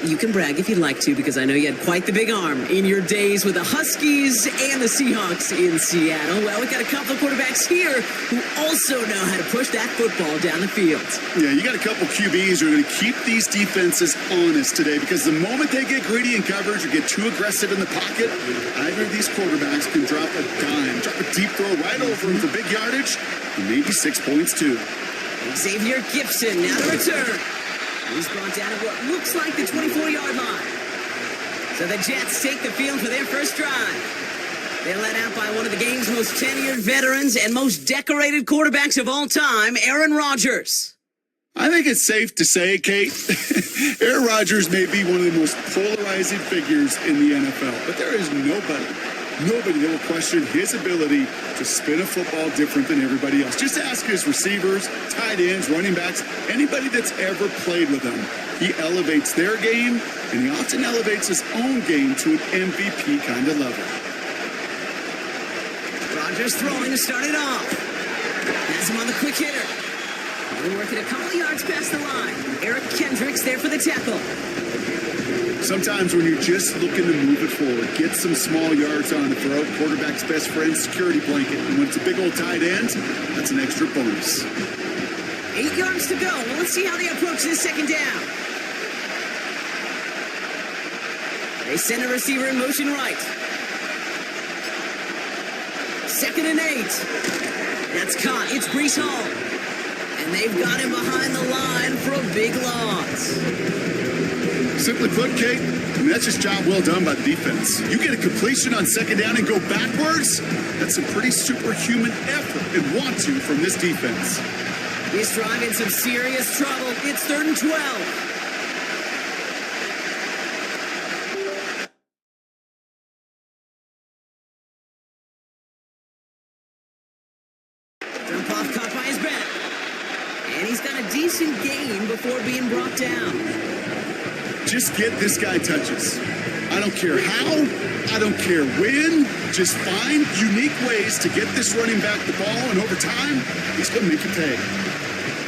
you can brag if you'd like to, because I know you had quite the big arm in your days with the Huskies and the Seahawks in Seattle. Well, we've got a couple of quarterbacks here who also know how to push that football down the field. Yeah, you got a couple QBs who are going to keep these defenses honest today, because the moment they get greedy in coverage or get too aggressive in the pocket, either of these quarterbacks can drop a dime, drop a deep throw right over them for big yardage, and maybe 6 points too. Xavier Gipson now to return. He's brought down at what looks like the 24-yard line. So the Jets take the field for their first drive. They're led out by one of the game's most tenured veterans and most decorated quarterbacks of all time, Aaron Rodgers. I think it's safe to say, Kate, Aaron Rodgers may be one of the most polarizing figures in the NFL, but there is nobody that will question his ability to spin a football different than everybody else. Just ask his receivers, tight ends, running backs, anybody that's ever played with him. He elevates their game, and he often elevates his own game to an MVP kind of level. Rodgers throwing to start it off. Has him on the quick hitter. Only working a couple of yards past the line. Eric Kendricks there for the tackle. Sometimes when you're just looking to move it forward, get some small yards on the throw, quarterback's best friend, security blanket. And when it's a big old tight end, that's an extra bonus. 8 yards to go. Well, let's see how they approach this second down. They send a receiver in motion right. 2nd and 8. That's caught. It's Breece Hall. And they've got him behind the line for a big loss. Simply put, Kate, that's just job well done by the defense. You get a completion on 2nd down and go backwards, that's a pretty superhuman effort and want to from this defense. This drive in some serious trouble. It's 3rd and 12. Dump-off caught by his back. And he's got a decent gain before being brought down. Just get this guy touches. I don't care how, I don't care when, just find unique ways to get this running back the ball, and over time, he's going to make you pay.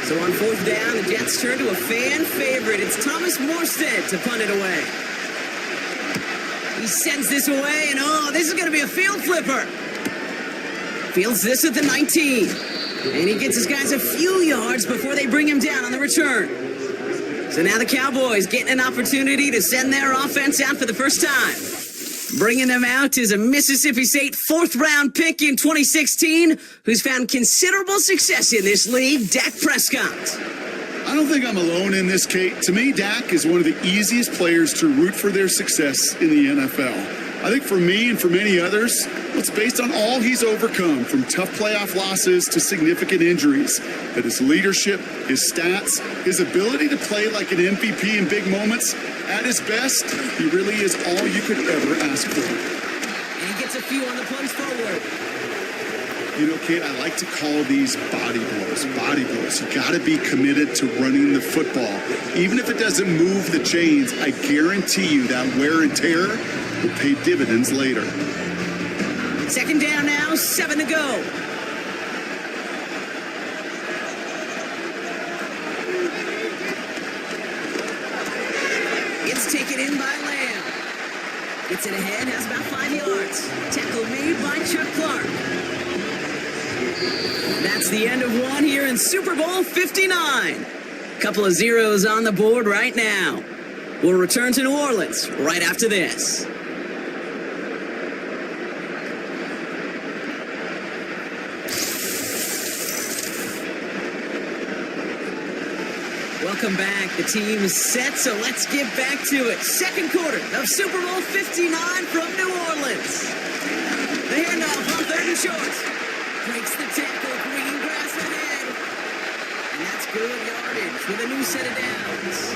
So on 4th down, the Jets turn to a fan favorite. It's Thomas Morstead to punt it away. He sends this away, and this is going to be a field flipper. Fields this at the 19. And he gets his guys a few yards before they bring him down on the return. So now the Cowboys getting an opportunity to send their offense out for the first time. Bringing them out is a Mississippi State 4th-round pick in 2016 who's found considerable success in this league, Dak Prescott. I don't think I'm alone in this, Kate. To me, Dak is one of the easiest players to root for their success in the NFL. I think for me and for many others, it's based on all he's overcome, from tough playoff losses to significant injuries. But his leadership, his stats, his ability to play like an MVP in big moments, at his best, he really is all you could ever ask for. And he gets a few on the plunge forward. You know, Kate, I like to call these body blows. Body blows. You got to be committed to running the football. Even if it doesn't move the chains, I guarantee you that wear and tear will pay dividends later. 2nd down now, 7 to go. It's taken in by Lamb. Gets it ahead, has about 5 yards. Tackle made by Chuck Clark. That's the end of one here in Super Bowl 59. Couple of zeros on the board right now. We'll return to New Orleans right after this. Welcome back. The team is set, so let's get back to it. 2nd quarter of Super Bowl 59 from New Orleans. The handoff on 3rd and short. Breaks the tackle. Green grass ahead. And that's good yardage with a new set of downs.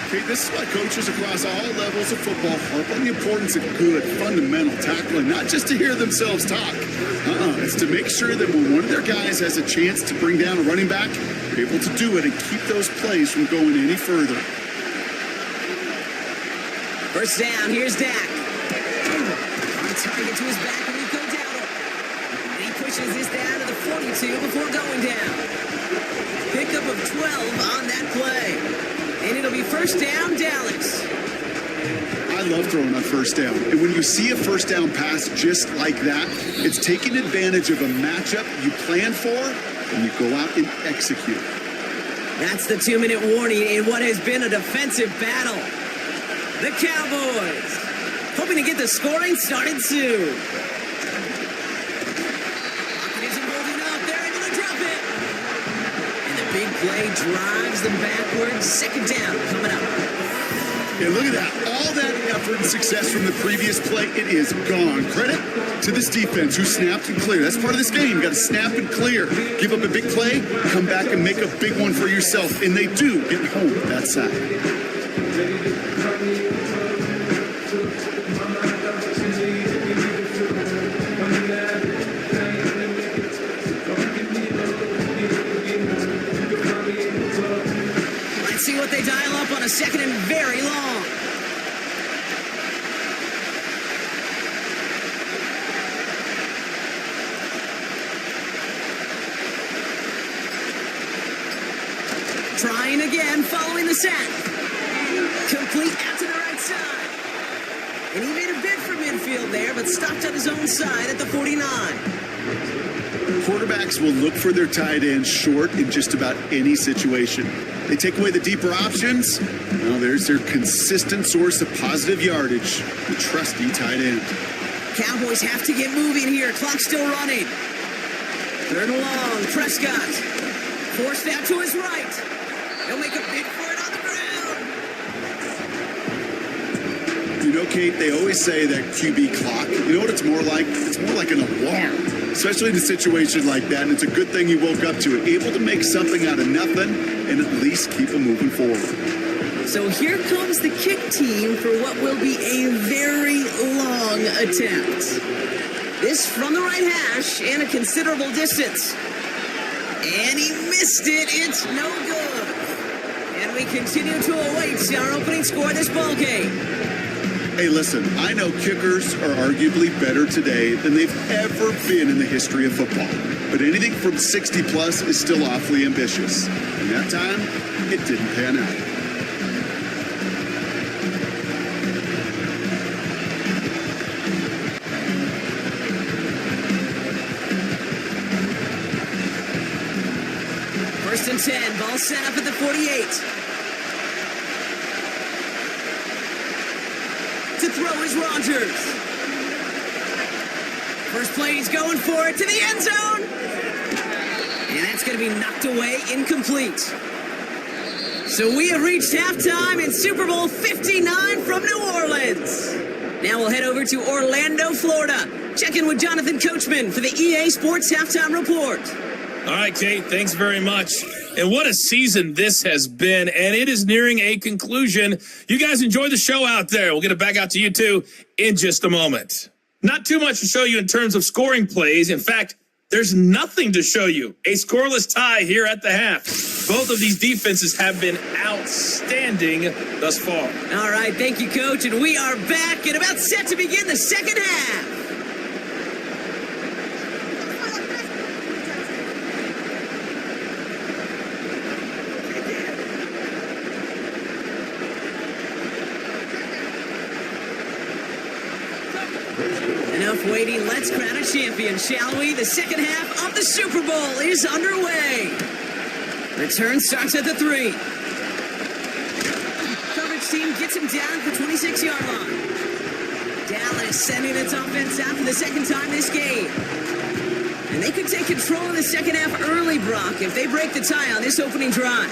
Okay, this is why coaches across all levels of football harp on the importance of good, fundamental tackling, not just to hear themselves talk. It's to make sure that when one of their guys has a chance to bring down a running back, they're able to do it and keep those plays from going any further. First down, here's Dak. On target to his back, Rico Dowdle. And he pushes this down to the 42 before going down. Pickup of 12 on that play. And it'll be first down, Dallas. I love throwing on first down. And when you see a first down pass just like that, it's taking advantage of a matchup you plan for, and you go out and execute. That's the 2-minute warning in what has been a defensive battle. The Cowboys hoping to get the scoring started soon. Pocket isn't holding up. They're able to drop it. And the big play drives them backwards. Second down coming up. And look at that. All that effort and success from the previous play, it is gone. Credit to this defense who snapped and cleared. That's part of this game. You got to snap and clear. Give up a big play, come back and make a big one for yourself. And they do get home that side. Let's see what they dial up on a second and very long. Trying again, following the sack. Complete out to the right side. And he made a bid for midfield there, but stopped on his own side at the 49. Quarterbacks will look for their tight end short in just about any situation. They take away the deeper options. Well, there's their consistent source of positive yardage, the trusty tight end. Cowboys have to get moving here. Clock still running. Third and long. Prescott forced out to his right. He'll make a bid for it on the ground. You know, Kate, they always say that QB clock, you know what it's more like? It's more like an alarm, especially in a situation like that. And it's a good thing you woke up to it, able to make something out of nothing and at least keep them moving forward. So here comes the kick team for what will be a very long attempt. This from the right hash and a considerable distance. And he missed it. It's no good. And we continue to await our opening score of this ball game. Hey, listen, I know kickers are arguably better today than they've ever been in the history of football. But anything from 60 plus is still awfully ambitious. And that time, it didn't pan out. First and 10, ball set up at the 48. To throw is Rodgers. First play, he's going for it to the end zone. And that's going to be knocked away, incomplete. So we have reached halftime in Super Bowl 59 from New Orleans. Now we'll head over to Orlando, Florida. Check in with Jonathan Coachman for the EA Sports Halftime Report. All right, Kate, thanks very much. And what a season this has been, and it is nearing a conclusion. You guys enjoy the show out there. We'll get it back out to you, too, in just a moment. Not too much to show you in terms of scoring plays. In fact, there's nothing to show you. A scoreless tie here at the half. Both of these defenses have been outstanding thus far. All right, thank you, Coach, and we are back and about set to begin the second half. Enough waiting, let's crown a champion, shall we? The second half of the Super Bowl is underway. Return starts at the 3. Coverage team gets him down at the 26-yard line. Dallas sending its offense out for the second time this game. And they could take control of the second half early, Brock, if they break the tie on this opening drive.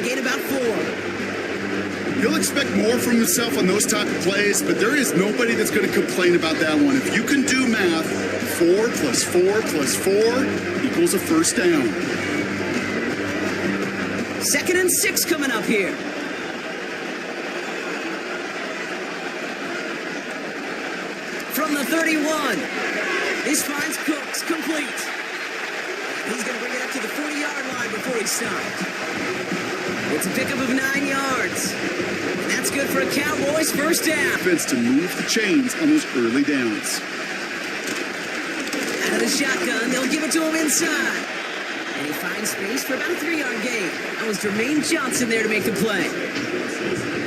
gain about 4. He'll expect more from himself on those type of plays, but there is nobody that's going to complain about that one. If you can do math, 4 plus 4 plus 4 equals a first down. 2nd and 6 coming up here. From the 31, this finds Cooks complete. He's going to bring it up to the 40-yard line before he's stopped. It's a pickup of 9 yards. And that's good for a Cowboys first down. Defense to move the chains on those early downs. Out of the shotgun, they'll give it to him inside. And he finds space for about a 3-yard gain. That was Jermaine Johnson there to make the play.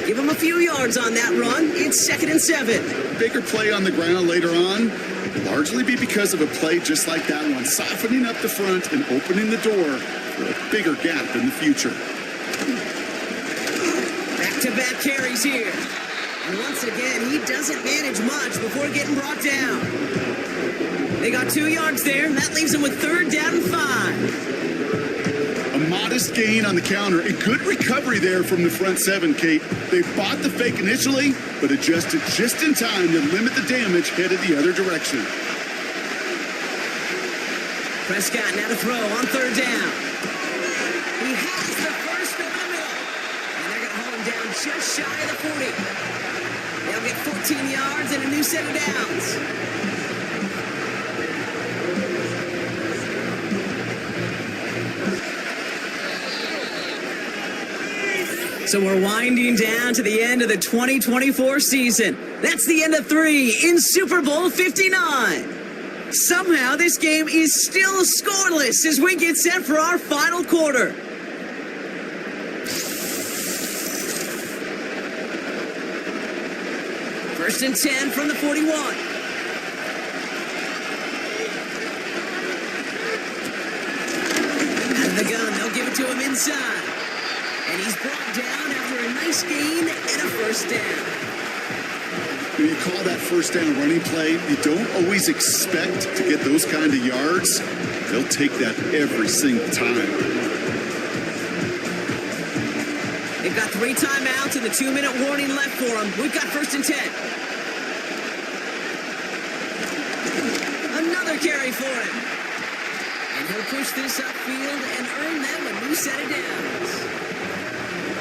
Give him a few yards on that run. It's 2nd and 7. Bigger play on the ground later on will largely be because of a play just like that one, softening up the front and opening the door for a bigger gap in the future. Back-to-back carries here. And once again, he doesn't manage much before getting brought down. They got 2 yards there, and that leaves him with 3rd down and 5. A modest gain on the counter. A good recovery there from the front 7, Kate. They bought the fake initially, but adjusted just in time to limit the damage headed the other direction. Prescott now to throw on 3rd down. He has the first over the middle. And they're going to hold him down just shy of the 40. They'll get 14 yards and a new set of downs. So we're winding down to the end of the 2024 season. That's the end of 3 in Super Bowl 59. Somehow this game is still scoreless as we get set for our final quarter. First and 10 from the 41. Out of the gun, they'll give it to him inside. And he's brought down after a nice gain and a first down. When you call that first down running play, you don't always expect to get those kind of yards. They'll take that every single time. They've got 3 timeouts and the 2-minute warning left for them. We've got first and 10. Another carry for him. And he'll push this upfield and earn them a new set of downs.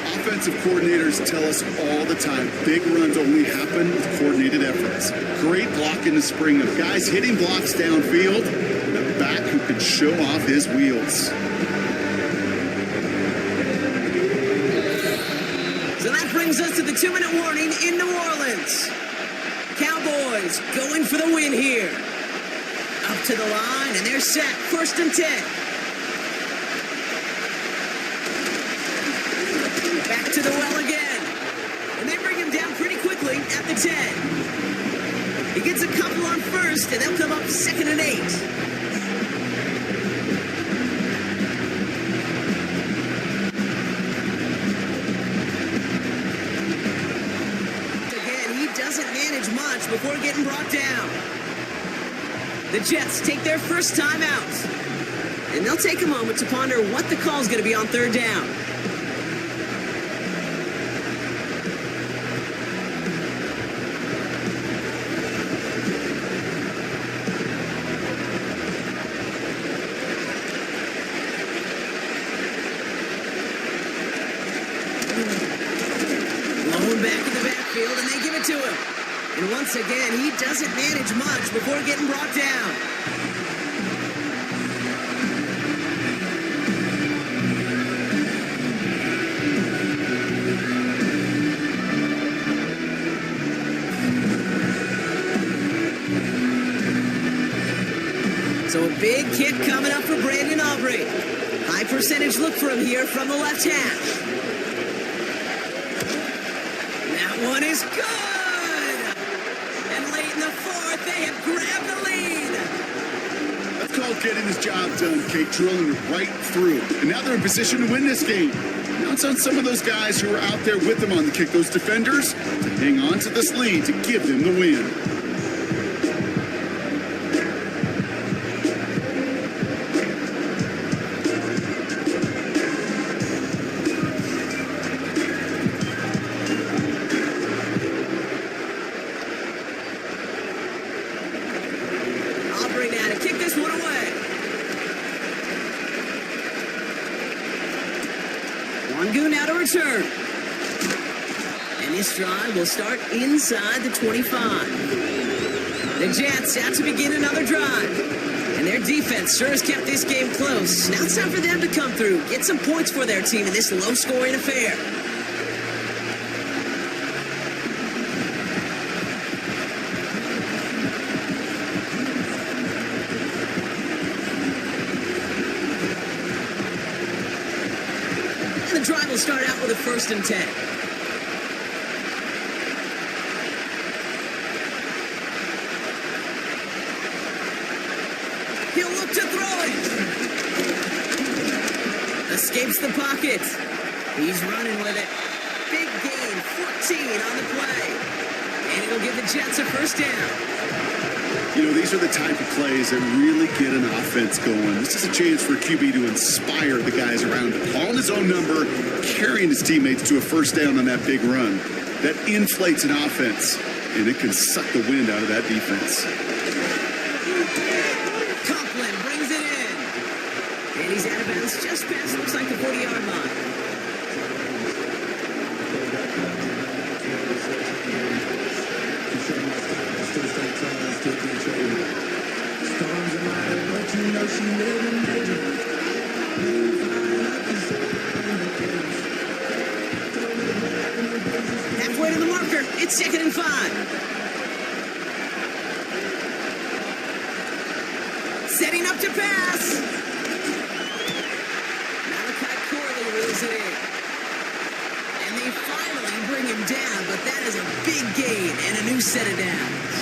Offensive coordinators tell us all the time, big runs only happen with coordinated efforts. Great block in the spring of guys hitting blocks downfield, and a back who can show off his wheels. So that brings us to the 2-minute warning in New Orleans. Cowboys going for the win here. Up to the line, and they're set. First and 10. Back to the well again. And they bring him down pretty quickly at the 10. He gets a couple on first, and they'll come up 2nd and 8. Again, he doesn't manage much before getting brought down. The Jets take their first time out. And they'll take a moment to ponder what the call's going to be on 3rd down. Back in the backfield, and they give it to him. And once again, he doesn't manage much before getting brought down. So a big kick coming up for Brandon Aubrey. High percentage look for him here from the left hash. One is good! And late in the 4th, they have grabbed the lead. That's called getting his job done, Kate, drilling right through. And now they're in position to win this game. Now it's on some of those guys who are out there with them on the kick, those defenders, to hang on to this lead to give them the win. Wangu now to return. And this drive will start inside the 25. The Jets out to begin another drive. And their defense sure has kept this game close. Now it's time for them to come through, get some points for their team in this low-scoring affair. And the drive will start out with a 1st and 10. He'll look to throw it. Escapes the pocket. He's running with it. Big gain, 14 on the play. And it'll give the Jets a 1st down. You know, these are the type of plays that really get an offense going. This is a chance for a QB to inspire the guys around him. Calling his own number, carrying his teammates to a 1st down on that big run. That inflates an offense, and it can suck the wind out of that defense. And he's out of bounds just past, looks like the 40-yard line. Halfway to the marker, it's 2nd and 5. Setting up to pass. It in. And they finally bring him down, but that is a big gain and a new set of downs.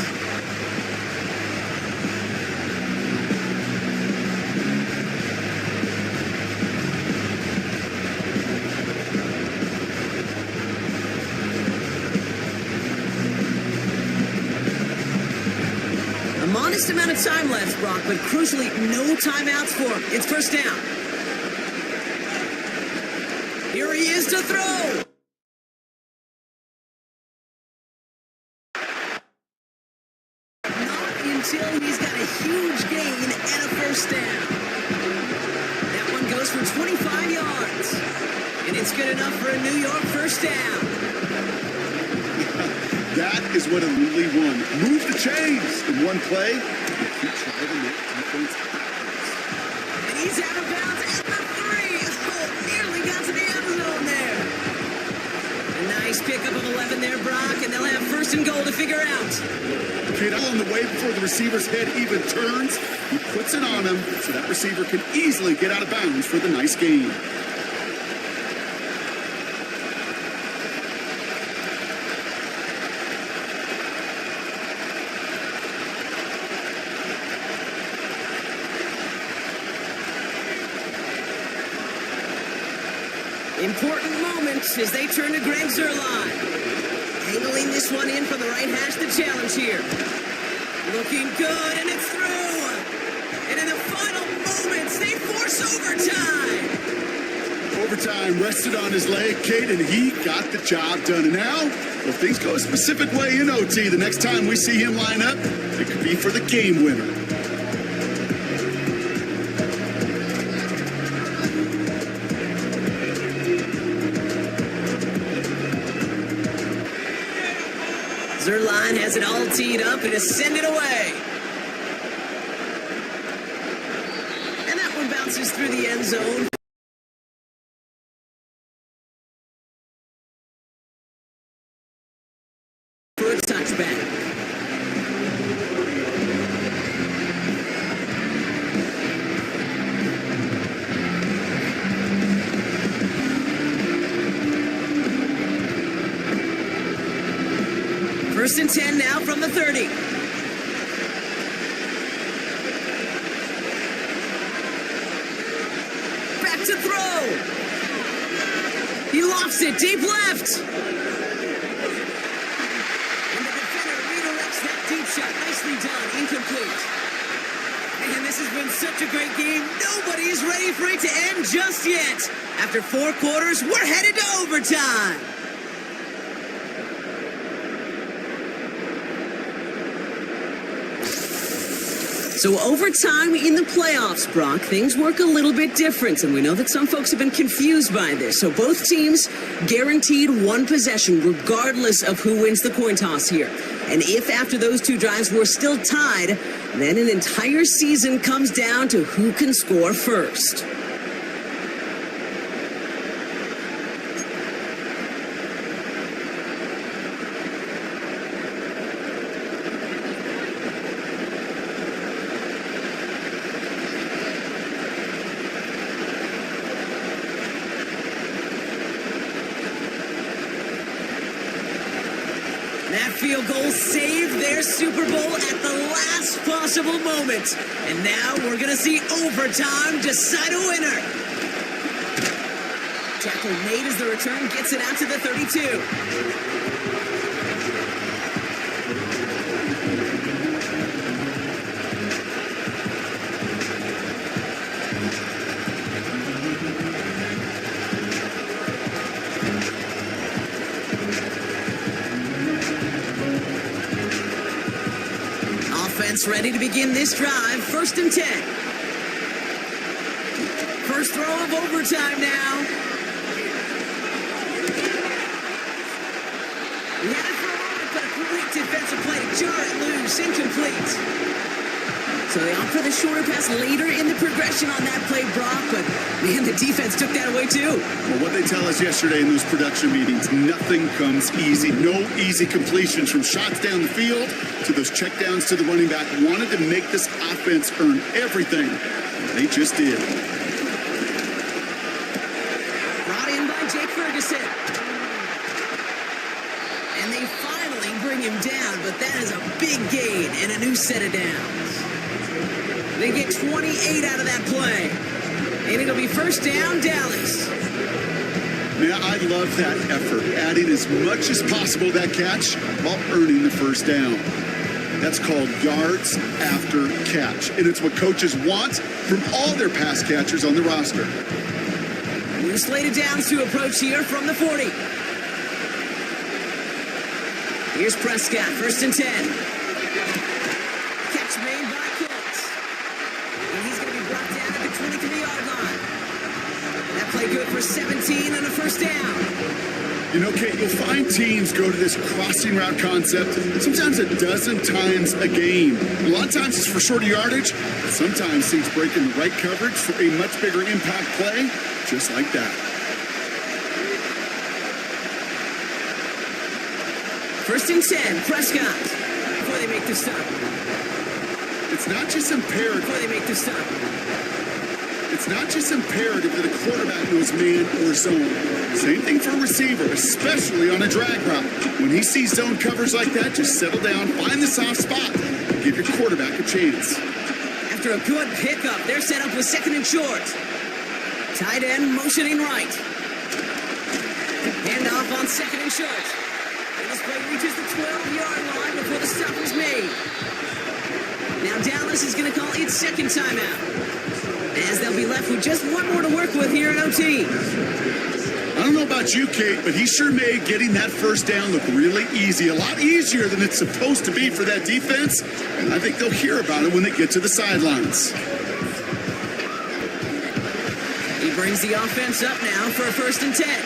A modest amount of time left, Brock, but crucially no timeouts for him. It's 1st down. Here he is to throw. Not until he's got a huge gain and a 1st down. That one goes for 25 yards. And it's good enough for a New York 1st down. That is what a really won. Move the chains in one play. And keep driving that defense backwards. And he's out of bounds at the 3. Oh, nearly got to the end zone there. A nice pickup of 11 there, Brock, and they'll have 1st and goal to figure out. Kid on the way before the receiver's head even turns. He puts it on him so that receiver can easily get out of bounds for the nice gain. Important moments as they turn to Greg Zuerlein. Angling this one in from the right hash, the challenge here. Looking good, and it's through. And in the final moments, they force overtime. Overtime rested on his leg, Kate, and he got the job done. And now, if things go a specific way in OT, the next time we see him line up, it could be for the game winner. Zuerlein has it all teed up and is sent it away. And that one bounces through the end zone. For a touchback. First and 10 now from the 30. Back to throw. He lofts it deep left. And the defender redirects that deep shot. Nicely done. Incomplete. And this has been such a great game. Nobody is ready for it to end just yet. After 4 quarters, we're headed to overtime. So overtime in the playoffs, Brock, things work a little bit different, and we know that some folks have been confused by this. So both teams guaranteed one possession regardless of who wins the coin toss here. And if after those two drives we're still tied, then an entire season comes down to who can score first. That field goal saved their Super Bowl at the last possible moment. And now we're going to see overtime decide a winner. Tackle made as the return gets it out to the 32. Offense ready to begin this drive. 1st and 10. First throw of overtime now. He had it for a moment, but a great defensive play to jar it loose. Incomplete. So they opt for the shorter pass later in the progression on that play, Brock. But, man, the defense took that away, too. Well, what they tell us yesterday in those production meetings, nothing comes easy. No easy completions from shots down the field to those checkdowns to the running back. Wanted to make this offense earn everything. They just did. Brought in by Jake Ferguson. And they finally bring him down, but that is a big gain and a new set of downs. They get 28 out of that play. And it'll be first down, Dallas. Man, I love that effort, adding as much as possible that catch while earning the first down. That's called yards after catch, and it's what coaches want from all their pass catchers on the roster. New slated downs to approach here from the 40. Here's Prescott, 1st and 10. Catch made by Colts. And he's going to be brought down at the 23-yard line. That play good for 17 and a first down. You know, Kate, you'll find teams go to this crossing route concept sometimes a dozen times a game. A lot of times it's for shorter yardage, but sometimes teams break in the right coverage for a much bigger impact play, just like that. First and 10, Prescott, before they make the stop. It's not just imperative. Before they make the stop. It's not just imperative that a quarterback knows man or zone. Same thing for a receiver, especially on a drag route. When he sees zone covers like that, just settle down, find the soft spot, and give your quarterback a chance. After a good pickup, they're set up with 2nd and short. Tight end motioning right. Hand off on 2nd and short. And this play reaches the 12-yard line before the stop is made. Now Dallas is going to call its 2nd timeout, as they'll be left with just one more to work with here at OT. I don't know about you, Kate, but he sure made getting that first down look really easy. A lot easier than it's supposed to be for that defense. And I think they'll hear about it when they get to the sidelines. He brings the offense up now for a 1st and 10.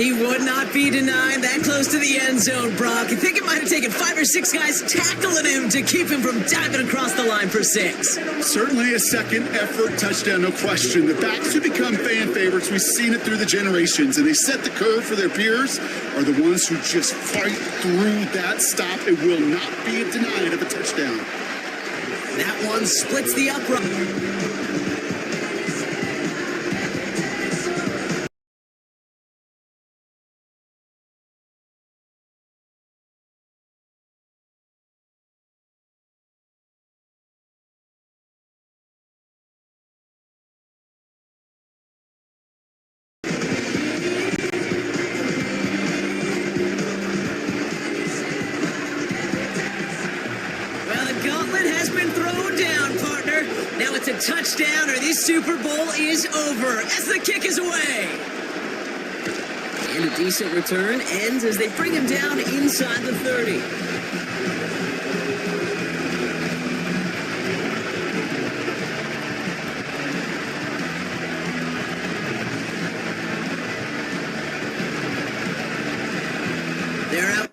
He would not be denied that close to the end zone, Brock. I think it might have taken 5 or 6 guys tackling him to keep him from diving across the line for 6. Certainly a second effort touchdown, no question. The backs who become fan favorites, we've seen it through the generations, and they set the curve for their peers, are the ones who just fight through that stop. It will not be denied of a touchdown. That one splits the upright. Touchdown, or this Super Bowl is over as the kick is away. And a decent return ends as they bring him down inside the 30. They're out.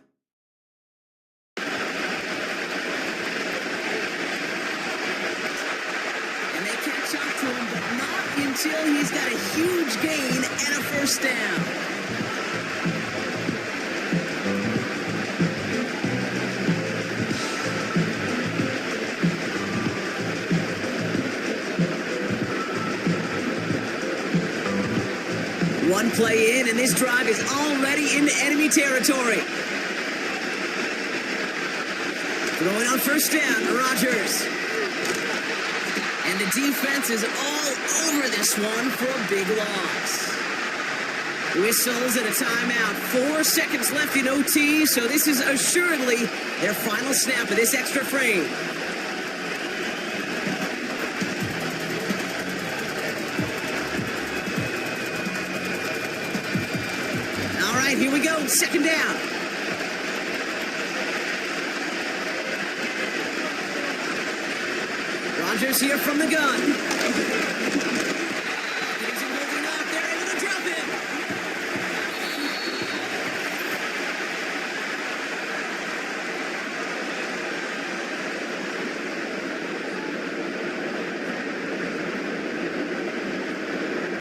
Until he's got a huge gain and a first down. One play in, and this drive is already into enemy territory. Throwing on first down, Rodgers. And the defense is all over this one for a big loss. Whistles and a timeout. 4 seconds left in OT, so this is assuredly their final snap of this extra frame. All right, here we go. Second down. Rodgers here from the gun.